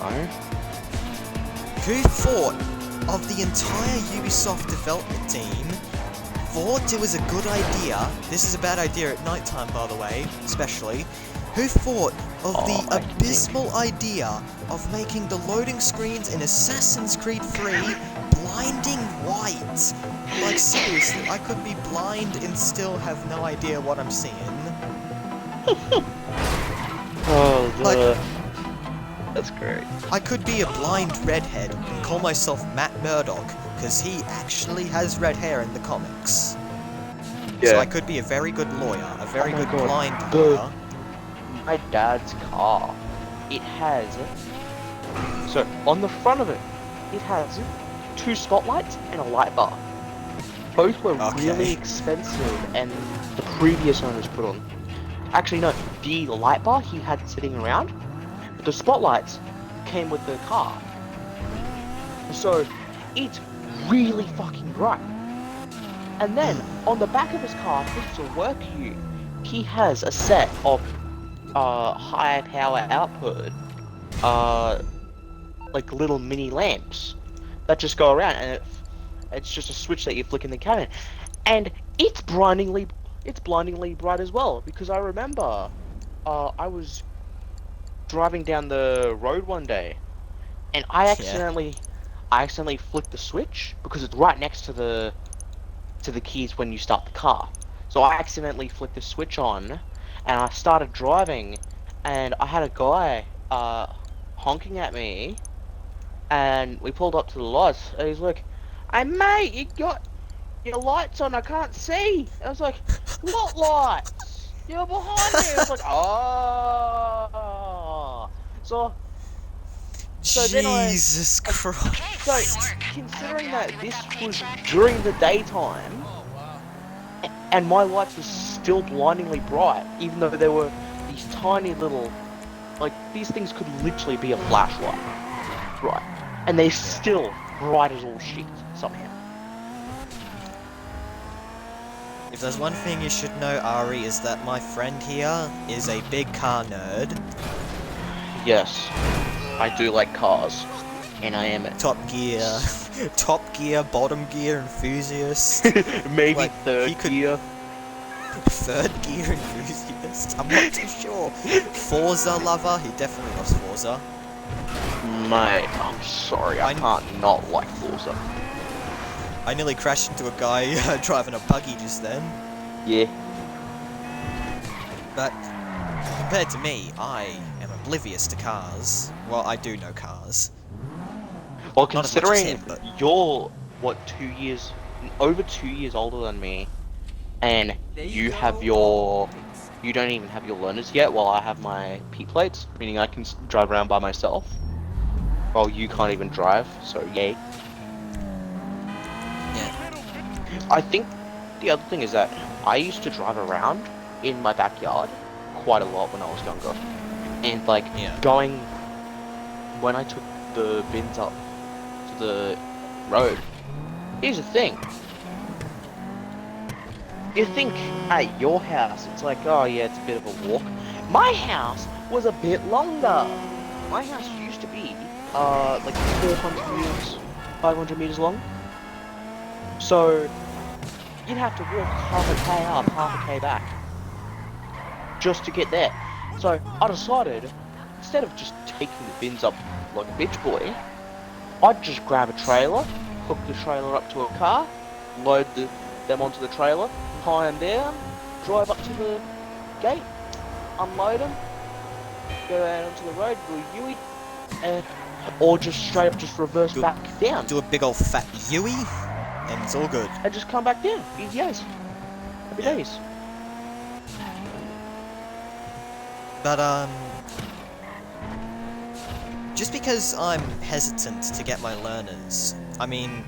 Who thought of the entire Ubisoft development team thought it was a good idea? This is a bad idea at night time, by the way, especially. Who thought of the abysmal idea of making the loading screens in Assassin's Creed 3 blinding white? Like, seriously, I could be blind and still have no idea what I'm seeing. That's great. I could be a blind redhead and call myself Matt Murdock, because he actually has red hair in the comics. Yeah. So I could be a very good lawyer, a very good blind lawyer. My dad's car, it has, so on the front of it, it has 2 spotlights and a light bar. Both were Okay. really expensive, and the previous owners put on. Actually, no, the light bar he had sitting around, but the spotlights came with the car. So it's really fucking bright. And then on the back of his car, this will work you. He has a set of high power output, like little mini lamps that just go around, and it's just a switch that you flick in the cabin, and it's blindingly bright as well. Because I remember, I was driving down the road one day, and I accidentally flicked the switch because it's right next to the keys when you start the car. So I accidentally flicked the switch on, and I started driving, and I had a guy honking at me, and we pulled up to the lights, and he's like, "Hey mate, you got your lights on, I can't see." I was like, "What lights? You're behind me." I was like, "Oh." So then Jesus Christ. So, considering that this was during the daytime, and my lights were still blindingly bright, even though there were these tiny little, like, these things could literally be a flashlight, right? And they're still bright as all shit, somehow. If there's one thing you should know, Ari, is that my friend here is a big car nerd. Yes, I do like cars, and I am a Top Gear, Top Gear, Bottom Gear enthusiast. maybe Like, third gear. Third Gear enthusiast? I'm not too sure. Forza lover? He definitely loves Forza. Mate, I'm sorry, I can't not like Forza. I nearly crashed into a guy driving a buggy just then. Yeah. But compared to me, I am oblivious to cars. Well, I do know cars. Well, Not as much as considering him, but- you're, what, over 2 years older than me, and you have you don't even have your learners yet, while I have my P plates, meaning I can drive around by myself, while you can't even drive, so yay. Yeah. I think the other thing is that I used to drive around in my backyard quite a lot when I was younger, and like going when I took the bins up to the road. Here's the thing. You think at your house it's like, oh yeah, it's a bit of a walk. My house was a bit longer. My house used to be like 400 meters, 500 meters long. So you'd have to walk half a k up, half a k back, just to get there. So I decided, instead of just taking the bins up like a bitch boy, I'd just grab a trailer, hook the trailer up to a car, load them onto the trailer, tie them down, drive up to the gate, unload them, go out onto the road, do a Yui, or just straight up just reverse back down. Do a big old fat Yui, and it's all good. And just come back down. Easy as. Happy days. But, just because I'm hesitant to get my learners, I mean,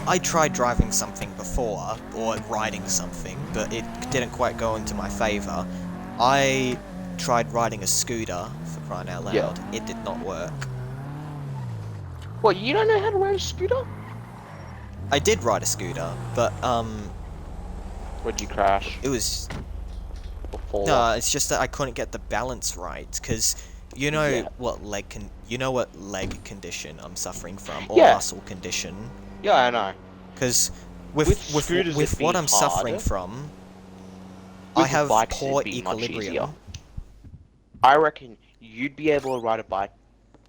I tried driving something before, or riding something, but it didn't quite go into my favour. I tried riding a scooter, for crying out loud. Yeah. It did not work. What, you don't know how to ride a scooter? I did ride a scooter, but, Would you crash? it was... Before? No, it's just that I couldn't get the balance right, because you know what leg condition I'm suffering from, or muscle condition. Yeah, I know. Because scooters, with it'd be what I'm suffering hard. from, With I have bikes, poor it'd be much easier. equilibrium. I reckon you'd be able to ride a bike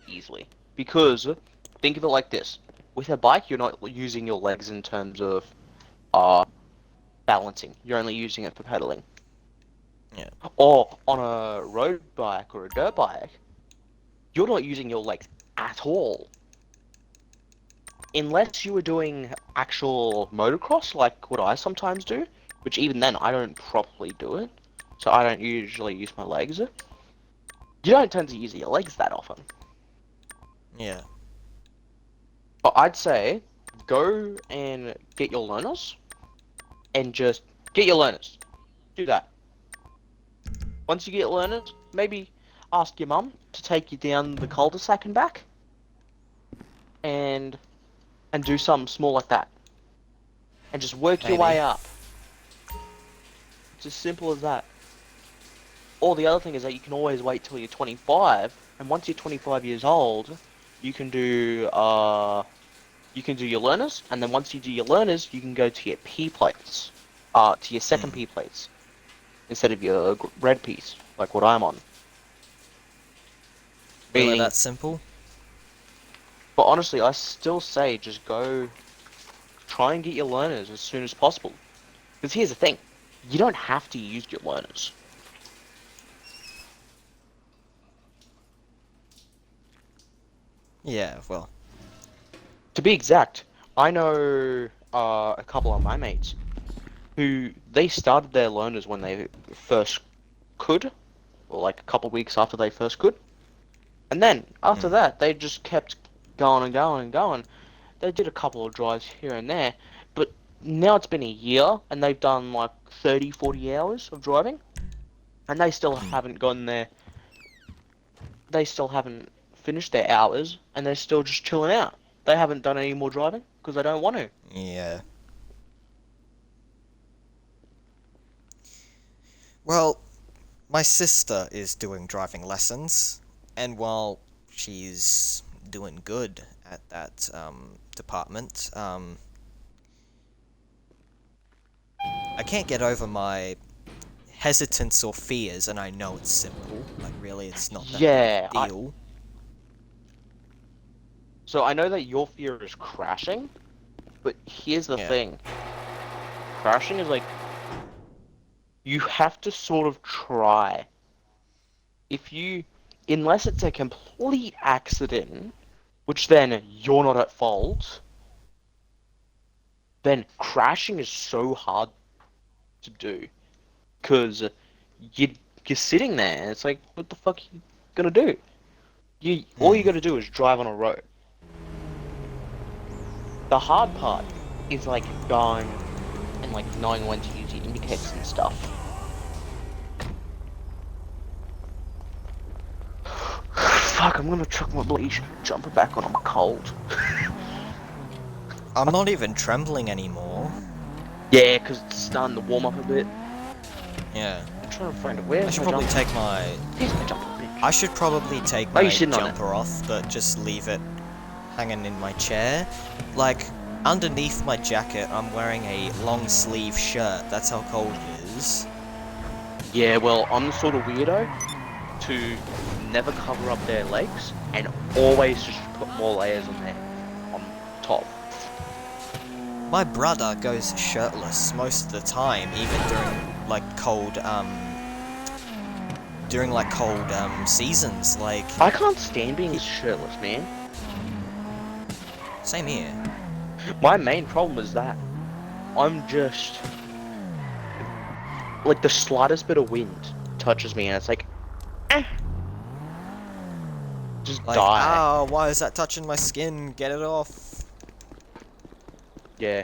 easily. Because, think of it like this. With a bike, you're not using your legs in terms of balancing. You're only using it for pedaling. Yeah. Or on a road bike or a dirt bike, you're not using your legs at all. Unless you were doing actual motocross, like what I sometimes do, which even then I don't properly do it, so I don't usually use my legs. You don't tend to use your legs that often. Yeah. But I'd say go and get your learners, and just get your learners. Do that. Once you get learners, maybe ask your mum to take you down the cul-de-sac and back, and do something small like that, and just work your way up. It's as simple as that. Or the other thing is that you can always wait till you're 25, and once you're 25 years old, you can do your learners, and then once you do your learners, you can go to your P plates, to your second P plates, instead of your red Ps, like what I'm on. Really that simple? But honestly, I still say just go, try and get your learners as soon as possible. Because here's the thing, you don't have to use your learners. Yeah, well. To be exact, I know a couple of my mates who they started their learners when they first could, or like a couple of weeks after they first could, and then after that they just kept going and going and going. They did a couple of drives here and there, but now it's been a year and they've done like 30-40 hours of driving, and they still haven't gone there. They still haven't finished their hours, and they're still just chilling out. They haven't done any more driving because they don't want to. Yeah. Well, my sister is doing driving lessons, and while she's doing good at that department, I can't get over my hesitance or fears, and I know it's simple. Like, really, it's not that big a deal. So I know that your fear is crashing, but here's the thing. Crashing is like, you have to sort of try. Unless it's a complete accident, which then you're not at fault, then crashing is so hard to do. Because you're sitting there, and it's like, what the fuck are you gonna do? All you gotta do is drive on a road. The hard part is like going and like knowing when to use your indicators and stuff. Fuck, I'm gonna chuck my bleach jumper back on, I'm cold. I'm not even trembling anymore. Yeah, because it's starting to warm up a bit. Yeah. I'm trying to find it. Where's I should my probably jumper? take my... Here's my jumper, bitch. I should probably take Oh, my you shouldn't on jumper off, but just leave it hanging in my chair. Like, underneath my jacket, I'm wearing a long sleeve shirt. That's how cold it is. Yeah, well, I'm the sort of weirdo to never cover up their legs and always just put more layers on top. My brother goes shirtless most of the time, even during like cold seasons. Like, I can't stand being shirtless, man. Same here. My main problem is that I'm just like the slightest bit of wind touches me and it's like, just like, die. Oh, why is that touching my skin? Get it off. Yeah.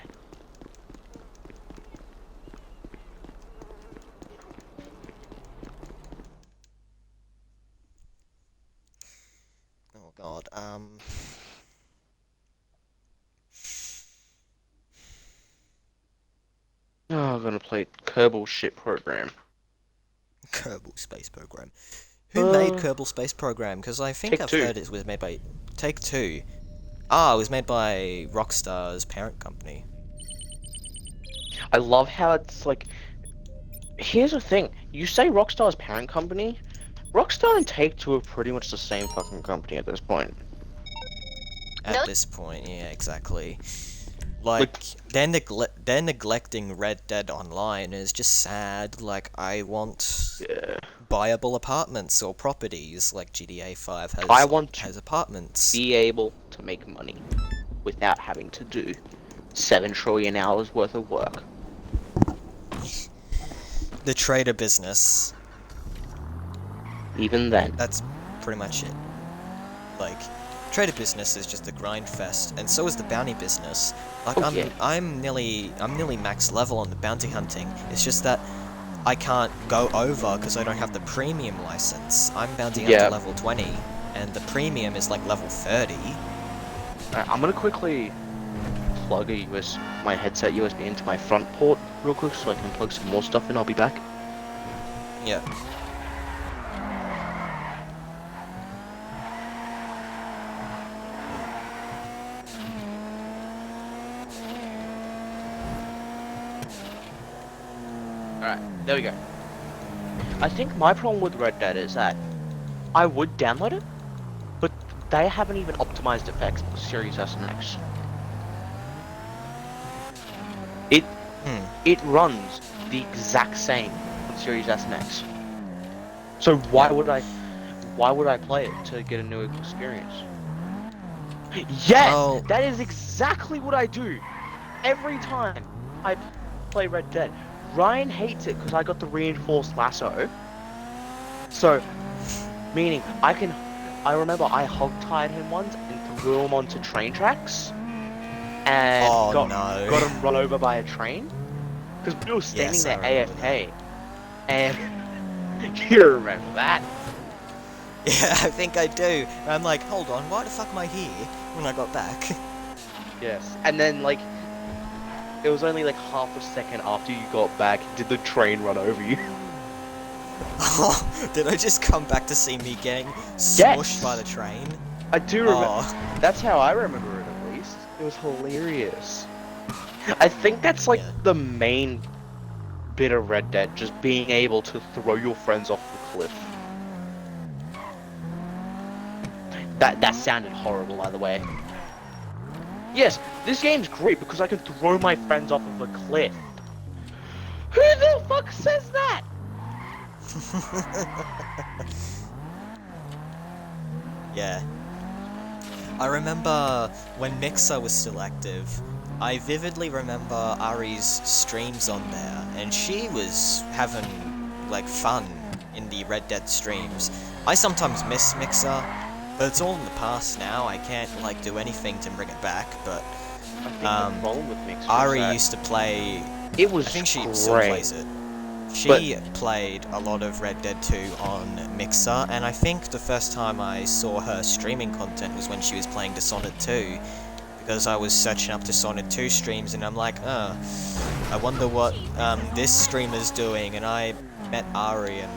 Oh god. Oh, I'm gonna play Kerbal shit program. Kerbal Space Program. Who made Kerbal Space Program? Because I think I've heard it was made by Take-Two. Ah, it was made by Rockstar's parent company. I love how it's like. Here's the thing. You say Rockstar's parent company. Rockstar and Take-Two are pretty much the same fucking company at this point. At this point, yeah, exactly. Like they're neglecting Red Dead Online, and it's just sad. Like, I want buyable apartments or properties, like GTA 5 has. I want has apartments. Be able to make money without having to do 7 trillion hours worth of work. The trader business. Even then. That's pretty much it. Like, trader business is just a grind fest, and so is the bounty business. Like Oh, yeah. I'm nearly max level on the bounty hunting. It's just that I can't go over because I don't have the premium license. I'm bounty hunter Yeah. level 20, and the premium is like level 30. Alright, I'm gonna quickly plug my headset USB into my front port real quick so I can plug some more stuff in. I'll be back. Yeah. Alright, there we go. I think my problem with Red Dead is that I would download it, but they haven't even optimized effects for Series S and X. It runs the exact same on Series S and X. So why would I play it to get a new experience? Yes, Well- that is exactly what I do every time I play Red Dead. Ryan hates it because I got the reinforced lasso. So, meaning I remember I hog-tied him once and threw him onto train tracks, and Oh, got no. him run over by a train. Because we were standing Yes, I there remember AFK, and you remember that? Yeah, I think I do. And I'm like, hold on, why the fuck am I here when I got back? Yes. And then like, it was only like half a second after you got back, did the train run over you? Oh, did I just come back to see me getting smushed by the train? I do remember. Oh. That's how I remember it, at least. It was hilarious. I think that's like the main bit of Red Dead, just being able to throw your friends off the cliff. That sounded horrible, by the way. Yes, this game's great because I can throw my friends off of a cliff. Who the fuck says that? Yeah. I remember when Mixer was still active, I vividly remember Ari's streams on there, and she was having, like, fun in the Red Dead streams. I sometimes miss Mixer, but it's all in the past now. I can't, like, do anything to bring it back, but I think the problem with Mixer is Ari that used to play... it was I think she great. still plays it. She played a lot of Red Dead 2 on Mixer, and I think the first time I saw her streaming content was when she was playing Dishonored 2, because I was searching up Dishonored 2 streams, and I'm like, I wonder what this streamer's doing, and I met Ari, and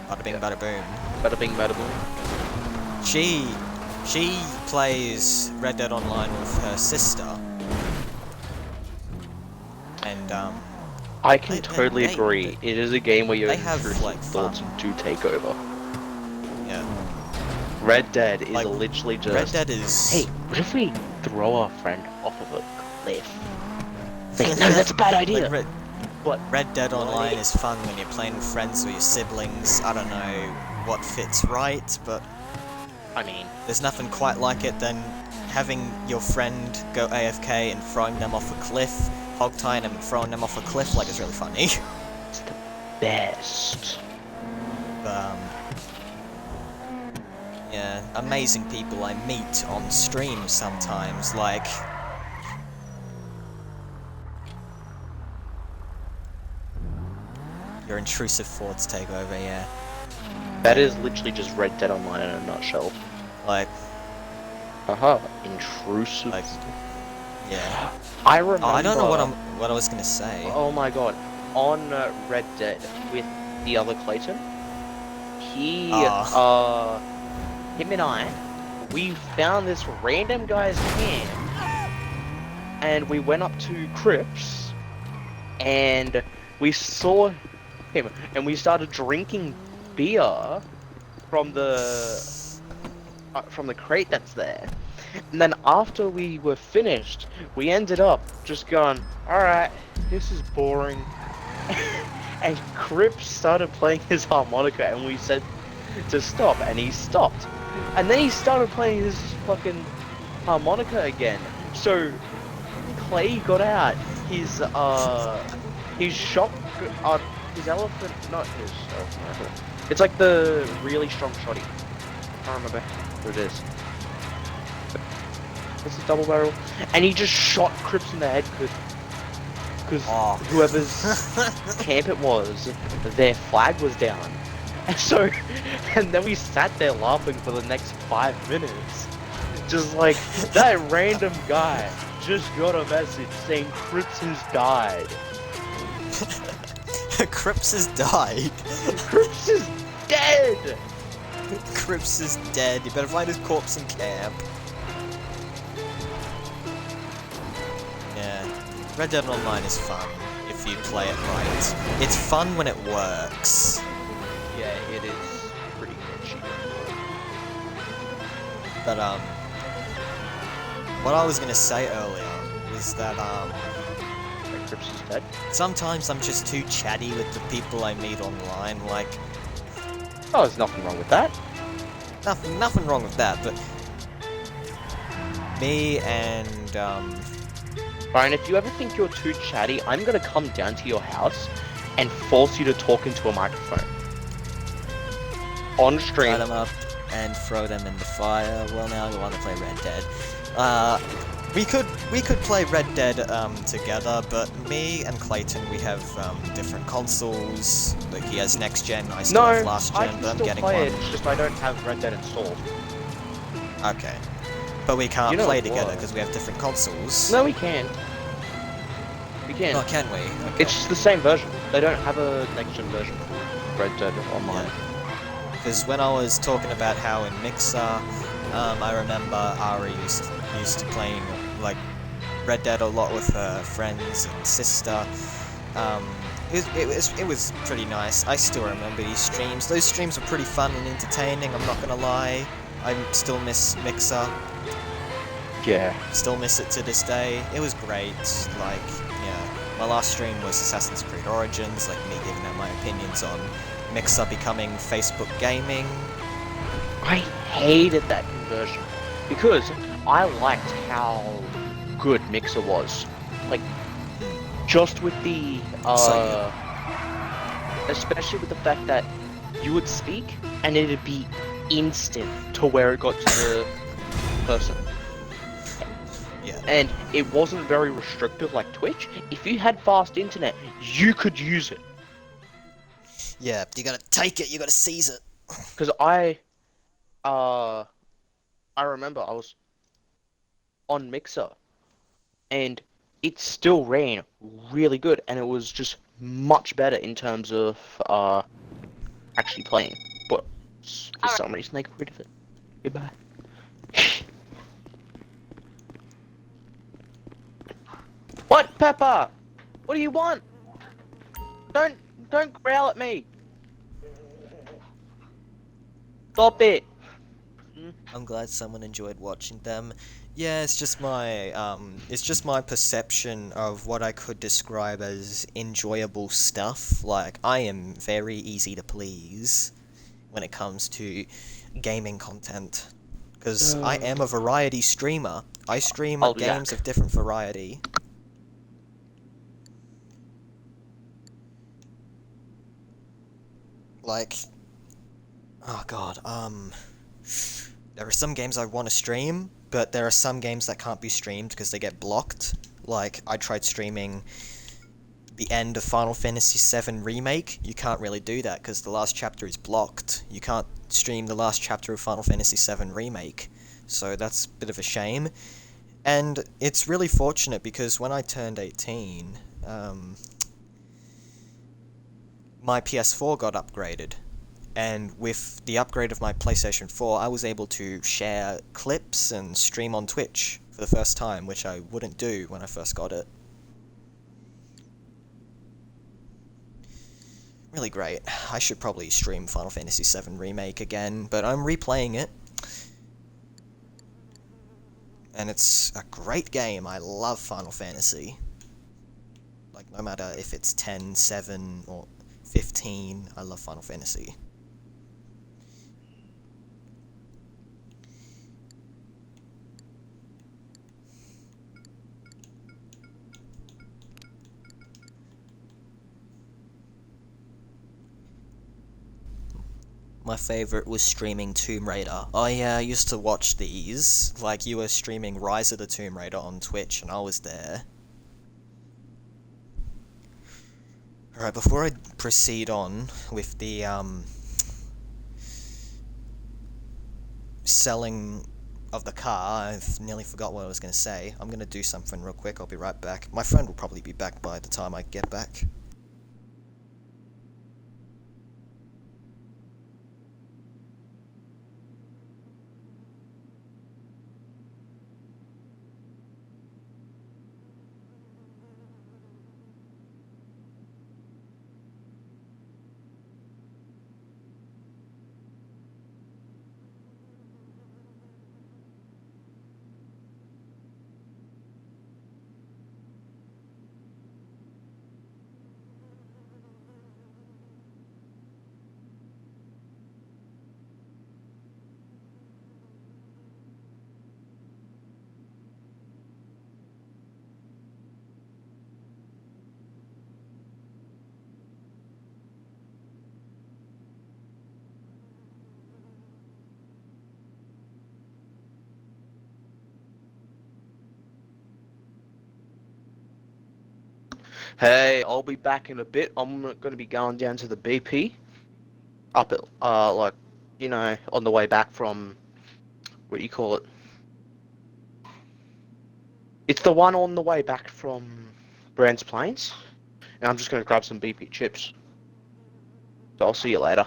bada bing bada boom. Bada bing bada boom. She plays Red Dead Online with her sister, and I can They- totally they- agree. It is a game where your they have, intrusive like, thoughts do take over. yeah. Red Dead is Like, literally just. Red Dead is... Hey, what if we throw our friend off of a cliff? Like, no, that's a bad idea. Like, But Red Dead Online is fun when you're playing with friends or your siblings. I don't know what fits right, but I mean, there's nothing quite like it than having your friend go AFK and throwing them off a cliff, hog-tying them and throwing them off a cliff. Like, it's really funny. it's the best. Yeah, amazing people I meet on stream sometimes, like... Your intrusive thoughts take over, yeah. That is literally just Red Dead Online in a nutshell. Like, Haha, intrusive. like, yeah. I remember. Oh, I don't know what I was gonna say. Oh my god, on Red Dead with the other Clayton, him and I, we found this random guy's camp, and we went up to Crips, and we saw him, and we started drinking beer from the crate that's there. And then after we were finished, we ended up just going, alright, this is boring. And Crips started playing his harmonica, and we said to stop, and he stopped. And then he started playing his fucking harmonica again. So Clay got out his shot, his elephant, not his elephant. It's like the really strong shotty. I can't remember what it is. It's a double barrel, and he just shot Crips in the head because Oh. whoever's camp it was, their flag was down. And so, and then we sat there laughing for the next 5 minutes. Just like, that random guy just got a message saying Crips has died. Crips has died. Crips is dead! Crips is dead. You better find his corpse in camp. Yeah. Red Dead Online is fun if you play it right. It's fun when it works. Yeah, it is pretty glitchy. But, what I was gonna say earlier was that, Crips is dead? sometimes I'm just too chatty with the people I meet online, like, Oh, there's nothing wrong with that. nothing wrong with that, but me and, Brian, if you ever think you're too chatty, I'm gonna come down to your house and force you to talk into a microphone. On stream. light them up and throw them in the fire. Well, now I want to play Red Dead. We could play Red Dead together, but me and Clayton, we have different consoles. Like he has next gen, I still have last I gen, can but I'm still getting play one. it, it's just I don't have Red Dead installed. Okay, but we can't You know play what? together because we have different consoles. No, we can. We can. Oh, can we? Okay. It's just the same version. They don't have a next gen version for Red Dead Online. Because when I was talking about how in Mixer, I remember Ari used to playing like Red Dead a lot with her friends and sister. It was pretty nice. I still remember these streams. Those streams were pretty fun and entertaining. I'm not gonna lie. I still miss Mixer. Yeah. Still miss it to this day. It was great. Like, yeah, my last stream was Assassin's Creed Origins. Like me giving out my opinions on Mixer becoming Facebook Gaming. I hated that conversion because I liked how good Mixer was. Like, just with the, especially with the fact that you would speak and it'd be instant to where it got to the person. Yeah. And it wasn't very restrictive like Twitch. If you had fast internet, you could use it. Yeah, you gotta take it, you gotta seize it. Because I remember I was on Mixer, and it still ran really good, and it was just much better in terms of actually playing. But for some reason they got rid of it. Goodbye. What, Peppa? What do you want? Don't growl at me. Stop it. I'm glad someone enjoyed watching them. Yeah, it's just my perception of what I could describe as enjoyable stuff. Like, I am very easy to please when it comes to gaming content. Because I am a variety streamer. I stream games of different variety. Like, oh god, there are some games I want to stream, but there are some games that can't be streamed because they get blocked. Like, I tried streaming the end of Final Fantasy VII Remake. You can't really do that because the last chapter is blocked. You can't stream the last chapter of Final Fantasy VII Remake. So that's a bit of a shame. And it's really fortunate because when I turned 18, my PS4 got upgraded. And with the upgrade of my PlayStation 4, I was able to share clips and stream on Twitch for the first time, which I wouldn't do when I first got it. Really great. I should probably stream Final Fantasy VII Remake again, but I'm replaying it. And it's a great game. I love Final Fantasy. Like, no matter if it's 10, 7, or 15, I love Final Fantasy. my favorite was streaming Tomb Raider. I used to watch these, like you were streaming Rise of the Tomb Raider on Twitch and I was there. Alright, before I proceed on with the, selling of the car, I've nearly forgot what I was going to say. I'm going to do something real quick, I'll be right back. My friend will probably be back by the time I get back. Hey, I'll be back in a bit. I'm going to be going down to the BP. Up at, like, you know, on the way back from, what do you call it? It's the one on the way back from Brands Plains. And I'm just going to grab some BP chips. So I'll see you later.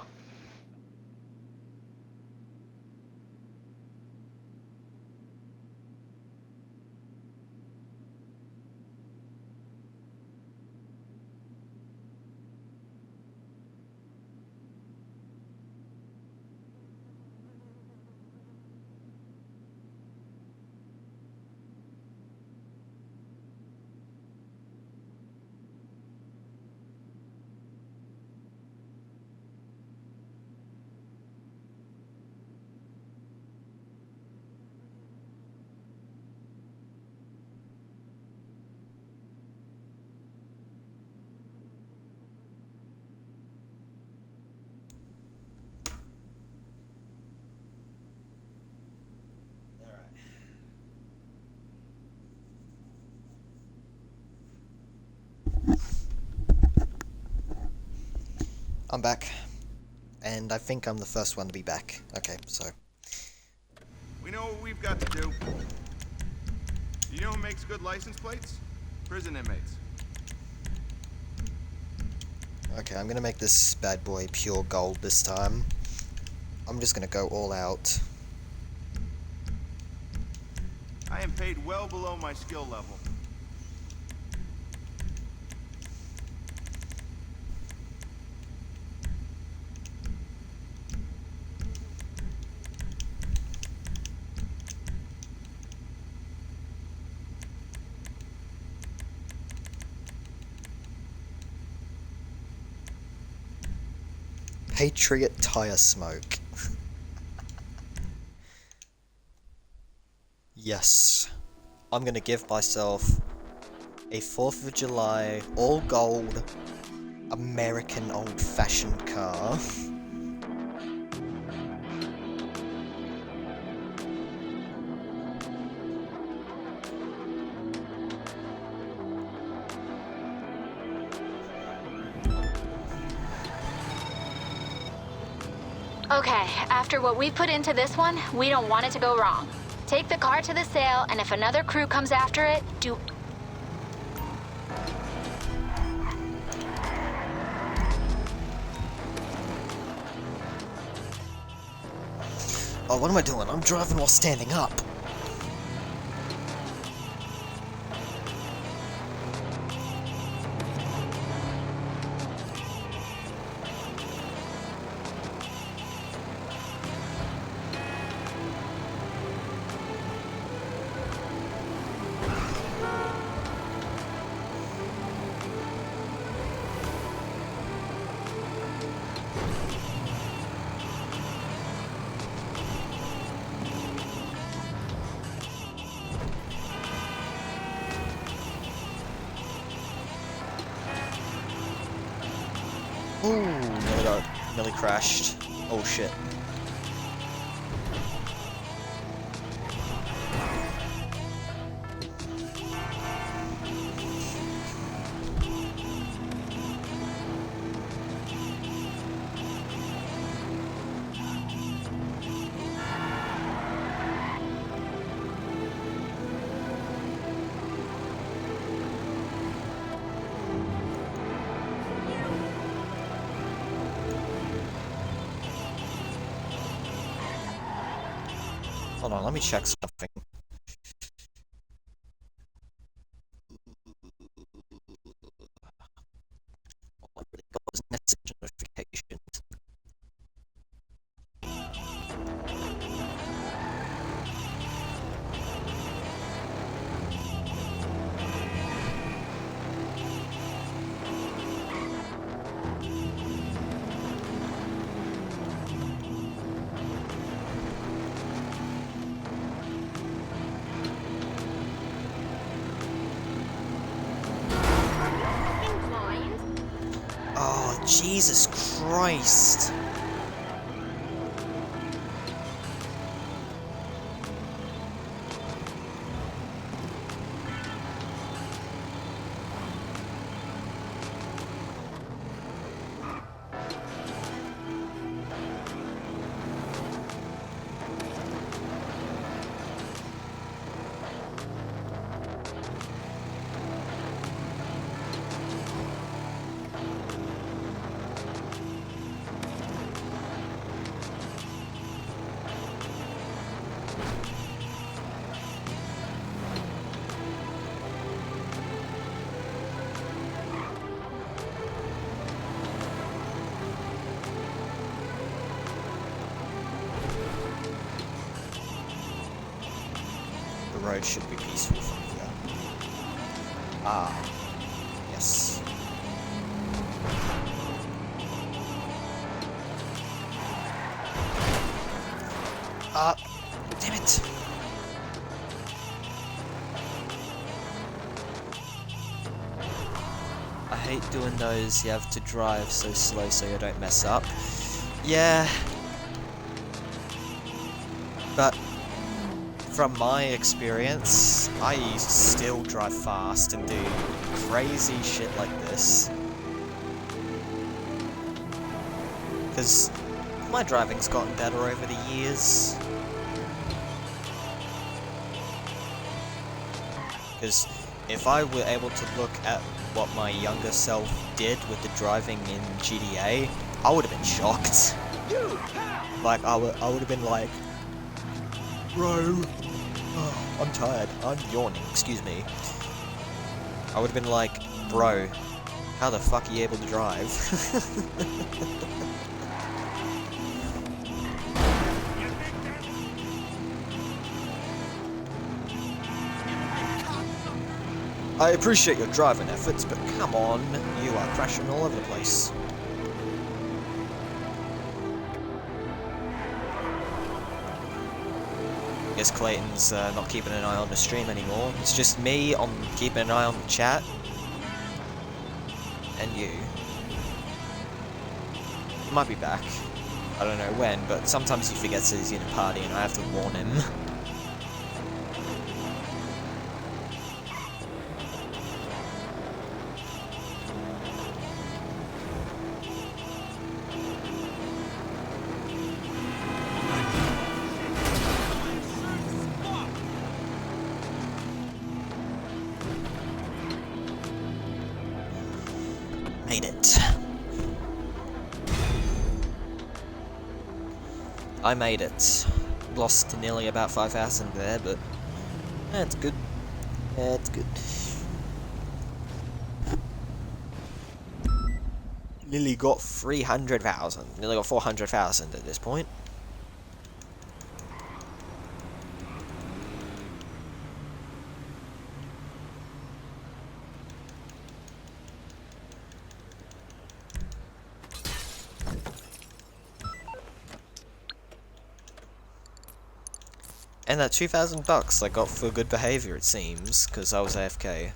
I'm back, and I think I'm the first one to be back. Okay, so. We know what we've got to do. You know who makes good license plates? Prison inmates. Okay, I'm gonna make this bad boy pure gold this time. I'm just gonna go all out. I am paid well below my skill level. Patriot Tire Smoke. Yes. I'm gonna give myself a 4th of July, all gold, American old-fashioned car. Okay, after what we put into this one, we don't want it to go wrong. Take the car to the sale, and if another crew comes after it, do... Oh, what am I doing? I'm driving while standing up. Ooh, nearly crashed. Oh shit. Hold on, let me check something. All I really got was message notifications. Oh, Jesus Christ. The road should be peaceful from here. Ah, yes. Damn it! I hate doing those, you have to drive so slow so you don't mess up. Yeah. But from my experience, I still drive fast and do crazy shit like this. Because my driving's gotten better over the years. Because if I were able to look at what my younger self did with the driving in GTA, I would have been shocked. Like, I would have been like, bro, oh, I'm tired, I'm yawning, excuse me. I would have been like, bro, how the fuck are you able to drive? I appreciate your driving efforts, but come on, you are crashing all over the place. Guess Clayton's not keeping an eye on the stream anymore. It's just me on keeping an eye on the chat. And you. He might be back. I don't know when, but sometimes he forgets that he's in a party and I have to warn him. Made it. I made it. Lost nearly about 5,000 there, but that's good. That's good. Nearly got 300,000. Nearly got 400,000 at this point. And that $2,000 I got for good behavior, it seems, because I was AFK.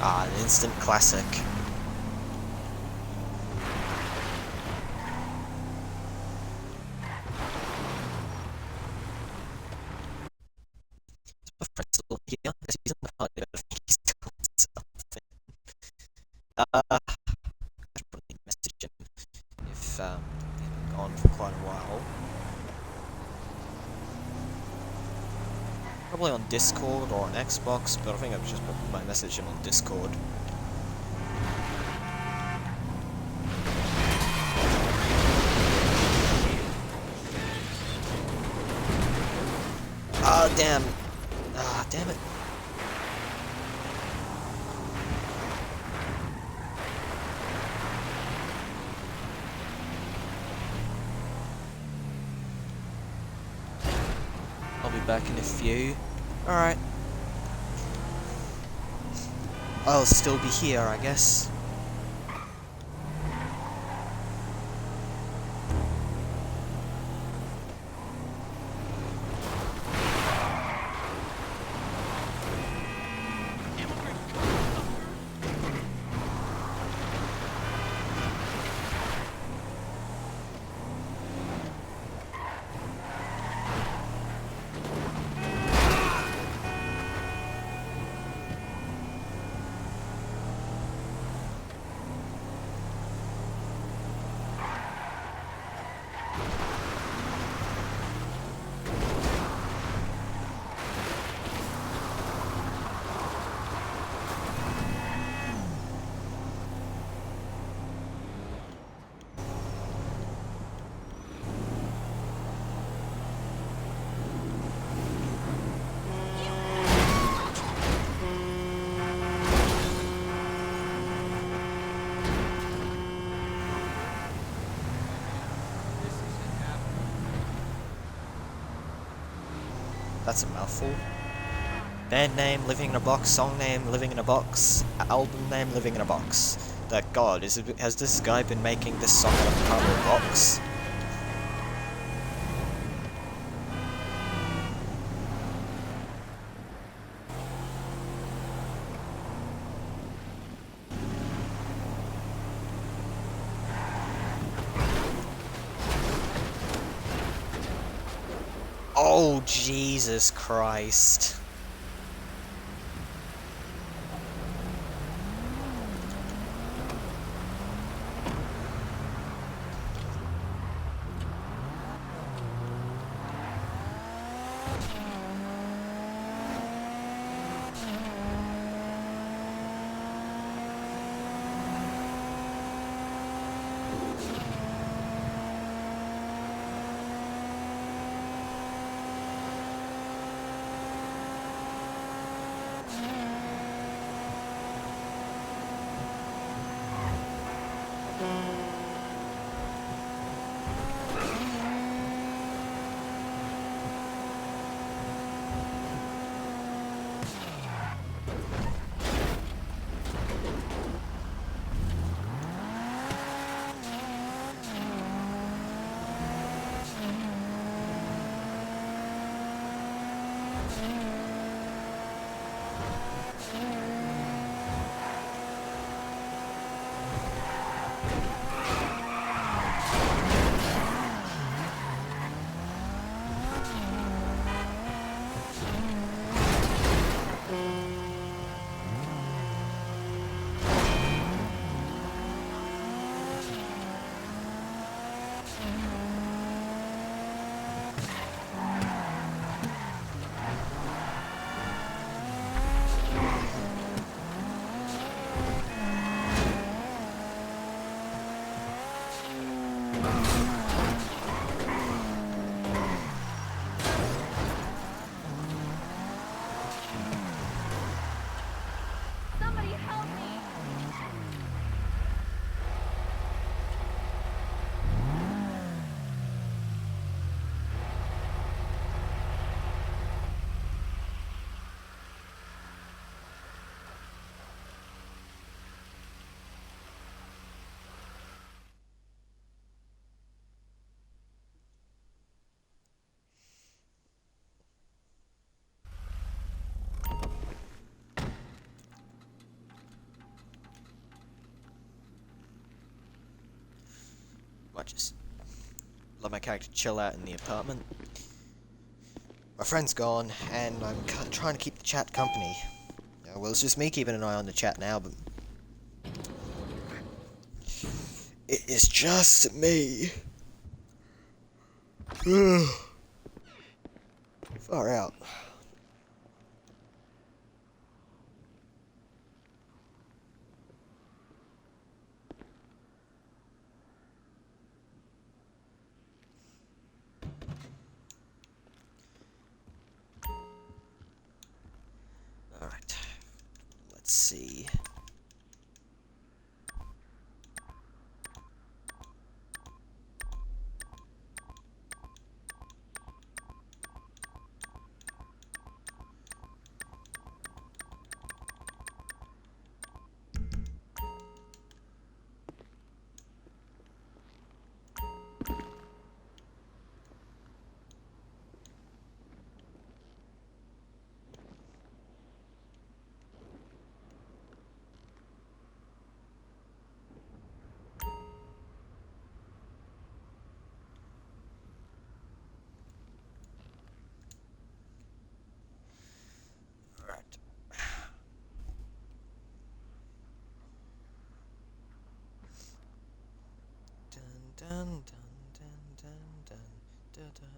Ah, an instant classic. My friend's still here. He's in the party, but I think he's doing something. I should probably message him if he's been gone for quite a while. Probably on Discord or on Xbox, but I think I just might message him on Discord. Ah, damn. Ah, damn it. I'll be back in a few. Alright. I'll still be here, I guess. That's a mouthful. Band name, Living in a Box. Song name, Living in a Box. Album name, Living in a Box. That God, has this guy been making this song out of cardboard box? Oh, Jesus Christ. just let my character chill out in the apartment. My friend's gone, and I'm trying to keep the chat company. Well, it's just me keeping an eye on the chat now, but it is just me. Far out. Alright. Let's see. Dun dun dun dun dun dun dun dun.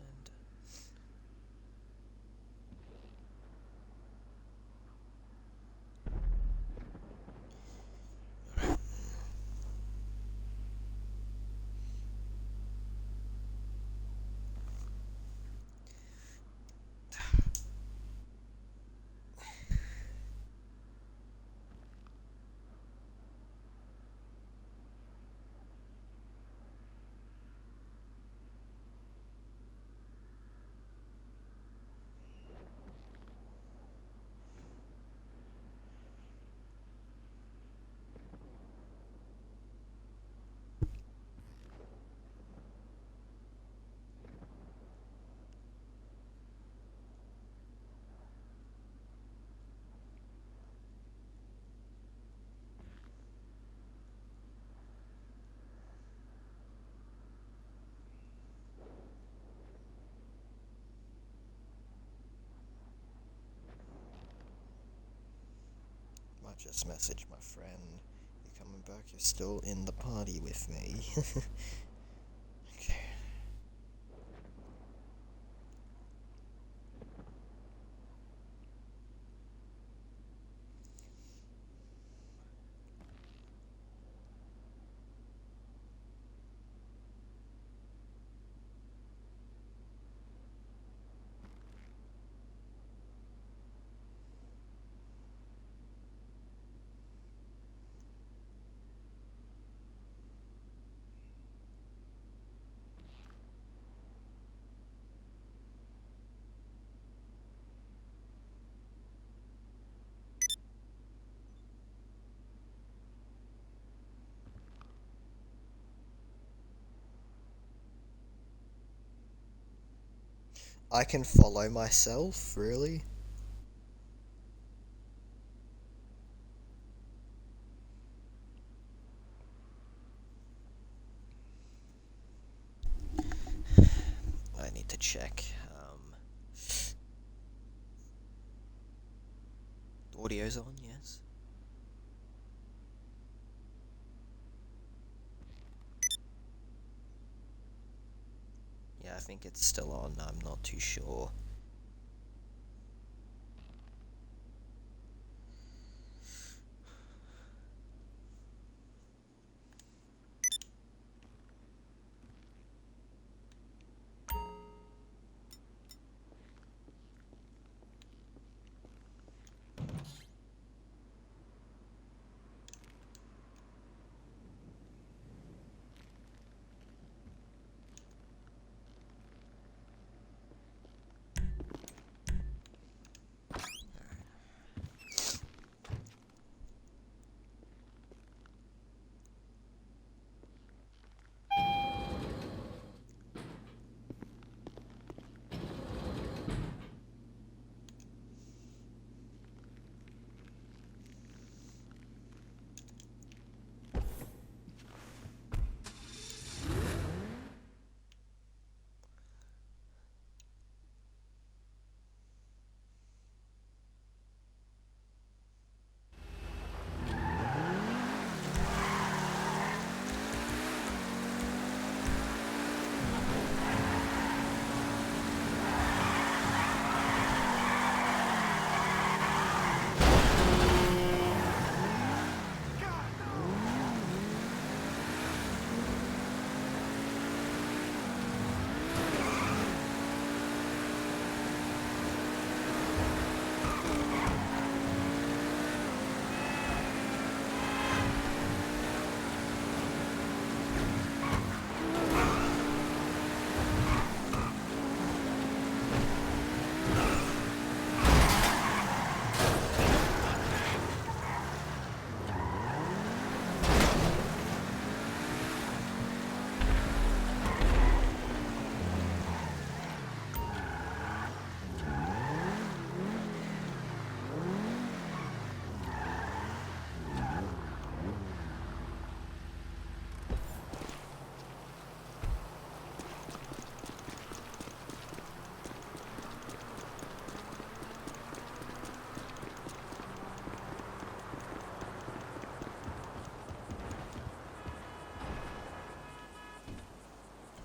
I just messaged my friend. You're coming back, you're still in the party with me. Okay. I can follow myself, really? I need to check. Audio's on, yes. Yeah, I think it's still on. I'm not too sure.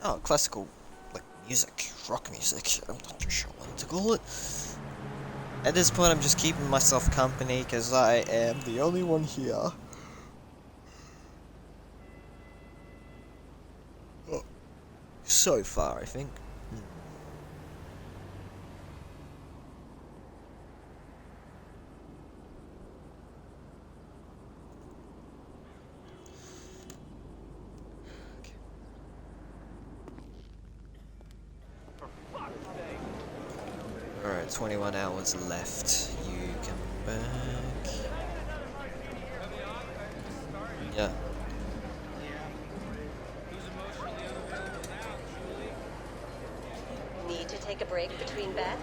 Oh, classical, like, music, rock music, I'm not too sure what to call it. At this point, I'm just keeping myself company, because I am the only one here. Oh. So far, I think. Alright, 21 hours left. You come back. Yeah. Need to take a break between bets?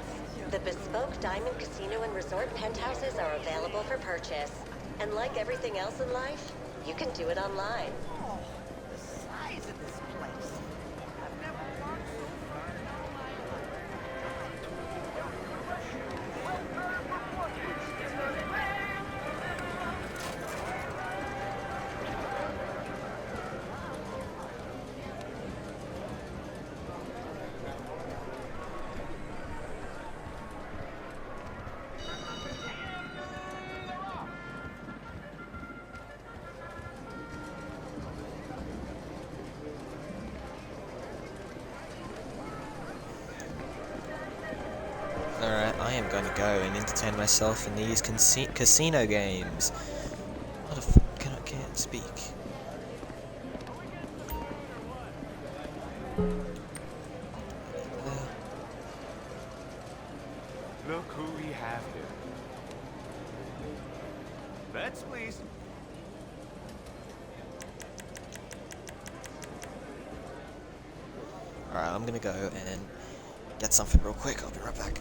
The bespoke Diamond Casino and Resort penthouses are available for purchase. And like everything else in life, you can do it online. Oh, the size of this place. I've never walked so far in Alright, I am going to go and entertain myself in these casino games. What the fuck, can't speak. Look who we have here. Bets, please. Alright, I'm gonna go and get something real quick. I'll be right back.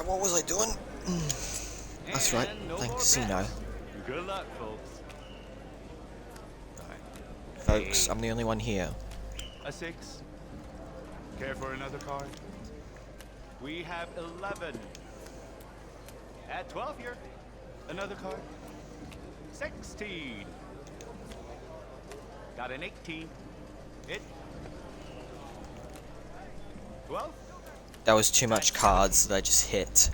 what was I doing? That's right, playing casino. Good luck, folks. Folks, I'm the only one here. A 6. Care for another card? We have 11. At 12 here. Another card. 16. Got an 18. It. 12. That was too much cards that I just hit.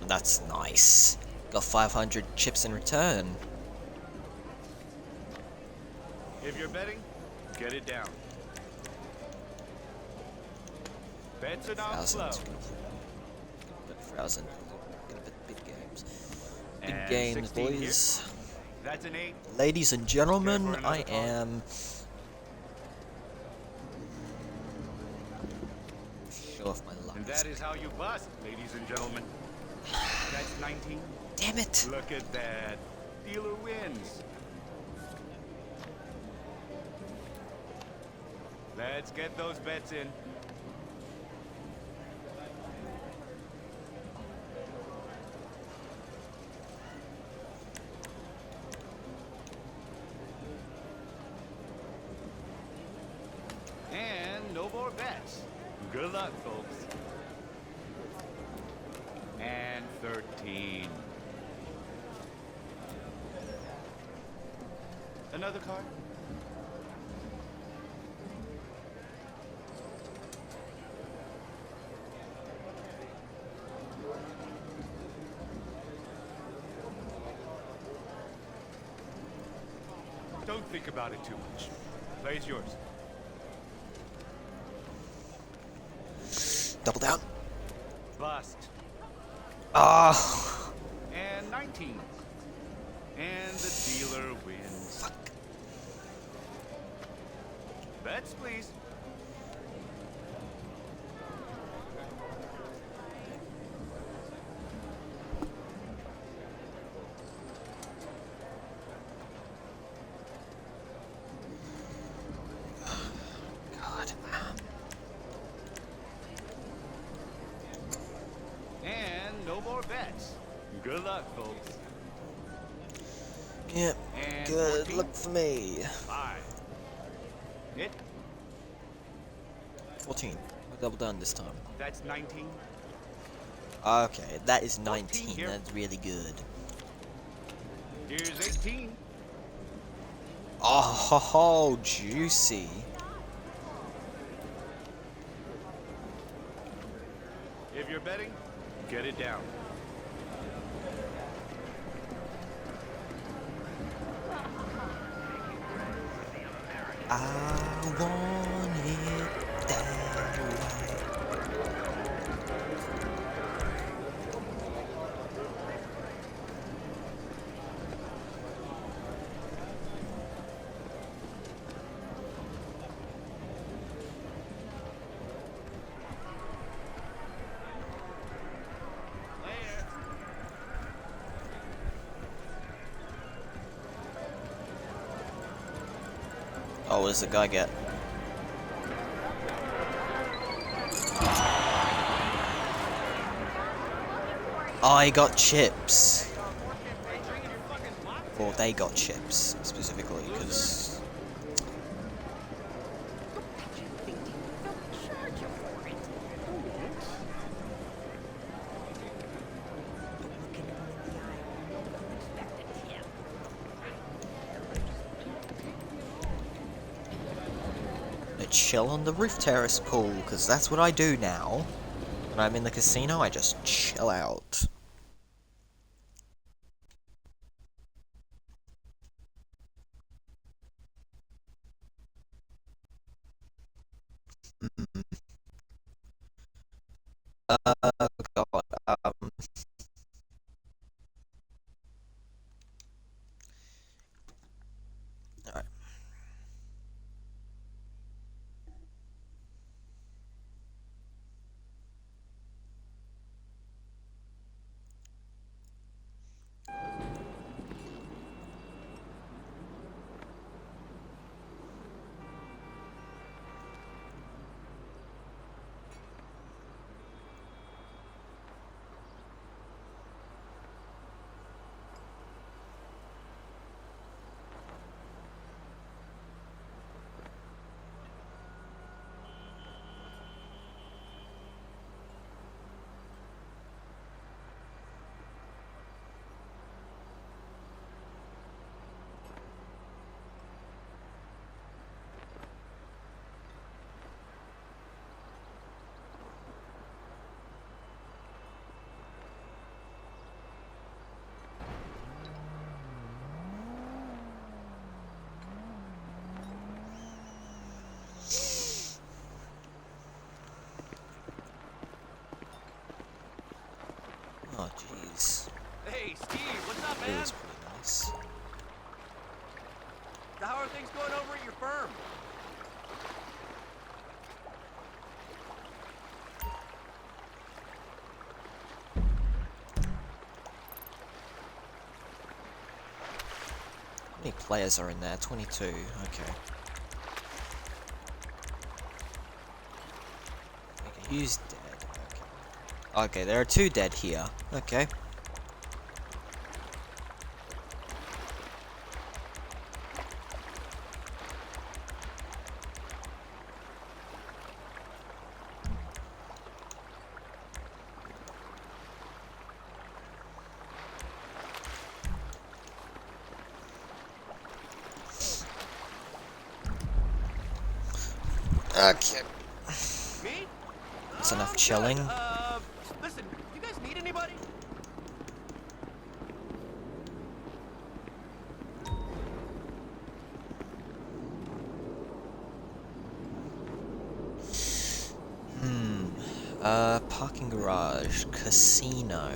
That's nice. Got 500 chips in return. If you're betting, get it down. Bets are not slow. Thousand. Gonna bet big games. Big And games, 16 here. boys. That's an 8. Ladies and gentlemen, Care for I another card? am. Show off my luck. And that is how you bust, ladies and gentlemen. That's 19. Damn it! Look at that. Dealer wins. Let's get those bets in. And no more bets. Good luck, folks. And 13. Another card? Don't think about it too much. Play's yours. Double down. Bust. Ah. And 19. And the dealer wins. Fuck. Bets, please. God. And no more bets. Good luck, folks. Yep. And Good 14. luck for me. 5. It. 14. We're double down this time. That's 19. Okay, that is 14 19. here. That's really good. Here's 18. Oh, ho, ho, juicy. If you're betting, get it down. I want it that way. Oh, what does the guy get? Oh, he got chips. Or they got chips, specifically, because... chill on the roof terrace pool, because that's what I do now. When I'm in the casino, I just chill out. God, Alright. Steve, what's up, It man? was pretty nice. So how are things going over at your firm? How many players are in there? 22. Okay. Okay, who's dead? Okay. Okay, there are 2 dead here. Okay. Okay. Me? That's enough chilling. Listen, you guys need anybody? Parking garage, casino.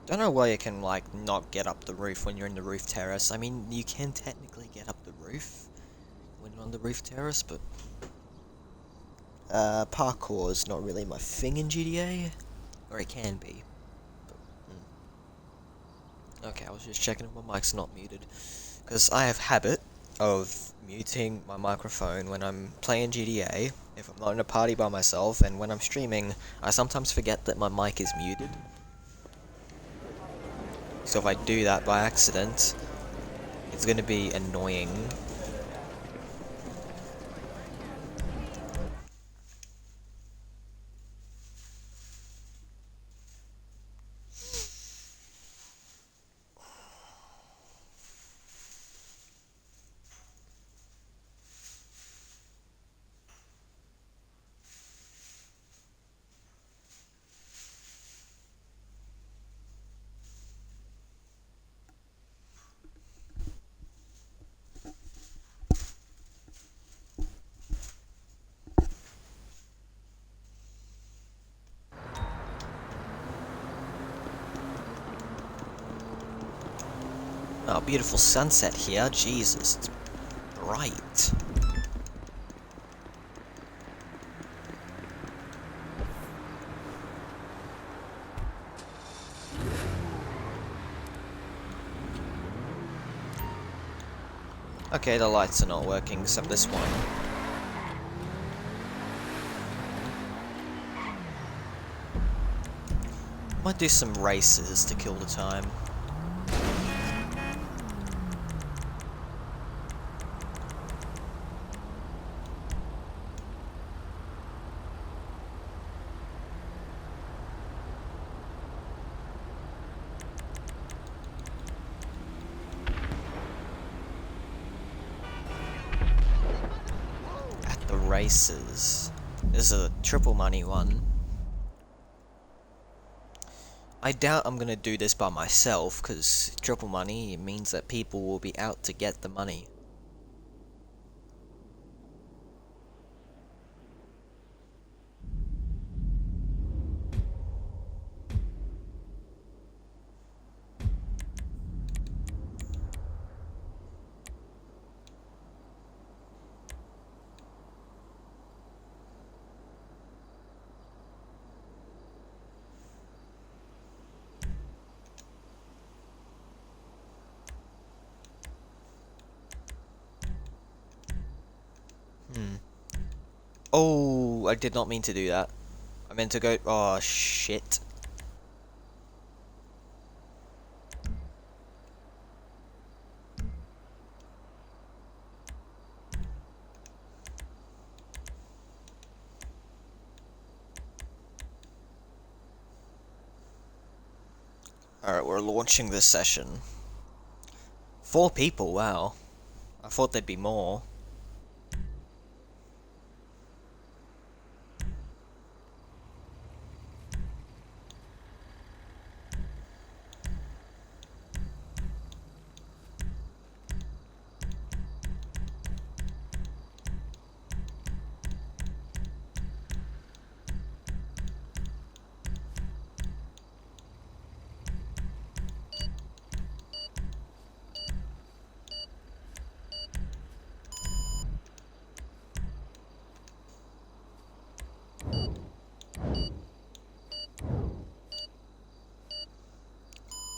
Don't know why you can, like, not get up the roof when you're in the roof terrace. I mean, you can technically get up the roof when you're on the roof terrace, but... parkour is not really my thing in GTA. Or it can be. But, Okay, I was just checking if my mic's not muted. Because I have habit of muting my microphone when I'm playing GTA, if I'm not in a party by myself, and when I'm streaming, I sometimes forget that my mic is muted. So if I do that by accident, it's gonna be annoying. Oh, beautiful sunset here. Jesus, it's bright. Okay, the lights are not working, except this one. Might do some races to kill the time. Races. This is a triple money one. I doubt I'm gonna do this by myself, because triple money means that people will be out to get the money. Oh, I did not mean to do that. I meant to go... Oh, shit. Alright, we're launching this session. 4 people, wow. I thought there'd be more.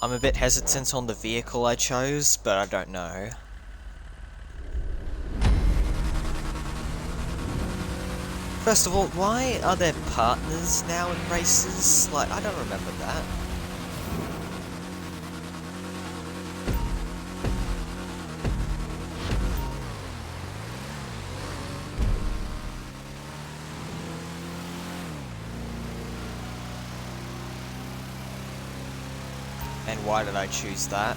I'm a bit hesitant on the vehicle I chose, but I don't know. First of all, why are there partners now in races? Like, I don't remember that. And why did I choose that?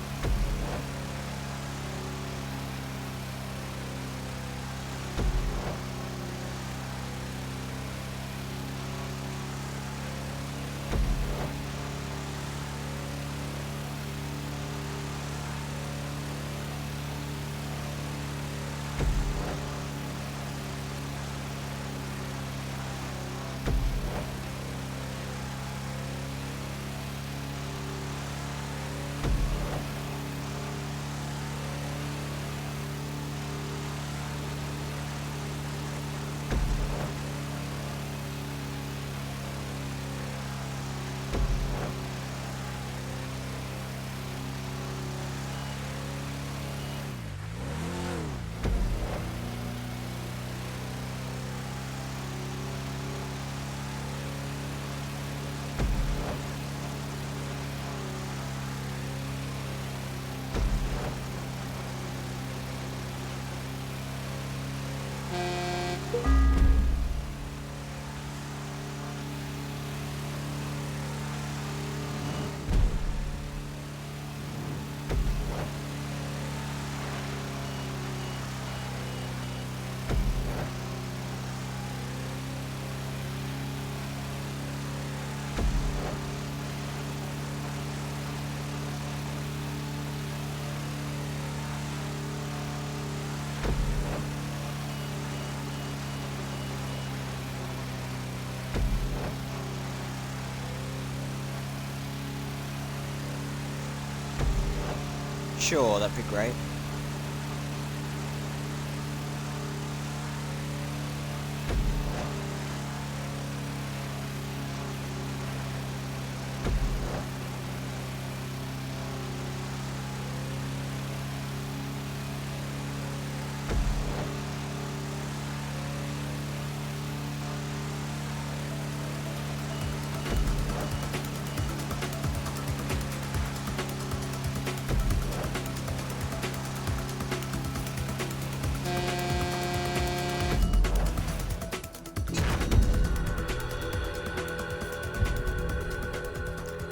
Sure, that'd be great.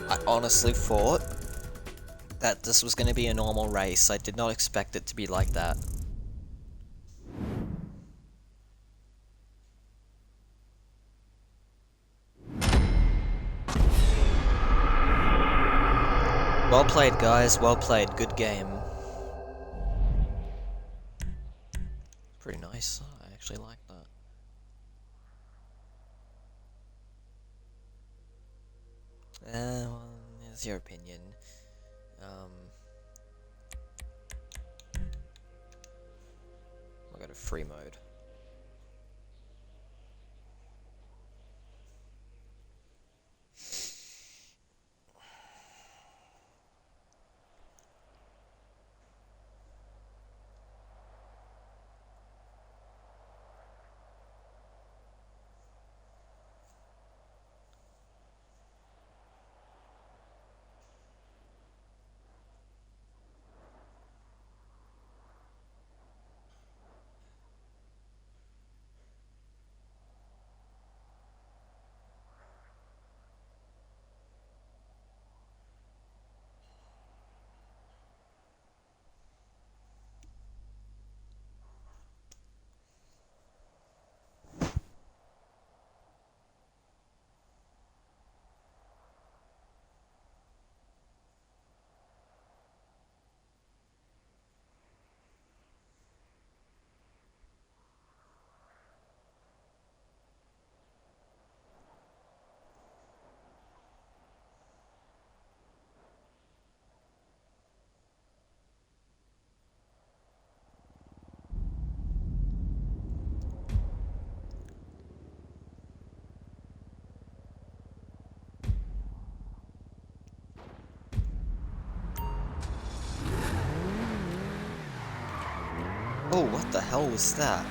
I honestly thought that this was going to be a normal race. I did not expect it to be like that. Well played, guys. Well played. Good game. Pretty nice. I actually like that. Well, it's your opinion. I'll go to free mode. Whoa, what the hell was that?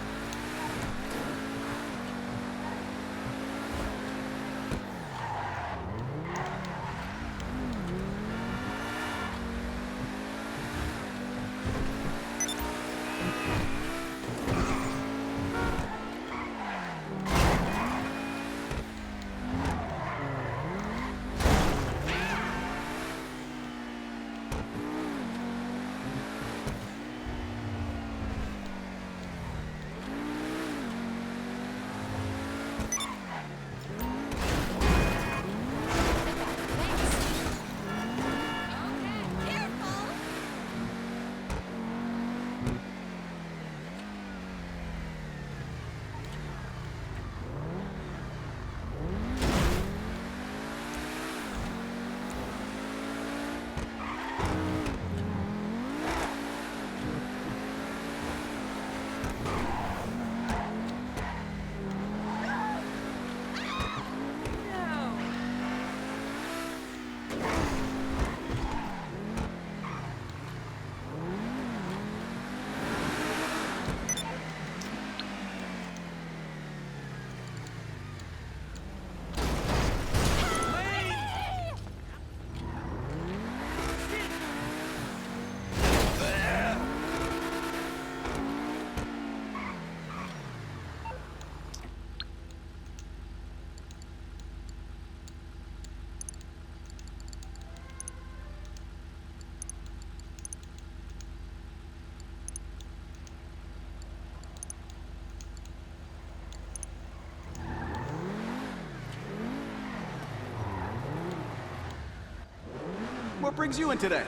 What brings you in today?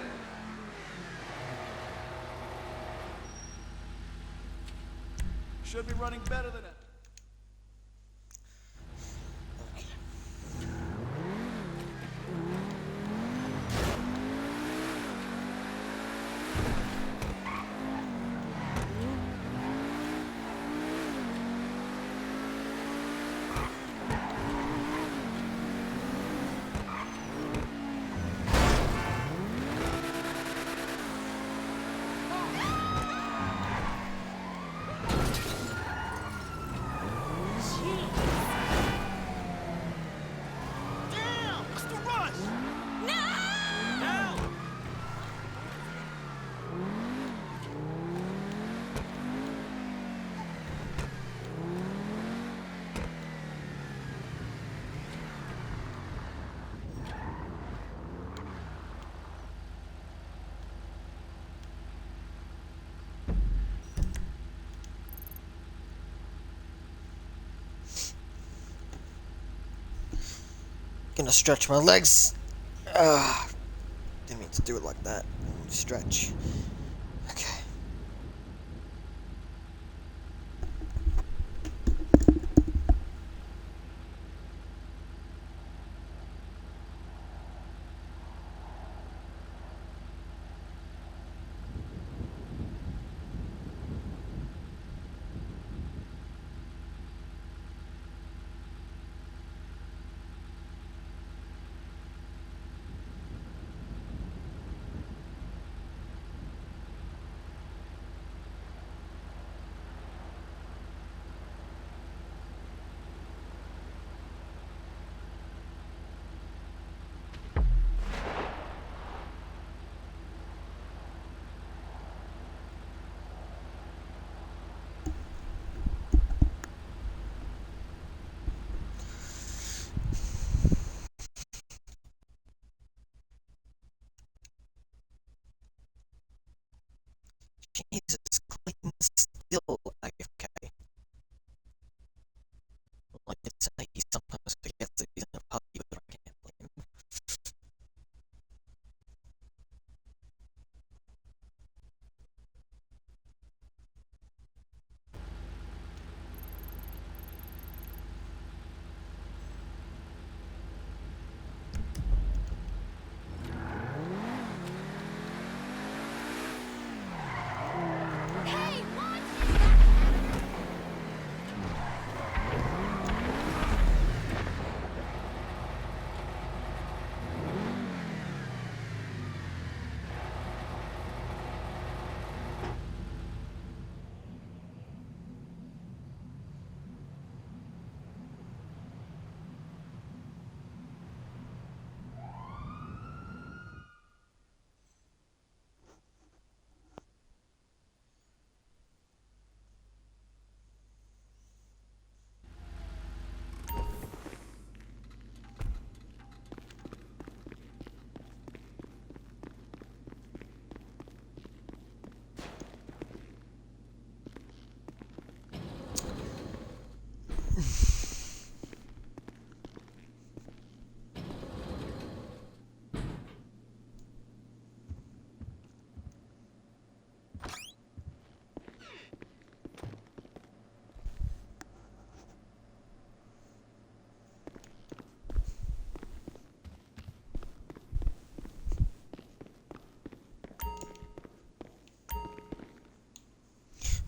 Should be running better than it. Gonna stretch my legs. Didn't mean to do it like that. Stretch. Okay.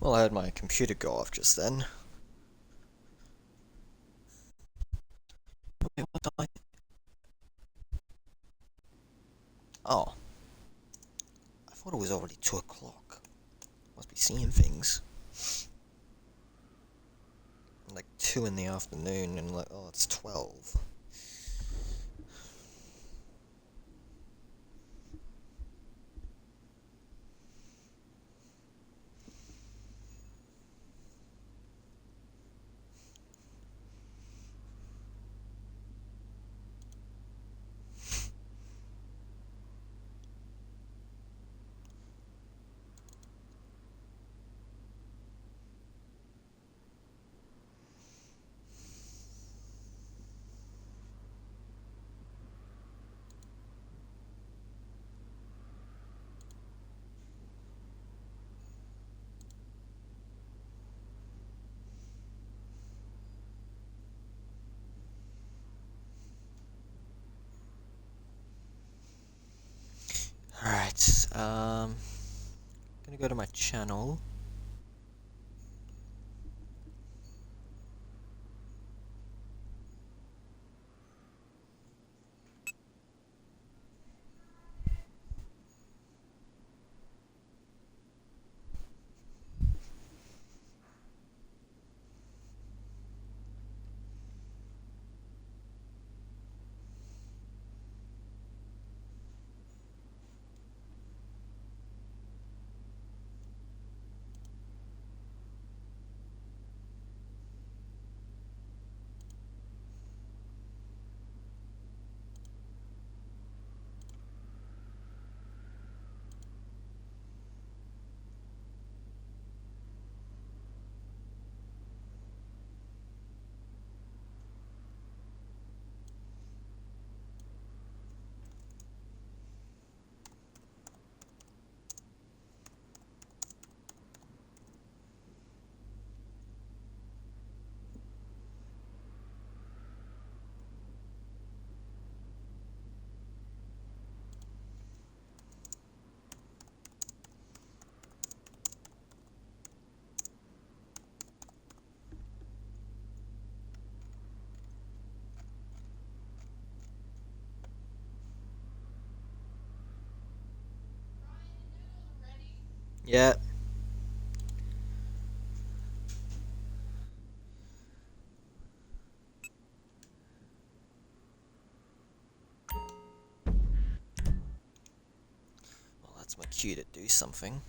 Well, I had my computer go off just then. Wait, what time? Oh. I thought it was already 2 o'clock. Must be seeing things. Like 2 in the afternoon and like, oh, it's 12. Alright, gonna go to my channel. Yeah. Well, that's my cue to do something.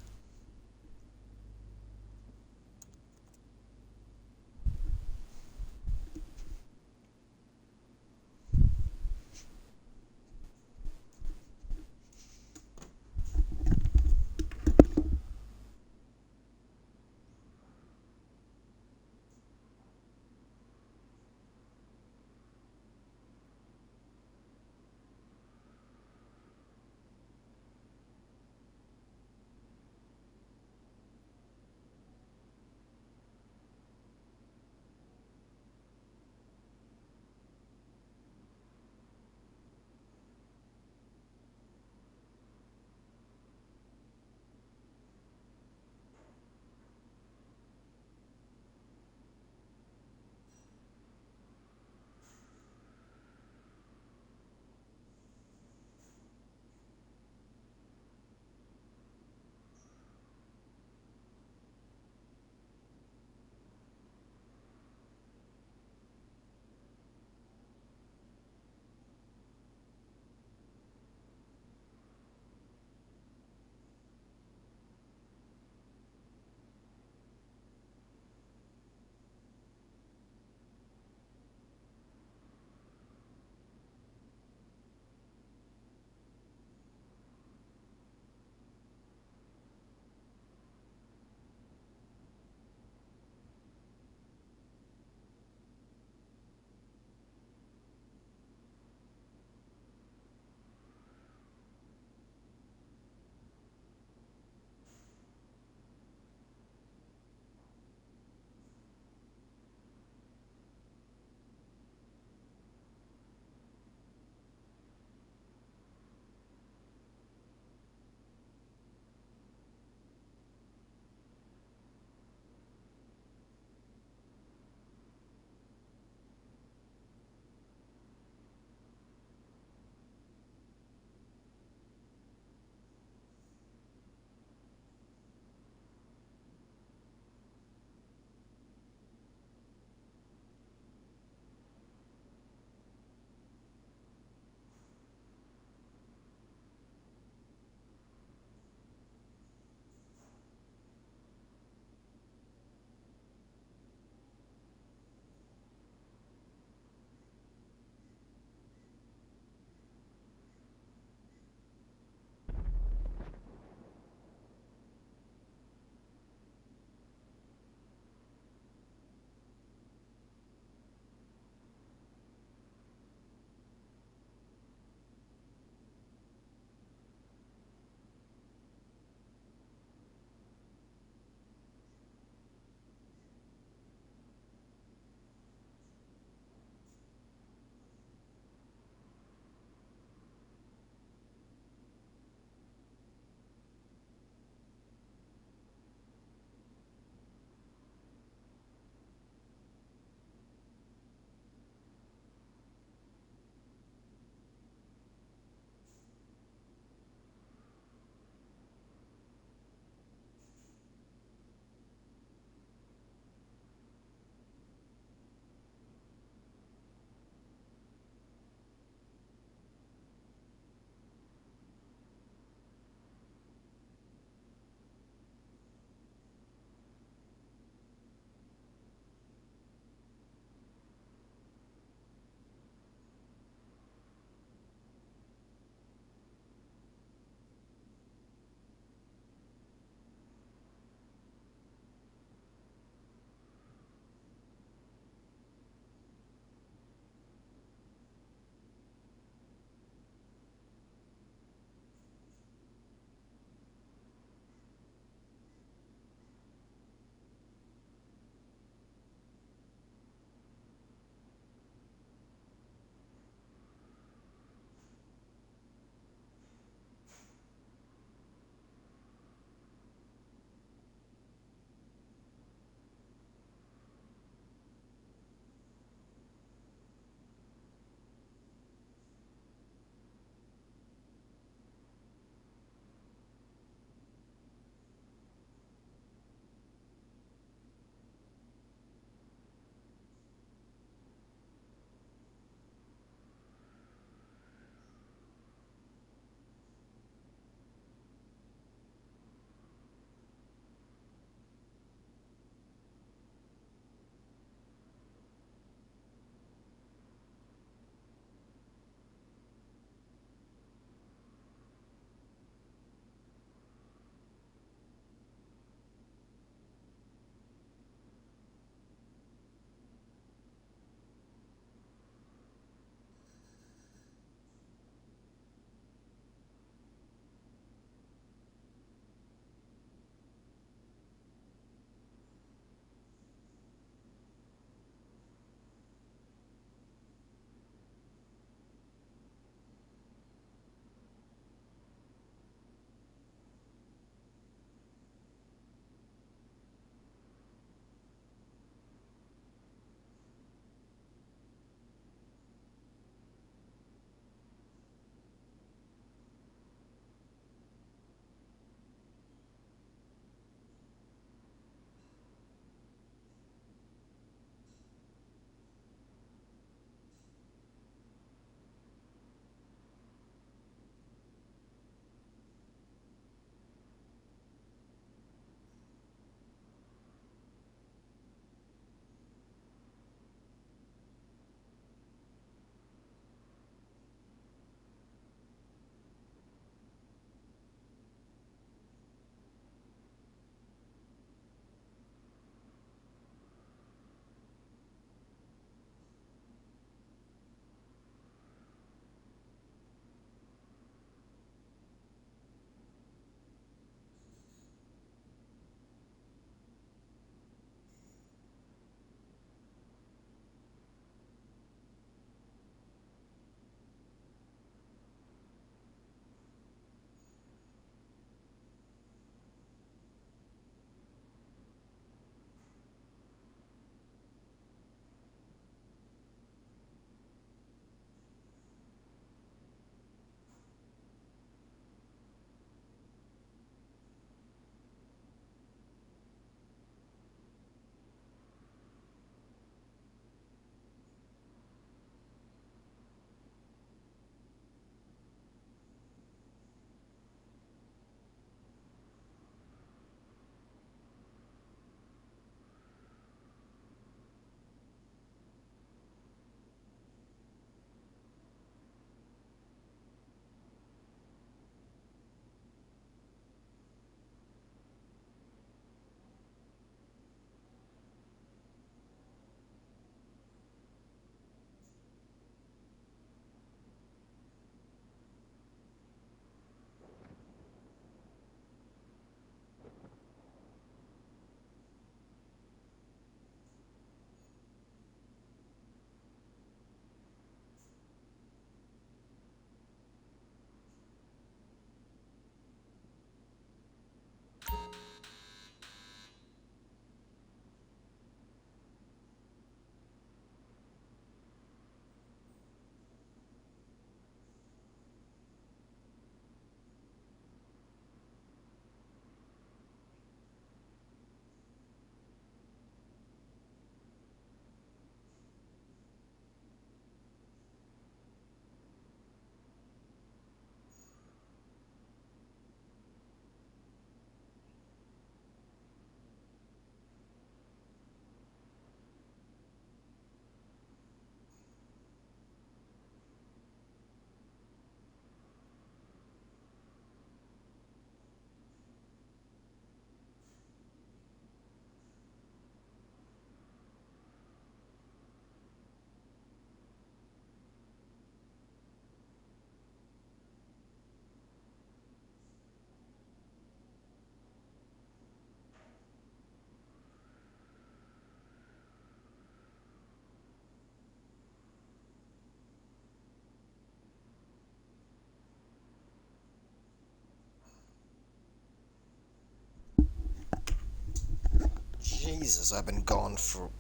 Jesus, I've been gone for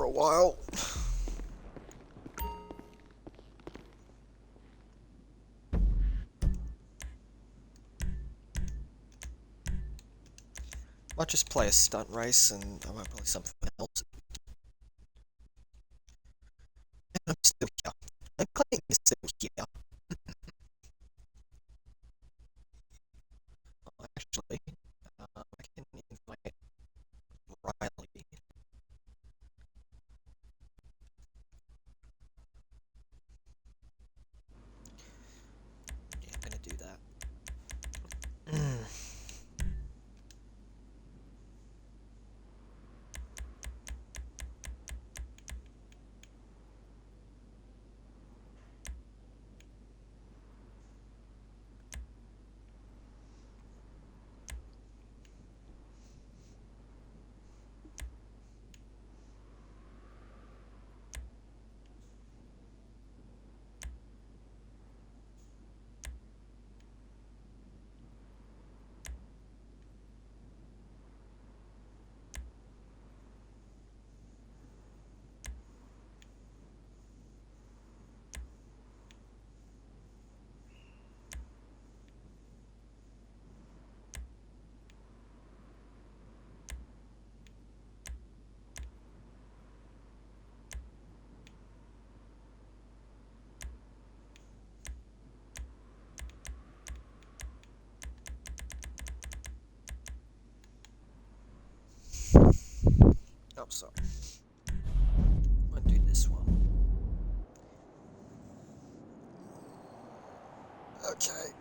a while. Might just play a stunt race and I might play something else. I'm still here. I'm playing this still here. Actually, I can invite Riley. Yeah, I'm gonna do that. Oh, sorry. I'll do this one. Okay.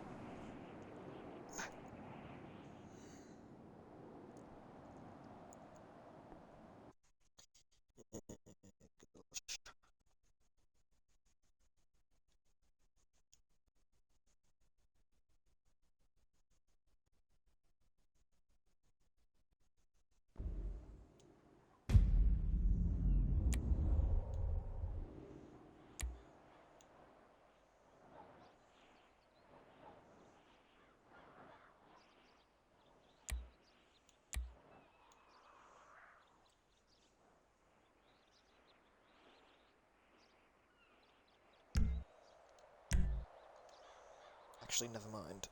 Actually, never mind.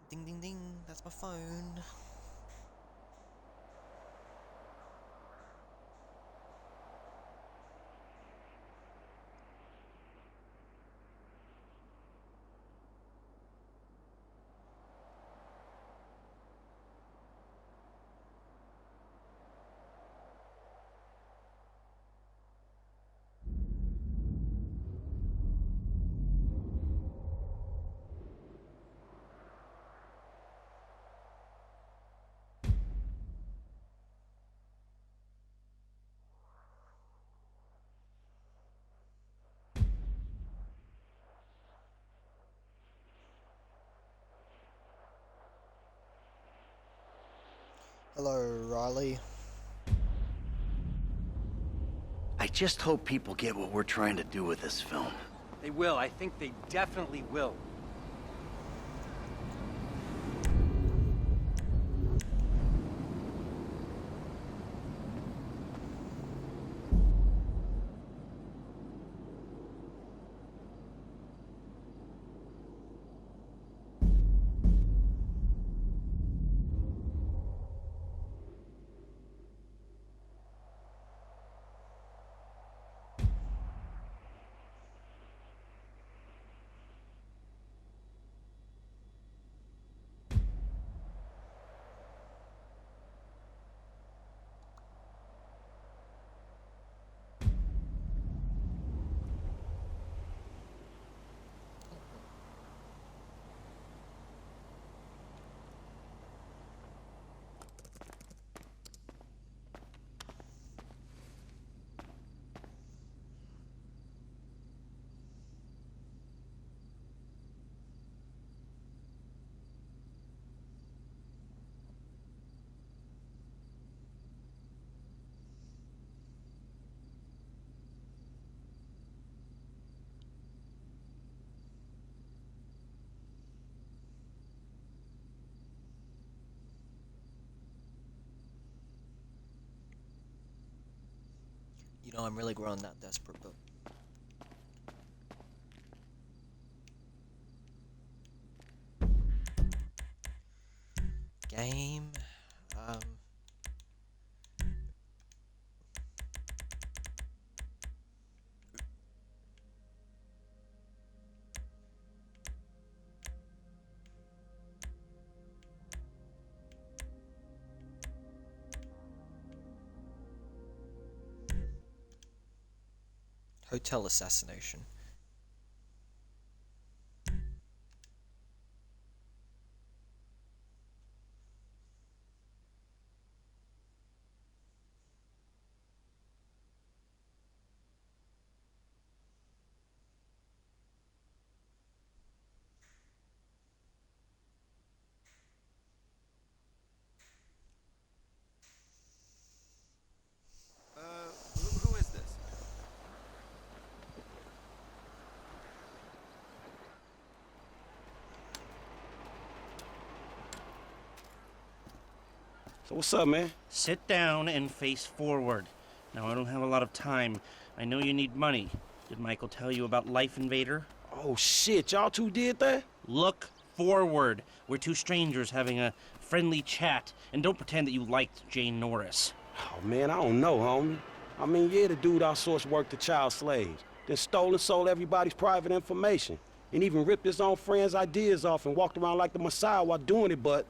Ding ding ding, that's my phone. Hello, Riley. I just hope people get what we're trying to do with this film. They will. I think they definitely will. No, I'm really growing that desperate, but... Game... Hotel assassination. Who is this? So what's up, man? Sit down and face forward. Now, I don't have a lot of time. I know you need money. Did Michael tell you about Life Invader? Oh, shit. Y'all two did that? Look forward. We're two strangers having a friendly chat. And don't pretend that you liked Jane Norris. Oh, man, I don't know, homie. I mean, yeah, the dude outsourced work to child slaves. Then stole and sold everybody's private information. And even ripped his own friends' ideas off and walked around like the Messiah while doing it, but...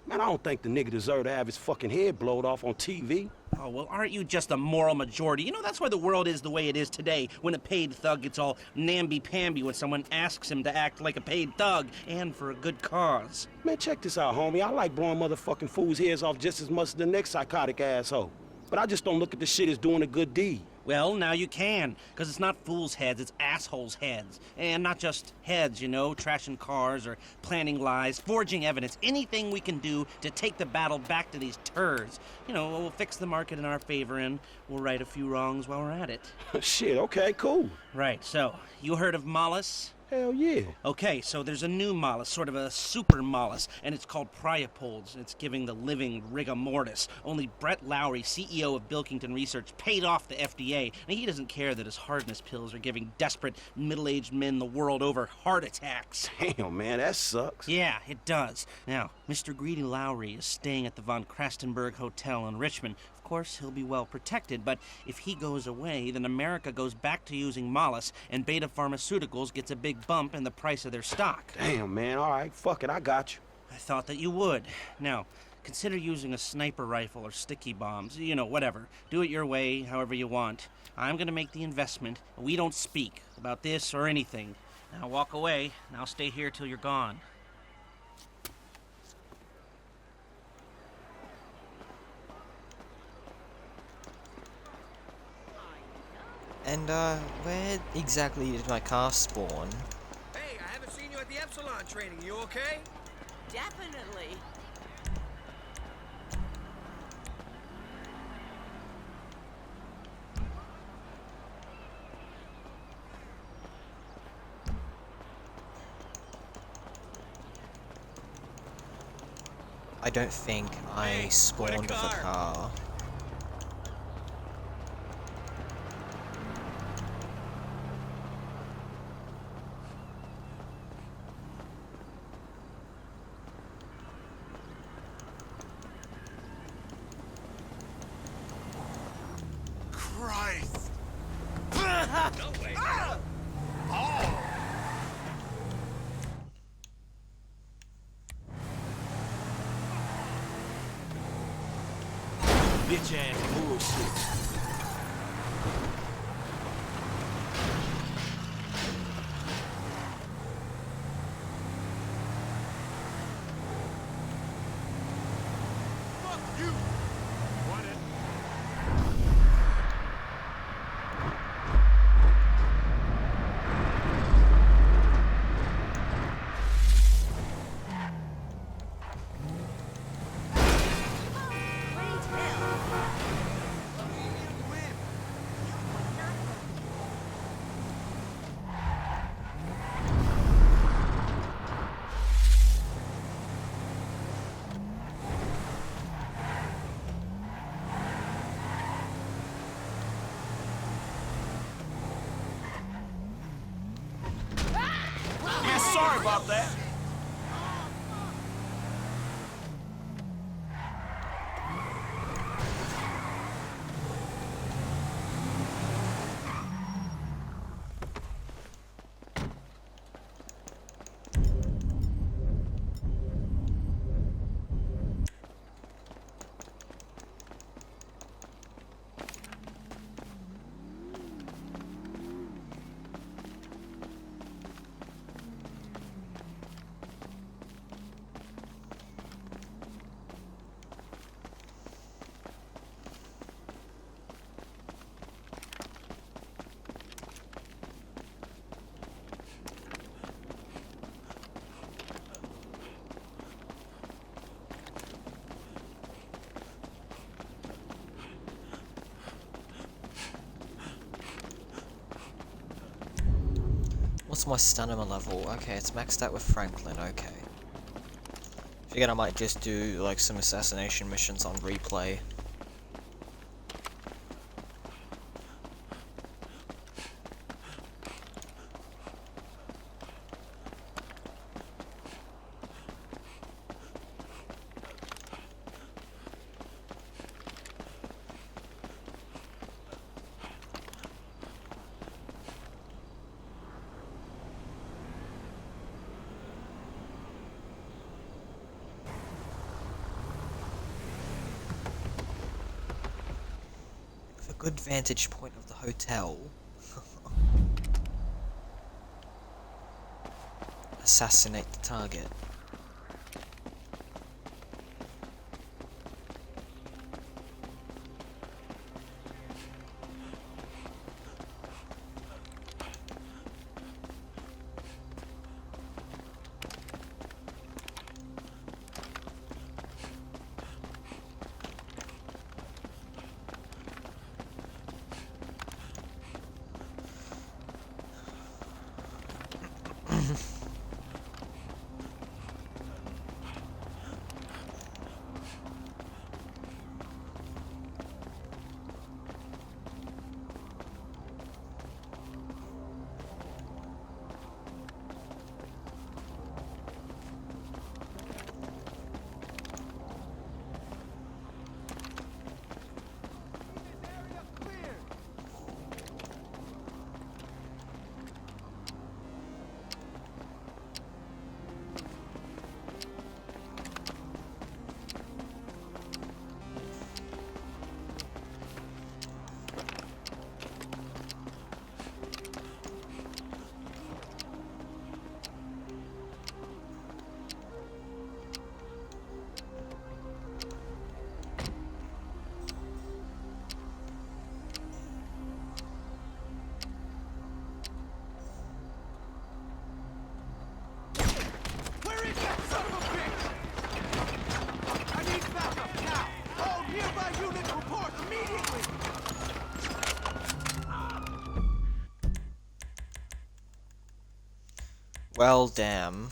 Man, I don't think the nigga deserved to have his fucking head blowed off on TV. Oh, well, aren't you just a moral majority? You know, that's why the world is the way it is today, when a paid thug gets all namby-pamby when someone asks him to act like a paid thug, and for a good cause. Man, check this out, homie. I like blowing motherfucking fools' heads off just as much as the next psychotic asshole. But I just don't look at the shit as doing a good deed. Well, now you can, because it's not fools' heads, it's assholes' heads. And not just heads, you know, trashing cars or planning lies, forging evidence, anything we can do to take the battle back to these turds. You know, we'll fix the market in our favor and we'll right a few wrongs while we're at it. Shit, okay, cool. Right, so, you heard of Mollis? Hell yeah. Okay, so there's a new Mollis, sort of a super Mollis, and it's called Priapolds. It's giving the living rigor mortis. Only Brett Lowry, CEO of Bilkington Research, paid off the FDA, and he doesn't care that his hardness pills are giving desperate middle-aged men the world over heart attacks. Damn, man, that sucks. Yeah, it does. Now, Mr. Greedy Lowry is staying at the Von Krastenberg Hotel in Richmond. Of course, he'll be well protected, but if he goes away, then America goes back to using Mollis, and Beta Pharmaceuticals gets a big bump in the price of their stock. Damn, man, all right, fuck it, I got you. I thought that you would. Now, consider using a sniper rifle or sticky bombs, you know, whatever. Do it your way, however you want. I'm gonna make the investment. We don't speak about this or anything. Now walk away, and I'll stay here till you're gone. And, where exactly did my car spawn? Hey, I haven't seen you at the Epsilon training. You okay? Definitely. I don't think I spawned the car. Christ! No way. Oh! Bitch ass bullshit. Fuck you! Want it? Sorry about that. What's my stamina level? Okay, it's maxed out with Franklin, okay. Figured I might just do like some assassination missions on replay. Good vantage point of the hotel. Assassinate the target. Well, damn.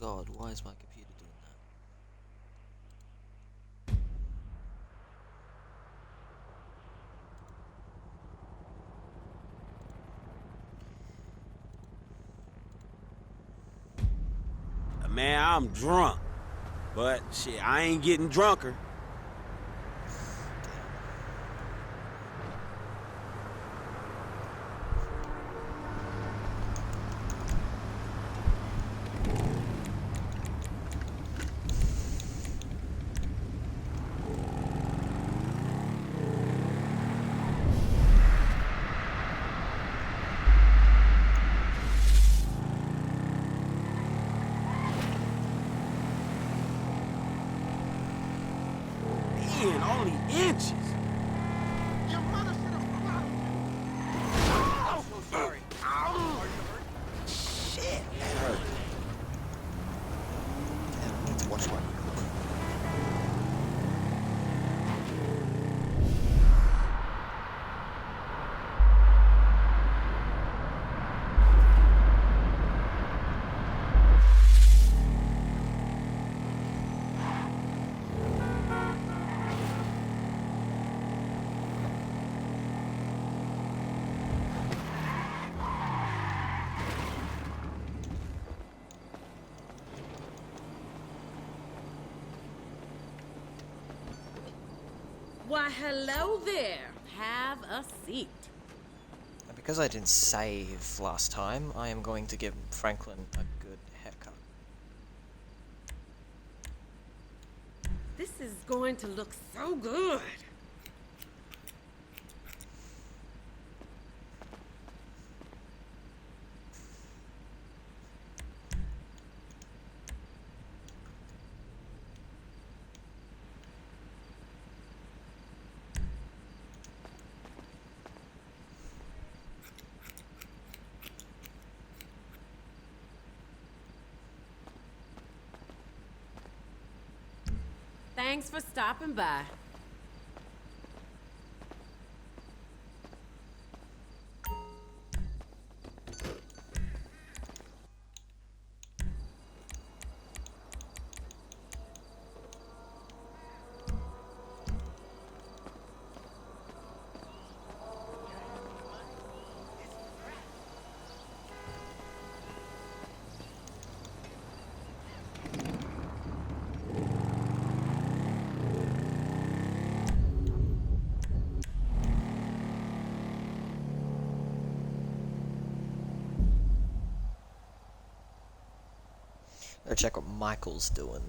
God, why is my computer doing that? Man, I'm drunk. But shit, I ain't getting drunker. Only inches. Your mother should have come out. I'm so sorry. Are you hurt? Shit, that hurt. Damn, I need to watch my. Why, hello there. Have a seat. Because I didn't save last time, I am going to give Franklin a good haircut. This is going to look so good. Thanks for stopping by. Go check what Michael's doing.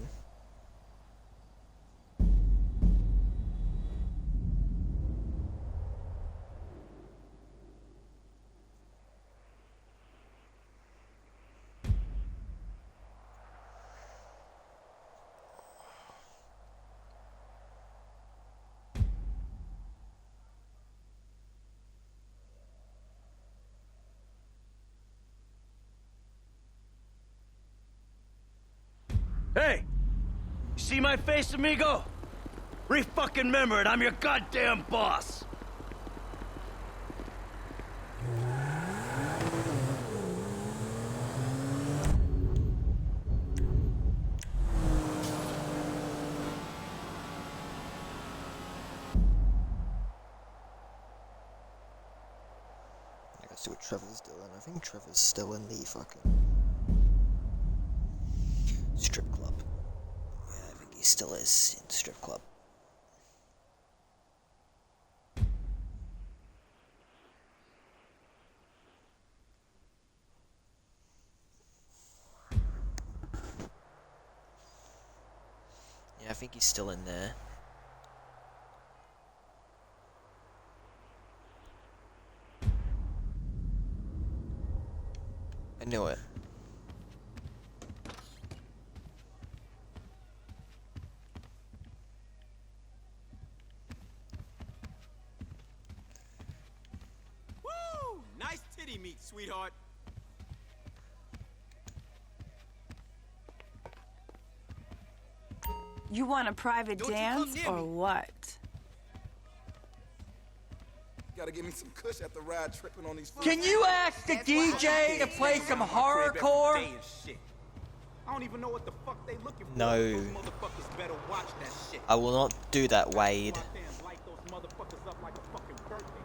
Hey! You see my face, amigo? Re-fucking-member it, I'm your goddamn boss! I gotta see what Trevor's doing. I think Trevor's still in the fucking strip club. Yeah, I think he still is in the strip club. Yeah, I think he's still in there. I knew it. Woo! Nice titty meat, sweetheart. You want a private Don't you dance come near or me. what? Gotta give me some kush after ride tripping on these. Can you ask the DJ to play some horrorcore? I don't even know what the fuck they looking for. No. Those motherfuckers better watch that shit. I will not do that, Wade. Damn, light those motherfuckers up like a fucking birthday.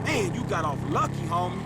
Man, you got off lucky, homie.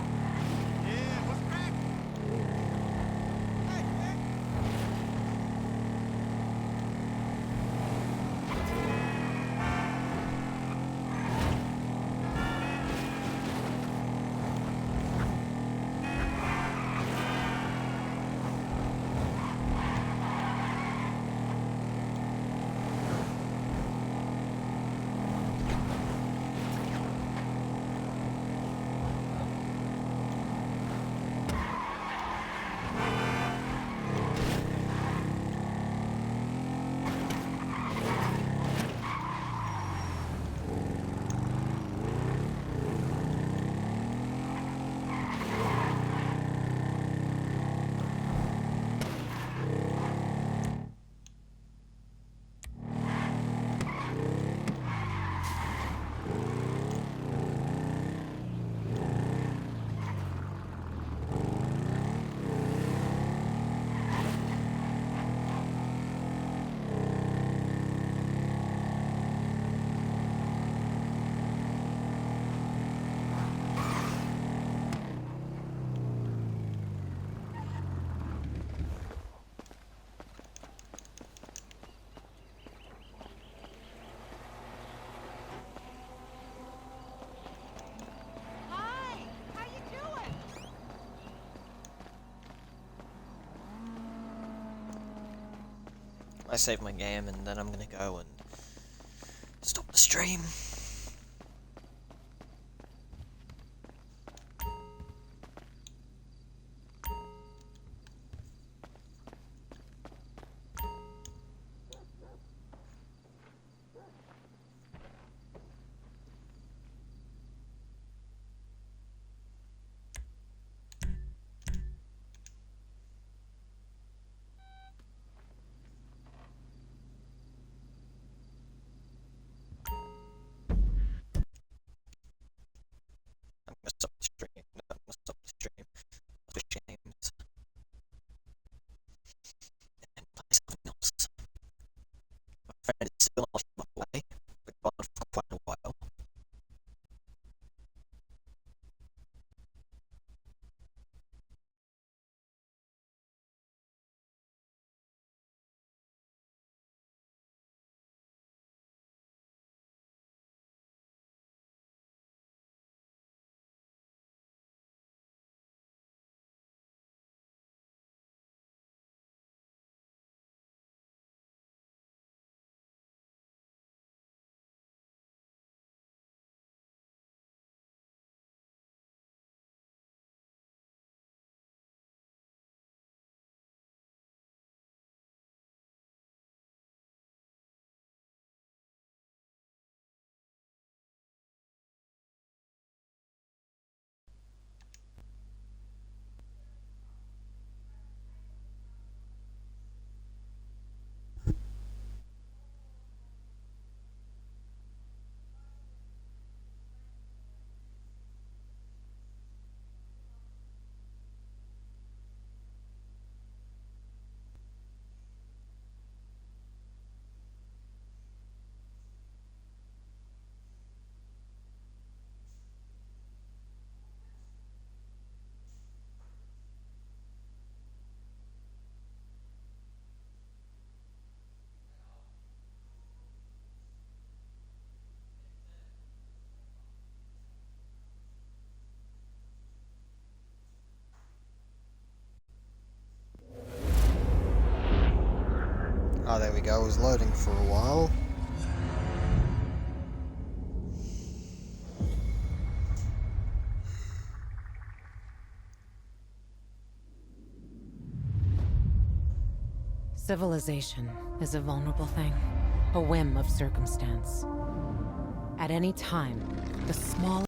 I save my game and then I'm gonna go and stop the stream. Oh, there we go. It was loading for a while. Civilization is a vulnerable thing, a whim of circumstance. At any time, the small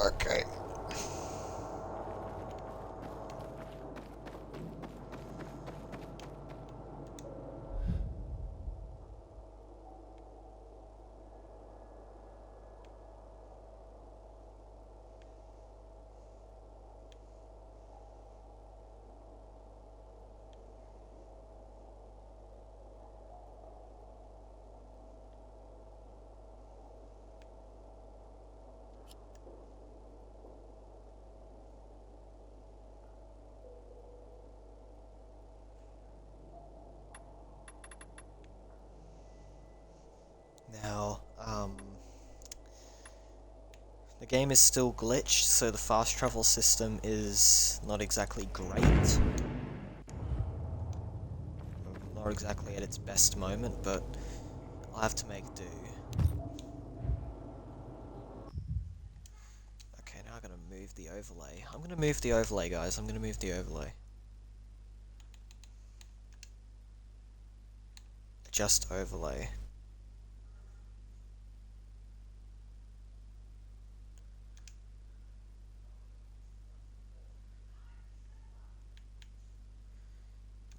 Okay. Now, the game is still glitched, so the fast travel system is not exactly great. Not exactly at its best moment, but I'll have to make do. Okay, now I'm gonna move the overlay. I'm gonna move the overlay, guys. I'm gonna move the overlay. just overlay.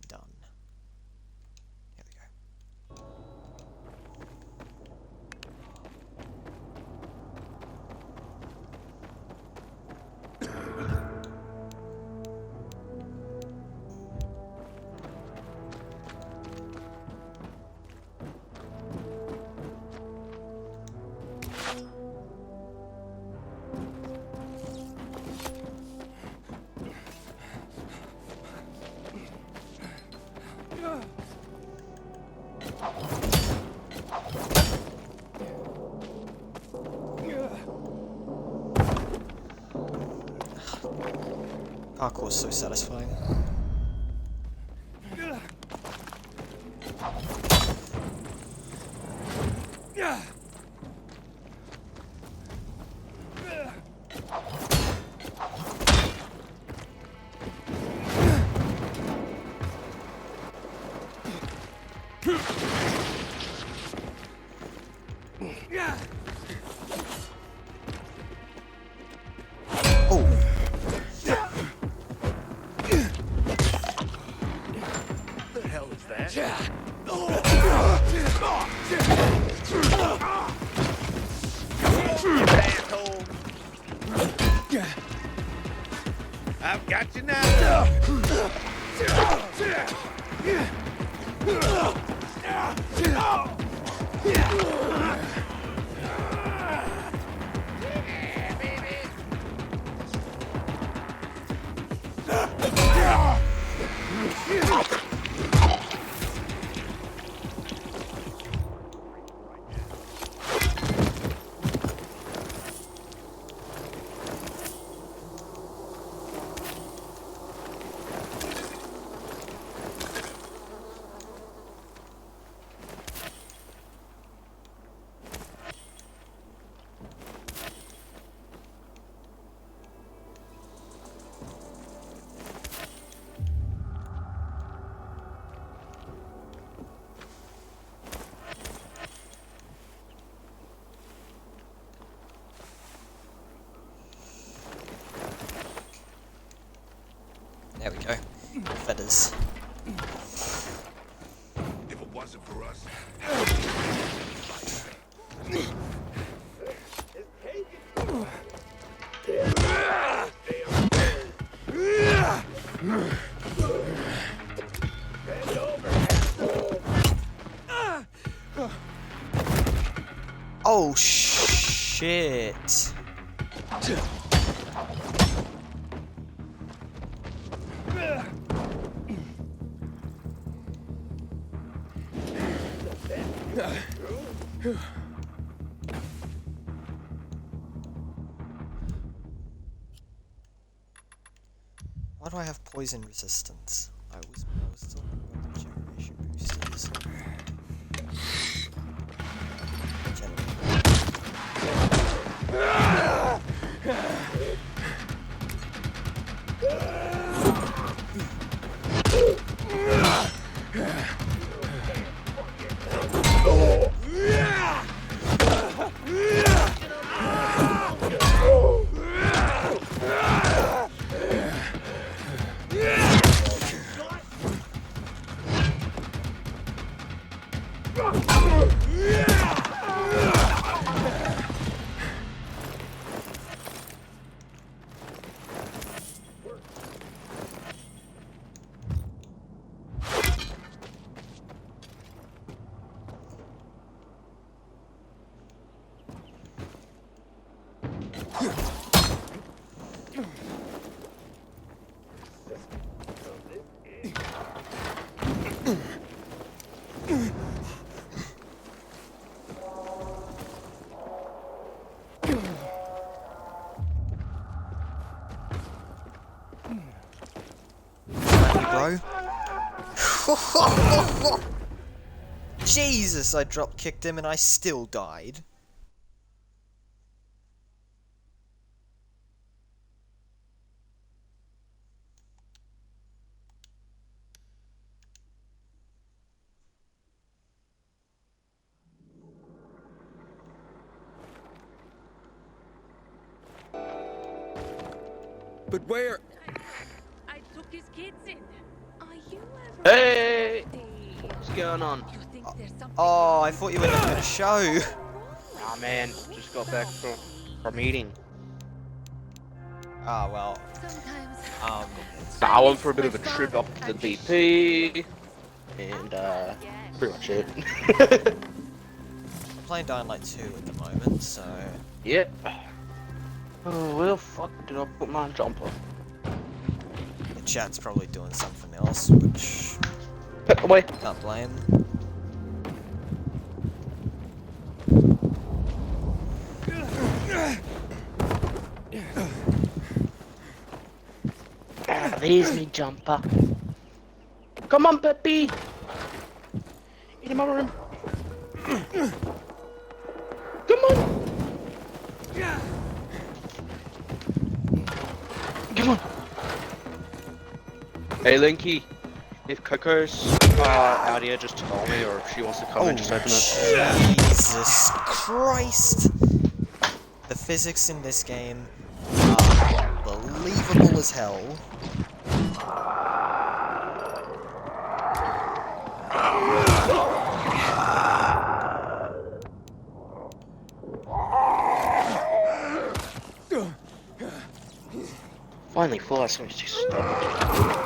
Done. Here we go. Parkour's so satisfying. I've got you now. There we go. Feathers. If it wasn't for us. Oh shit. Why do I have poison resistance? I was talking about the generation boosters. Bro. Jesus, I drop kicked him and I still died. But where? I took his kids in. Are you ever Hey! What's going on? Oh, I thought you were doing a show. Nah, man, just got back from our meeting. Ah, well. I went for a bit of a trip up to the BP, and pretty much it. I'm playing Dying Light 2 at the moment, so... Yep. Oh, where the fuck did I put my jumper? The chat's probably doing something else, which... Away. Can't blame. There's me jumper. Come on, Peppy. In my room. Come on. Come on. Hey, Linky. If Coco's out here, just tell me, or if she wants to come and just open it. Jesus Christ! The physics in this game are unbelievable as hell. Finally, Fly seems to stop.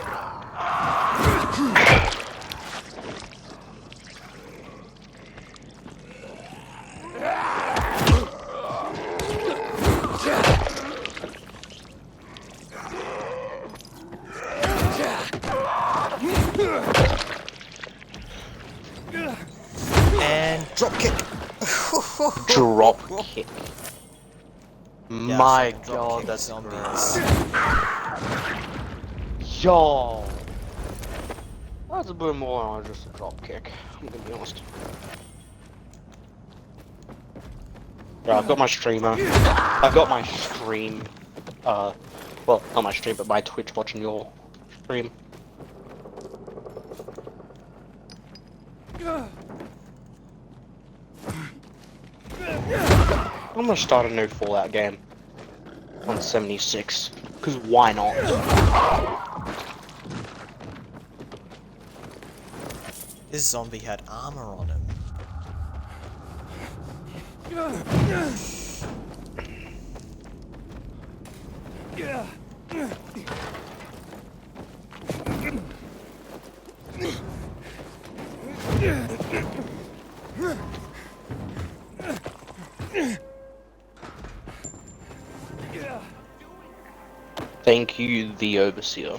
And drop kick. Drop kick. Yeah, My so drop god, kick that's zombies. Yo. That's a bit more than just a drop kick. I'm gonna be honest. Yeah, I've got my streamer. I've got my stream. Well, not my stream, but my Twitch watching your stream. I'm gonna start a new Fallout game on 76, because why not? This zombie had armor on him. Thank you, the Overseer.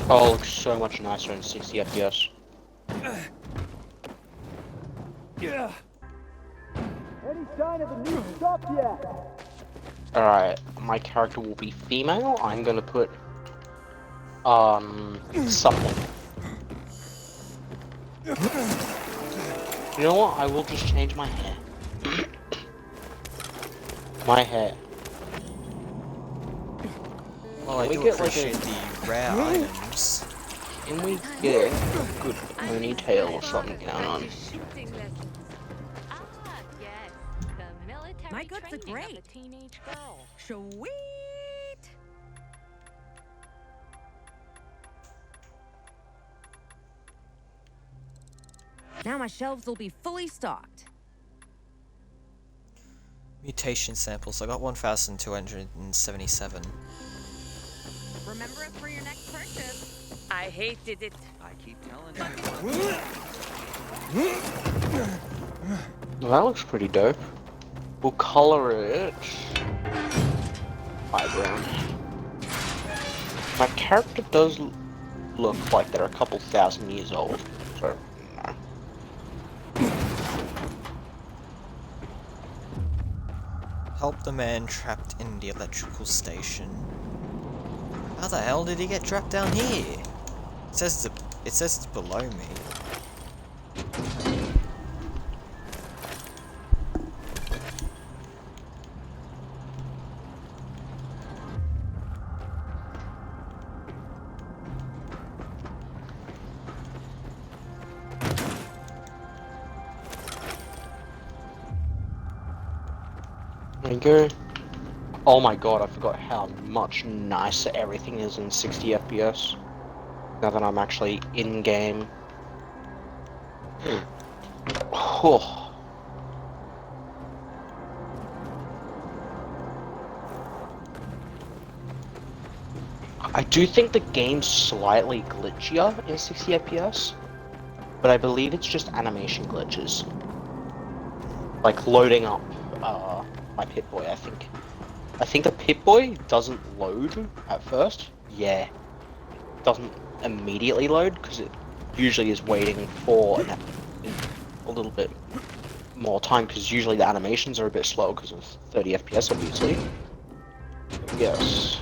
Oh, looks so much nicer in 60 FPS. Yeah. Any sign of the new stuff yet? Alright, my character will be female. I'm gonna put, something. You know what? I will just change my hair. My hair. Well, I We do get, like, appreciate the rare items. Can we get a good ponytail or something going on? My guts are great. Teenage girl. Sweet. Now my shelves will be fully stocked. Mutation samples. I got 1,277. Remember it for your next purchase. I hated it. I keep telling you. Well, that looks pretty dope. We'll color it brown. My character does look like they're a couple thousand years old, so no. Help the man trapped in the electrical station. How the hell did he get trapped down here? It says it's below me. There you go. Oh my god, I forgot how much nicer everything is in 60 FPS. Now that I'm actually in game. Oh. I do think the game's slightly glitchier in 60 FPS, but I believe it's just animation glitches. Like loading up my Pip-Boy, I think. I think the Pip-Boy doesn't load at first. Yeah. Doesn't immediately load, because it usually is waiting for a little bit more time, because usually the animations are a bit slow because of 30 FPS, obviously. Yes.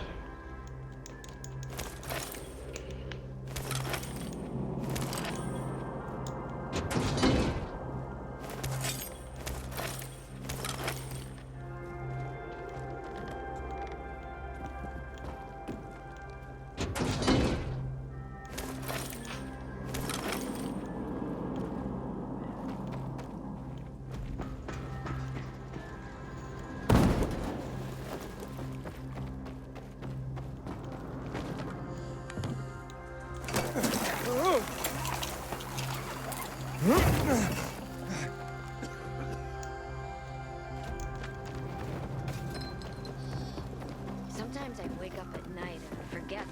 Sometimes I wake up at night and forget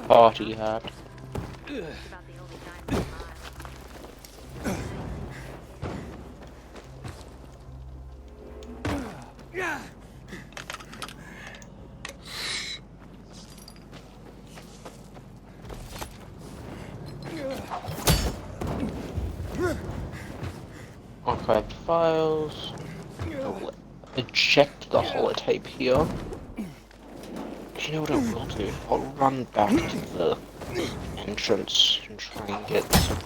Party hat. about the only time Archived files. I'll eject the holotape here. You know what I will do? I'll run back to the entrance and try and get some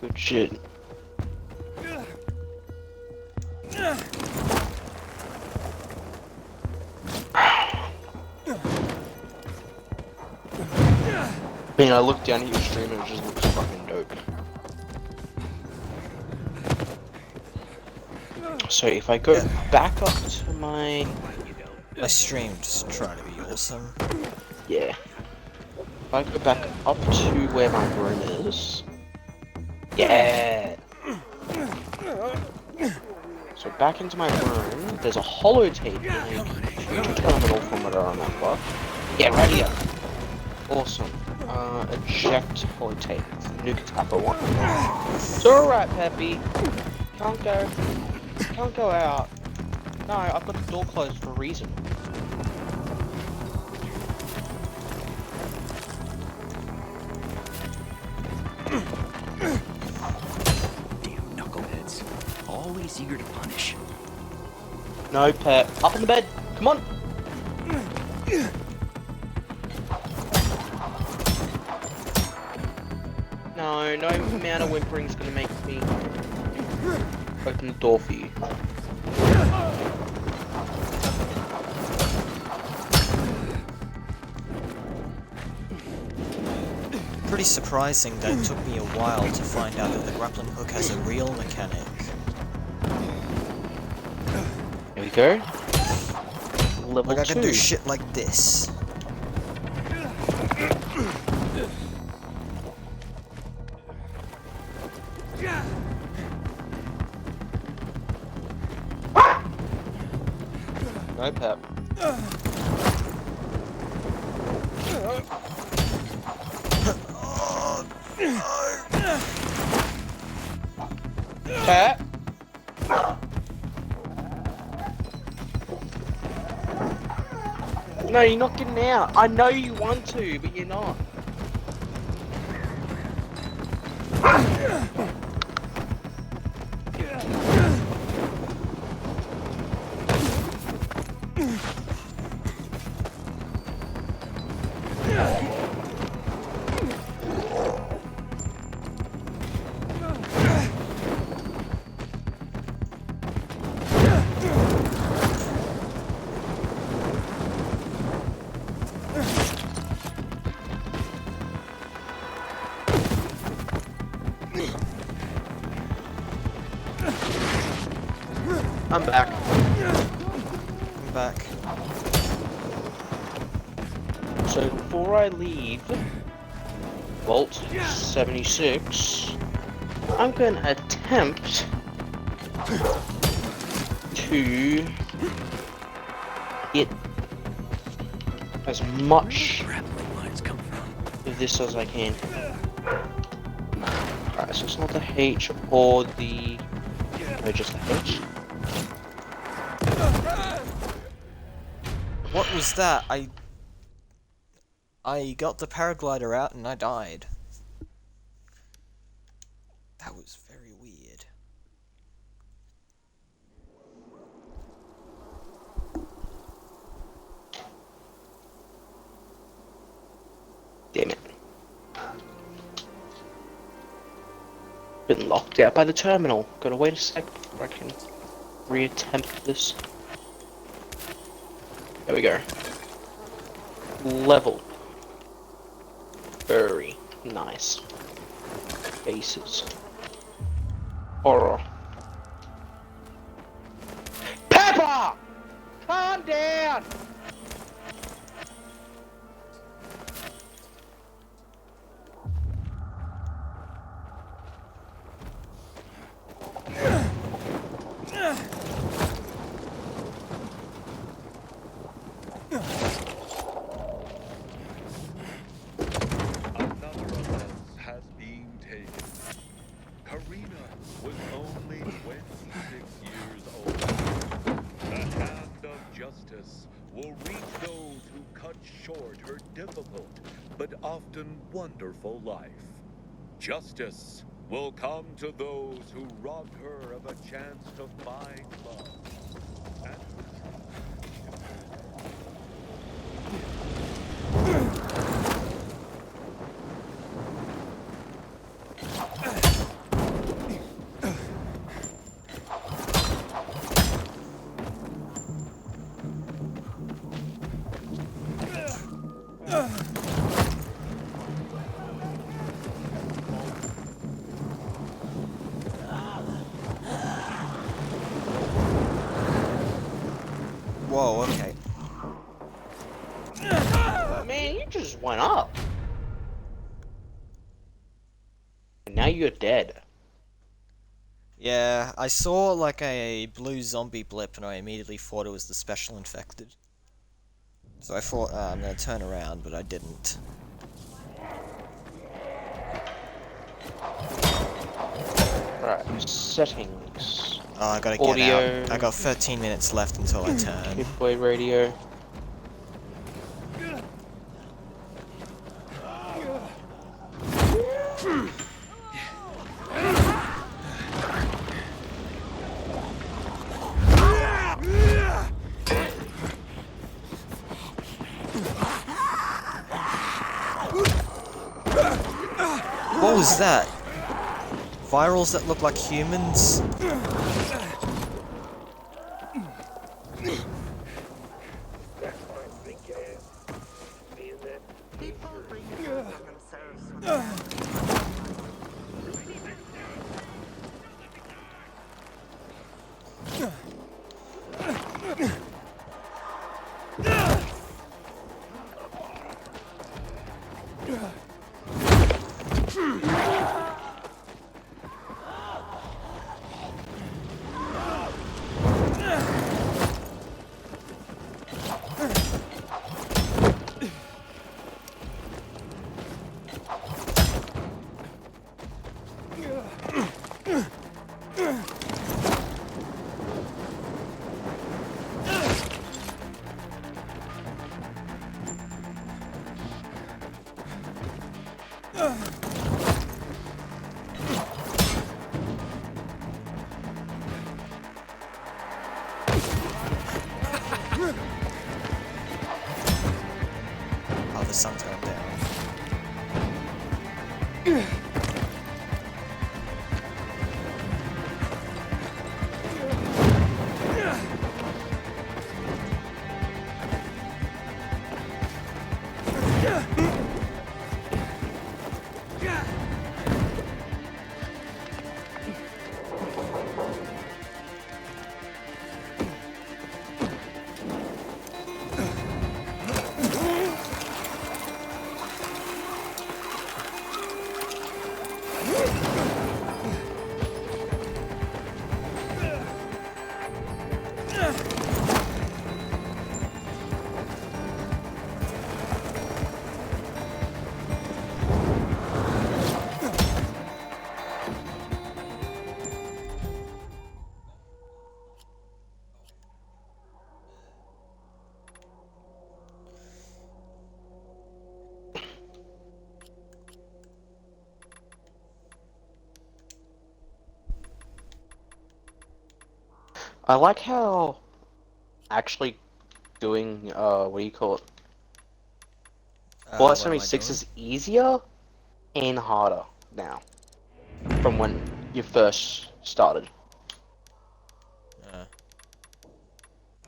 good shit. I mean, I look down at your stream and it just looks fucking dope. So if I go back up to my stream just trying to be awesome. Yeah. If I go back up to where my room is. Yeah. So back into my room, there's a holotape in a computer terminal from what I remember. Yeah, right here. Awesome. Eject holotape. It's the Nuka Tapper one. It's alright, Peppy. Can't go. Can't go out. No, I've got the door closed for a reason. Damn knuckleheads. Always eager to punish. No, Pep. Up in the bed. Come on. No, no amount of whimpering's gonna make me open the door for you. Pretty surprising that it took me a while to find out that the grappling hook has a real mechanic. Here we go. Level like I can do 2. shit like this. No, Pep. Pep? No, you're not getting out. I know you want to, but you're not. I'm back. I'm back. So before I leave Vault 76, I'm going to attempt to get as much of this as I can. Alright, so it's not the H or the... No, just the H. What was that? I got the paraglider out and I died. That was very weird. Damn it. Been locked out by the terminal. Gotta wait a sec before I can reattempt this. There we go. Level. Very nice. Faces. Horror. Pepper! Calm down! Wonderful life. Justice will come to those who robbed her of a chance to find love. Whoa, okay. Man, you just went up. And now you're dead. Yeah, I saw like a blue zombie blip and I immediately thought it was the special infected. So I thought, I'm gonna turn around, but I didn't. Right, settings. Oh, I gotta Audio. get out. I got 13 minutes left until I turn. Midway radio. What was that? Virals that look like humans? Oh, the sun's going down. I like how actually doing what do you call it? Bullet 76 is easier and harder now from when you first started.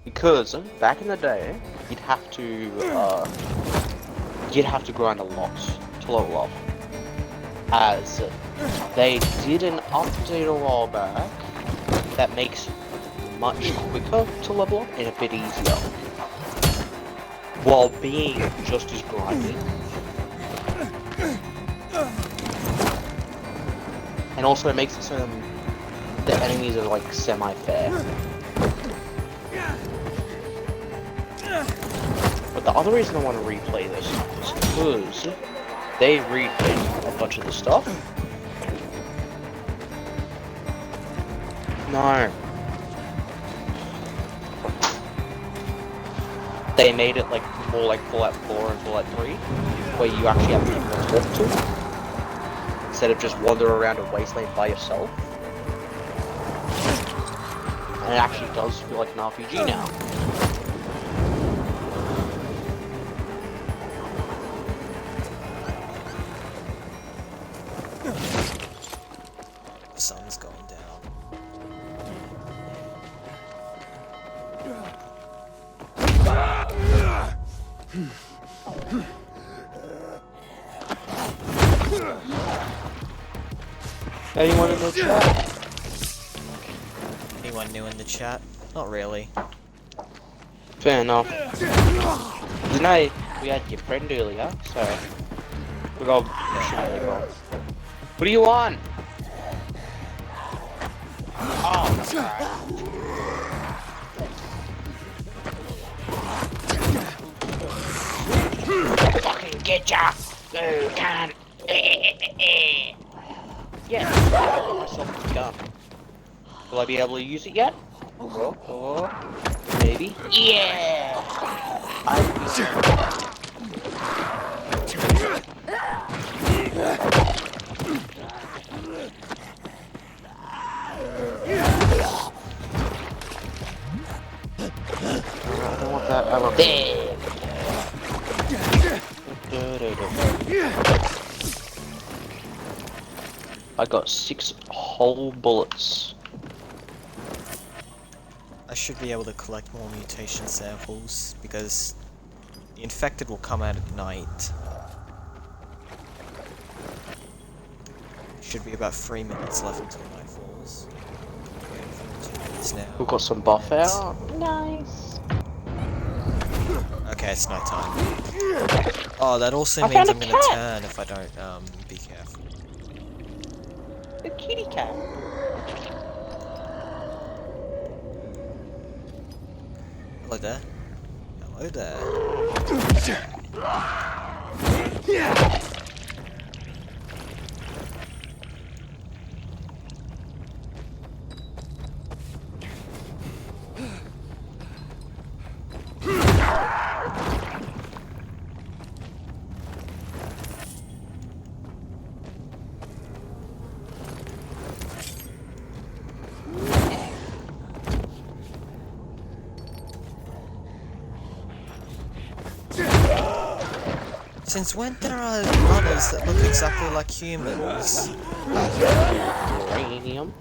Because back in the day, you'd have to grind a lot to level up. As they did an update a while back that makes it much quicker to level up and a bit easier, while being just as grindy. And also it makes it so the enemies are like semi-fair. But the other reason I want to replay this is because they redid a bunch of the stuff. No. They made it like more like Fallout 4 and Fallout 3, where you actually have people to talk to, instead of just wander around a wasteland by yourself. And it actually does feel like an RPG now. The sun's going down. Anyone in the chat? Anyone new in the chat? Not really. Fair enough. You know, we had your friend earlier, so we got What do you want? Oh, fucking get ya! You can't. Yeah, I got myself this gun. Will I be able to use it yet? Or maybe? Yeah! I don't want that. I want that. I got 6 whole bullets. I should be able to collect more mutation samples, because the infected will come out at night. Should be about 3 minutes left until night falls. Waiting for 2 minutes now. We've got some buff out. Nice. Okay, it's night time. Oh, that also means I'm gonna turn if I don't be careful. The kitty cat. Hello there. Hello there. Since when there are runners that look exactly like humans? Uranium,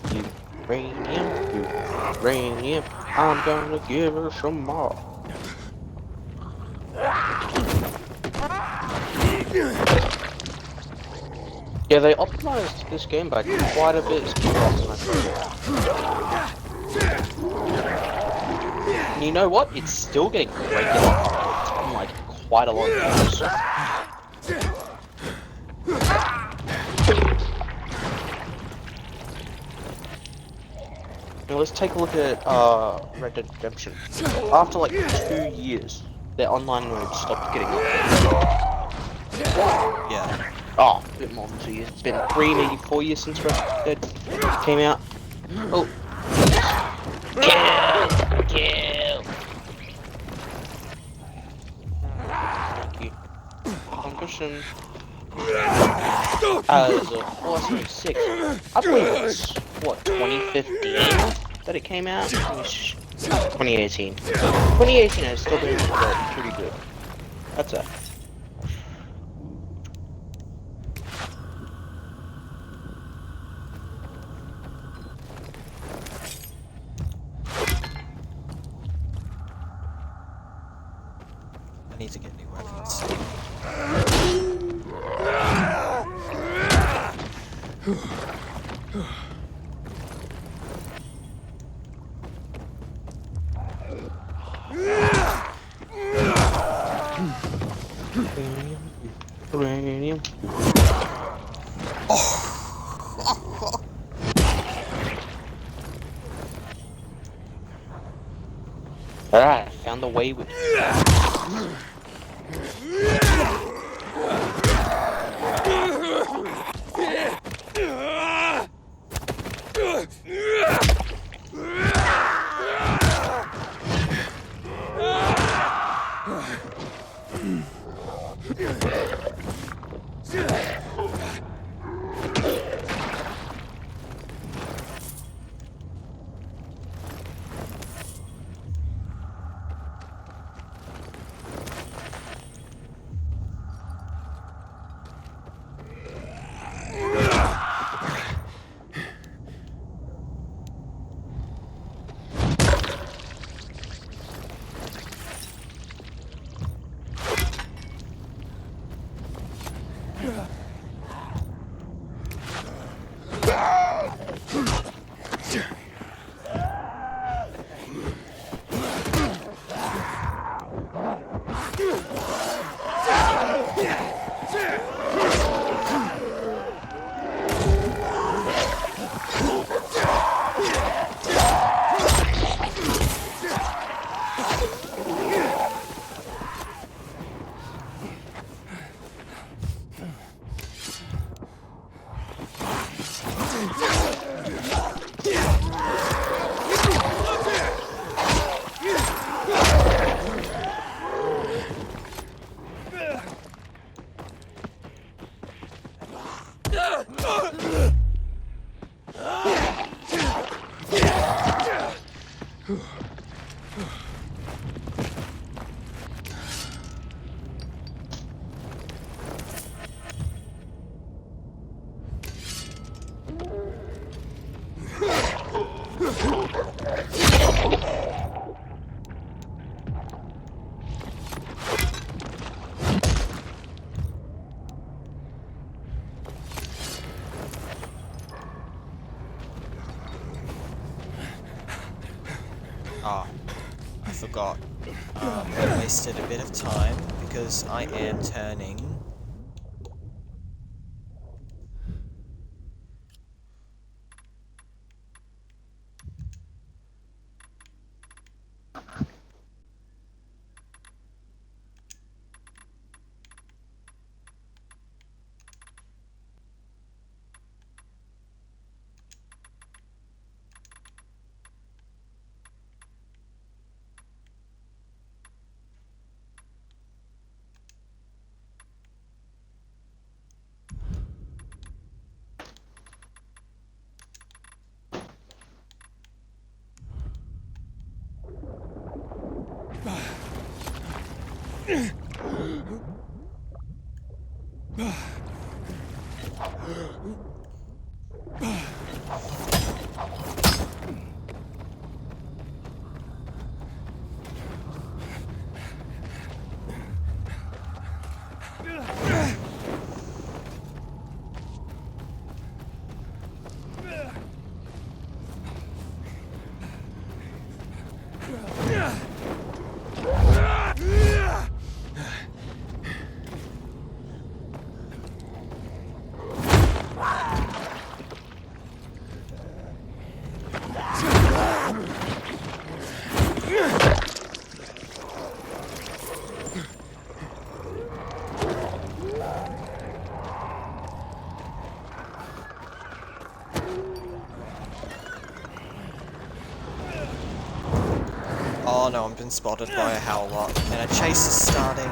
uranium, I'm gonna give her some more. Yeah, they optimized this game by quite a bit. You know what? It's still getting regular on like quite a lot of games. Now let's take a look at Red Dead Redemption. After like 2 years, their online mode stopped getting updated. Yeah. Oh, a bit more than 2 years. It's been 3, maybe 4 years since Red Dead came out. Oh. Kill! Thank you. Concussion. Oh, that's 6. I believe it's, what, 2015 that it came out? 2018. 2018 is still doing pretty good. That's it. I need to get new weapons. Uranium. Alright, found the way with. Ah, I forgot. I wasted a bit of time because I am turning. Oh no, I've been spotted by a Howlot, and a chase is starting.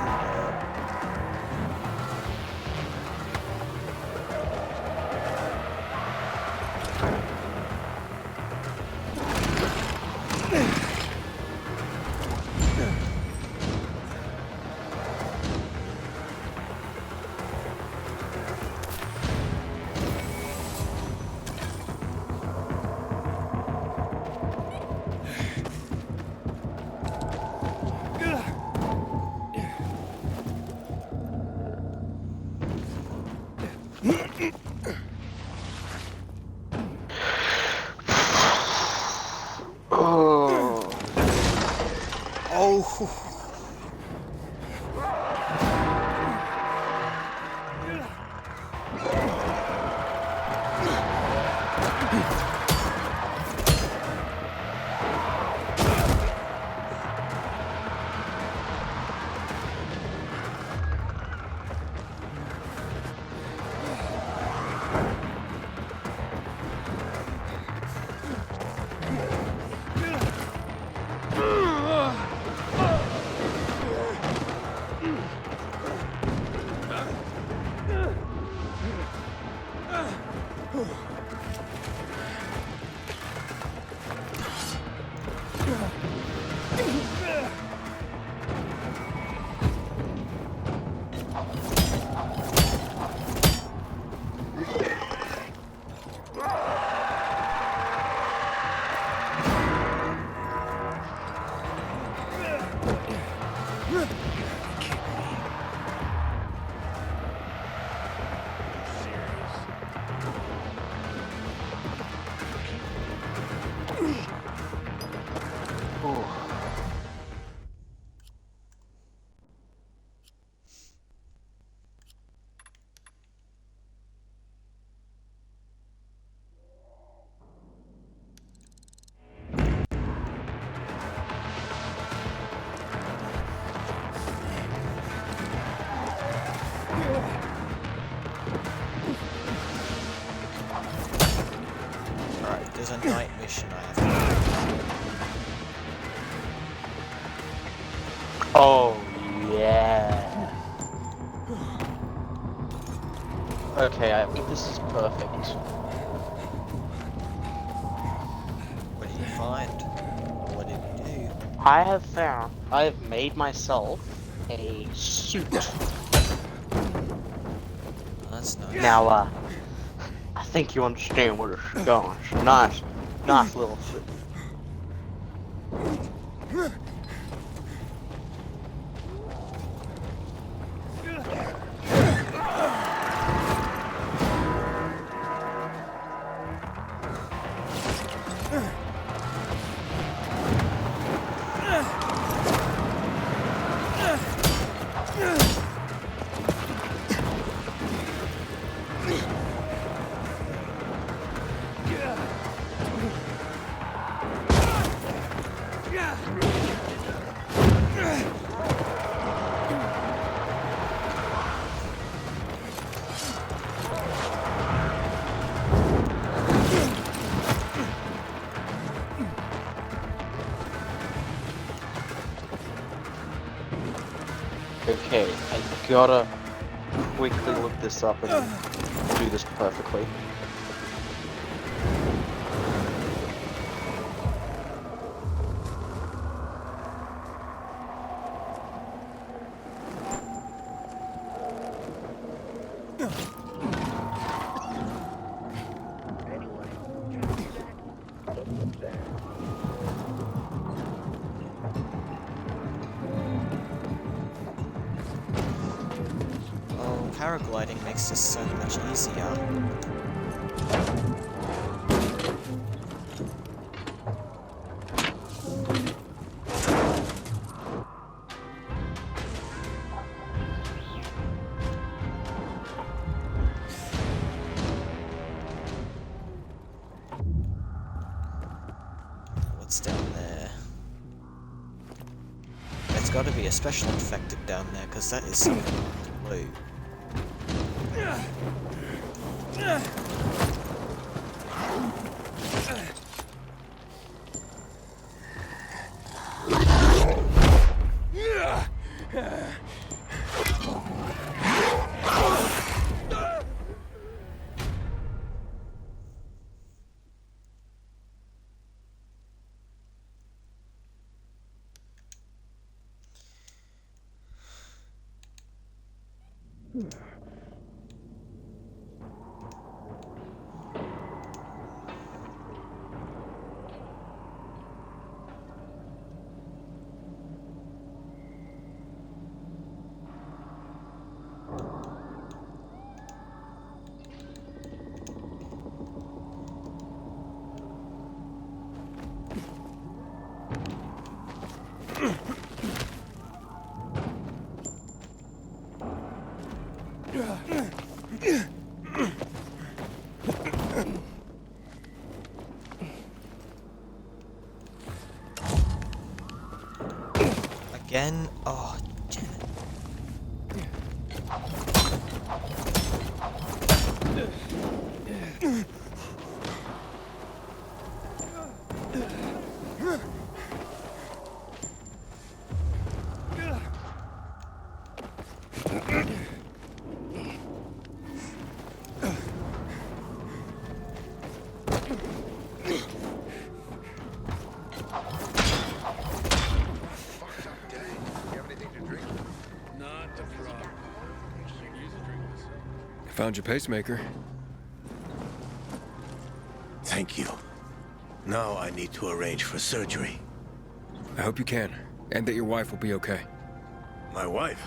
Oh. There's a night mission I have to do. Oh, yeah. Okay, I think this is perfect. What did you find? What did you do? I have made myself a suit. That's nice. Now, I think you understand where this is going. It's a nice little suit. Okay, I gotta quickly look this up and do this perfectly. Paragliding makes this so much easier. What's down there? got to be a special infected down there, because that is something to loot. Again? Oh, damn it. Found your pacemaker. Thank you. Now I need to arrange for surgery. I hope you can, and that your wife will be okay. My wife?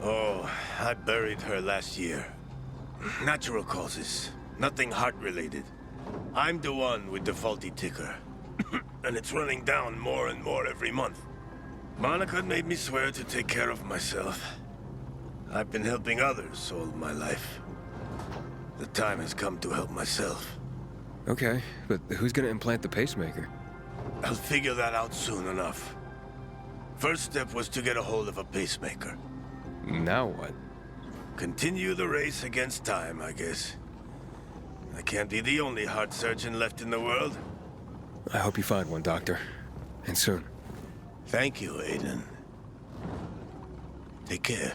Oh, I buried her last year. Natural causes. Nothing heart-related. I'm the one with the faulty ticker. And it's running down more and more every month. Monica made me swear to take care of myself. I've been helping others all my life. The time has come to help myself. Okay, but who's gonna implant the pacemaker? I'll figure that out soon enough. First step was to get a hold of a pacemaker. Now what? Continue the race against time, I guess. I can't be the only heart surgeon left in the world. I hope you find one, Doctor. And soon. Thank you, Aiden. Take care.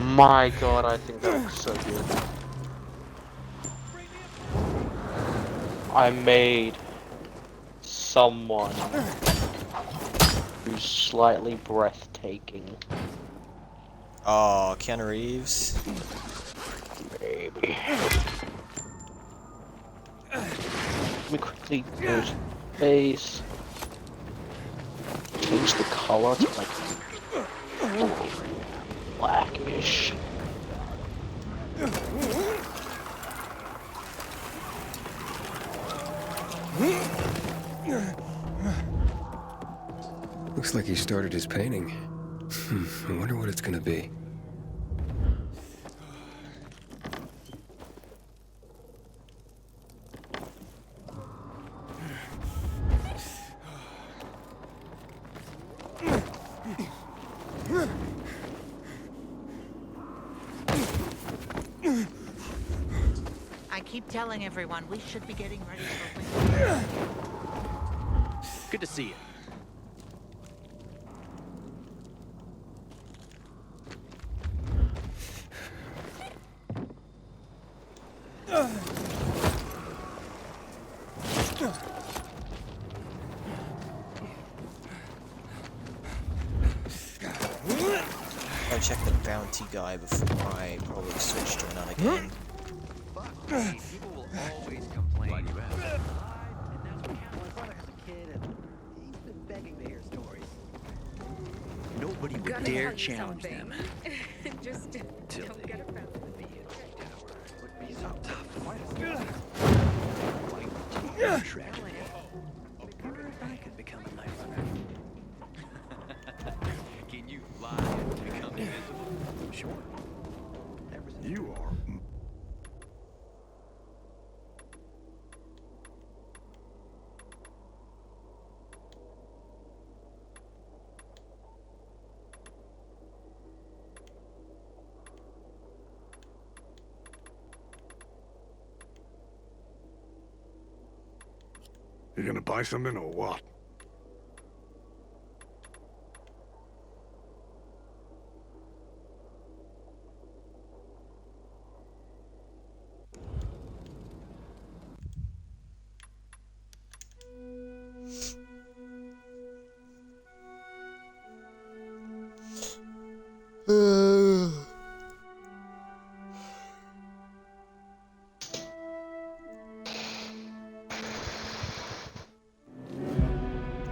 My god, I think that looks so good. I made someone who's slightly breathtaking. Oh, Keanu Reeves. Maybe. Let me quickly go to face. Change the color to like blackish. Looks like he started his painting. I wonder what it's gonna be. I keep telling everyone we should be getting ready for winter. Good to see you. I'll check the bounty guy before I probably switch to another game. People will always complain. Glad you asked. My brother has a kid, and he's been begging to hear stories. Nobody would Gotta dare tell you challenge something. them. Just Till don't they get offended. would be so tough. Tragedy. A word I could become a knife runner. Can you fly and become invisible? Sure. You are. You gonna buy something or what?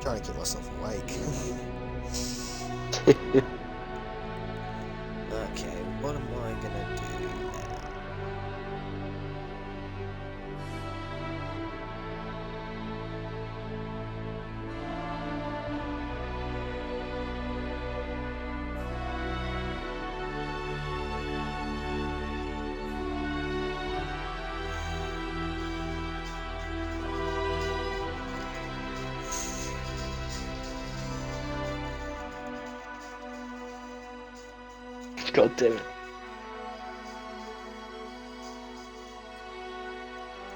Trying to keep myself awake. Okay, what am I gonna do now? God damn it.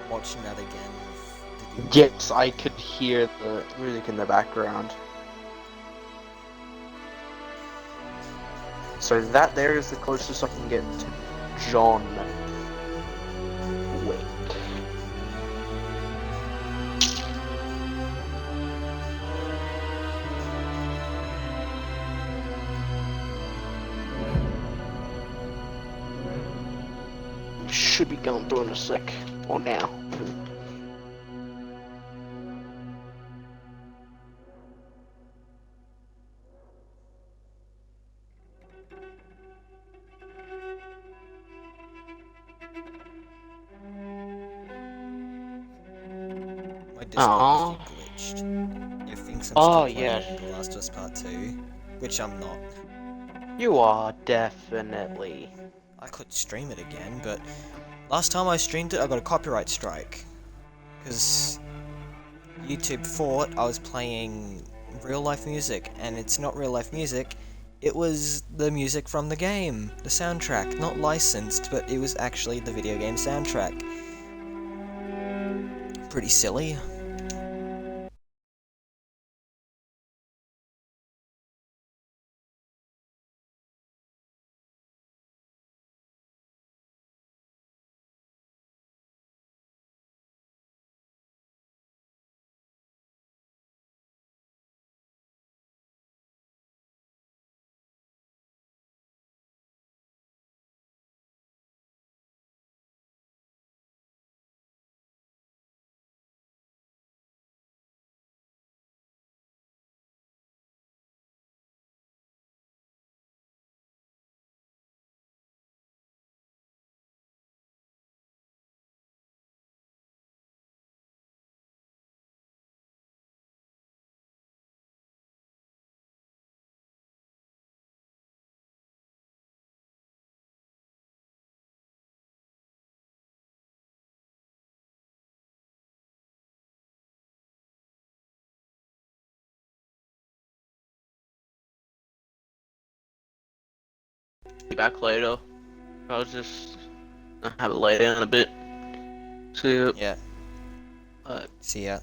I'm watching that again. Yes, I could hear the music in the background. So that there is the closest I can get to John Wick. Should be going through in a sec, or now. My Discord glitched. It thinks I'm still playing The Last of Us Part 2, which I'm not. You are definitely. I could stream it again, but last time I streamed it, I got a copyright strike. Because YouTube thought I was playing real life music, and it's not real life music. It was the music from the game, the soundtrack, not licensed, but it was actually the video game soundtrack. Pretty silly. Be back later. I was just gonna have it lay down a bit. See ya. Yeah. See ya.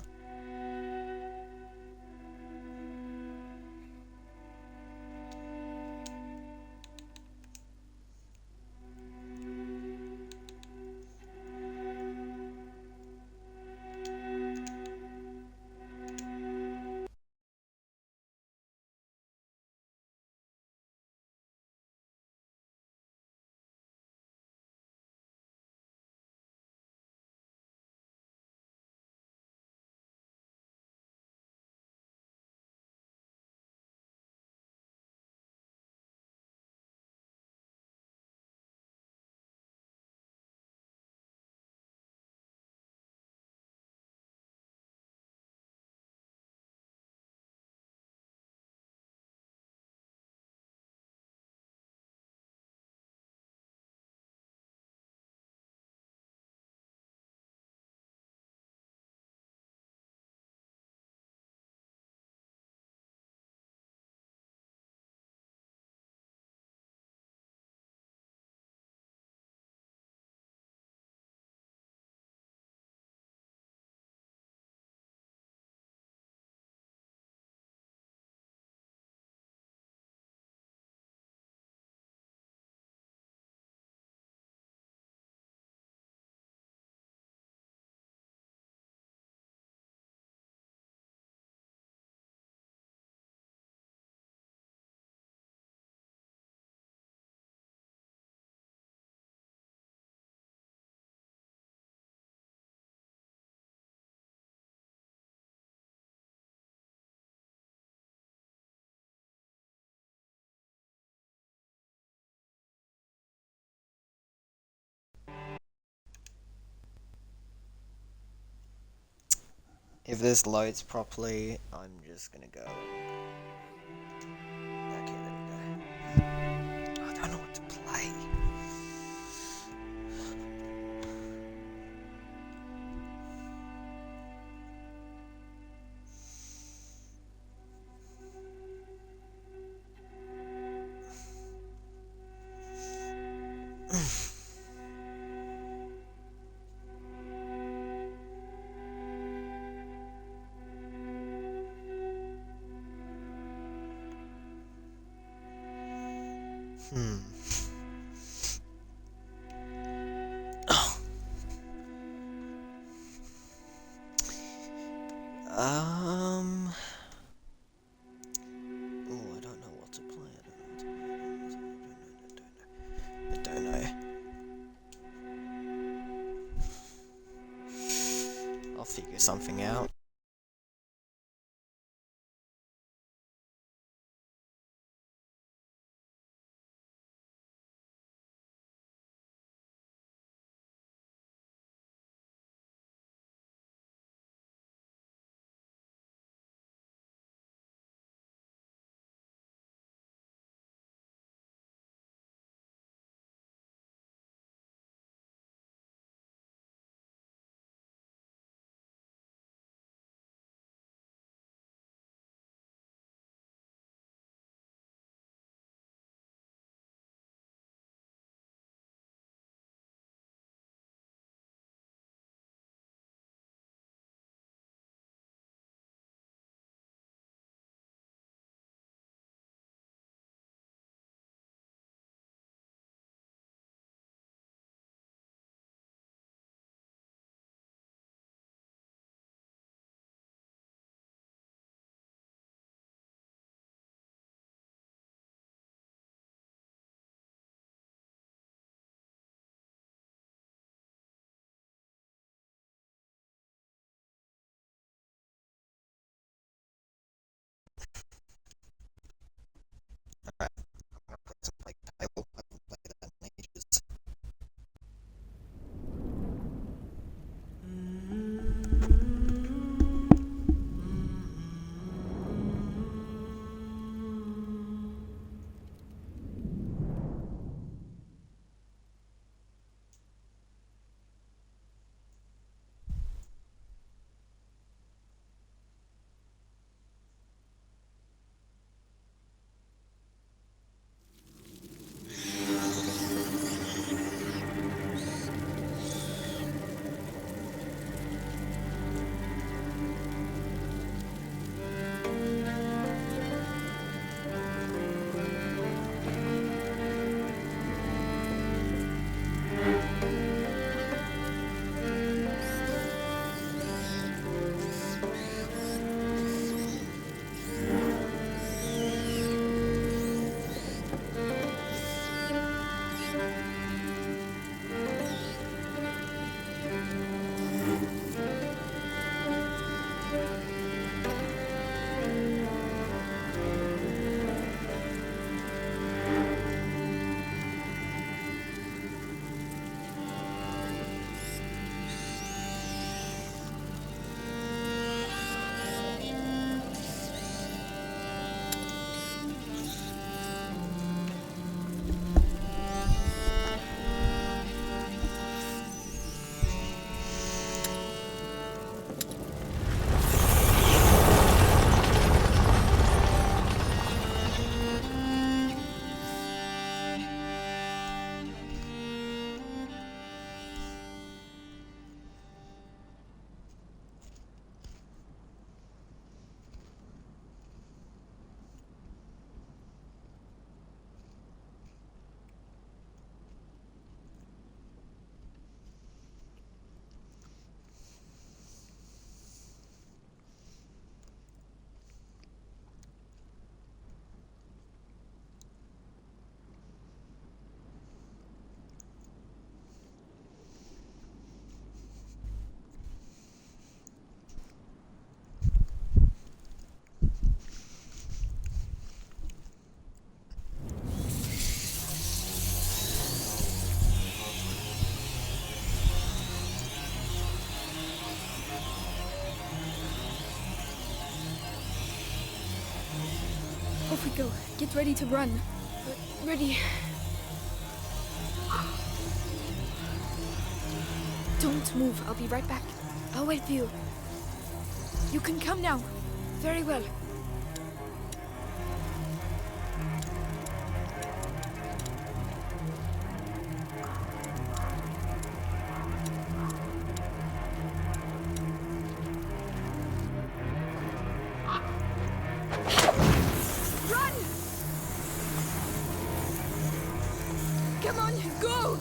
If this loads properly, I'm just gonna go. Okay, there we go. I don't know what to play. Oh, I don't know what to play. I don't know. I'll figure something out. Off we go. Get ready to run. Ready. Don't move. I'll be right back. I'll wait for you. You can come now. Very well. Run! Come on, go!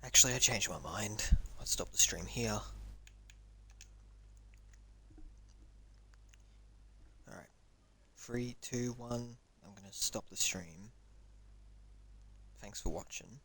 Actually, I changed my mind. Let's stop the stream here. Alright. 3, 2, 1. I'm gonna stop the stream. Thanks for watching.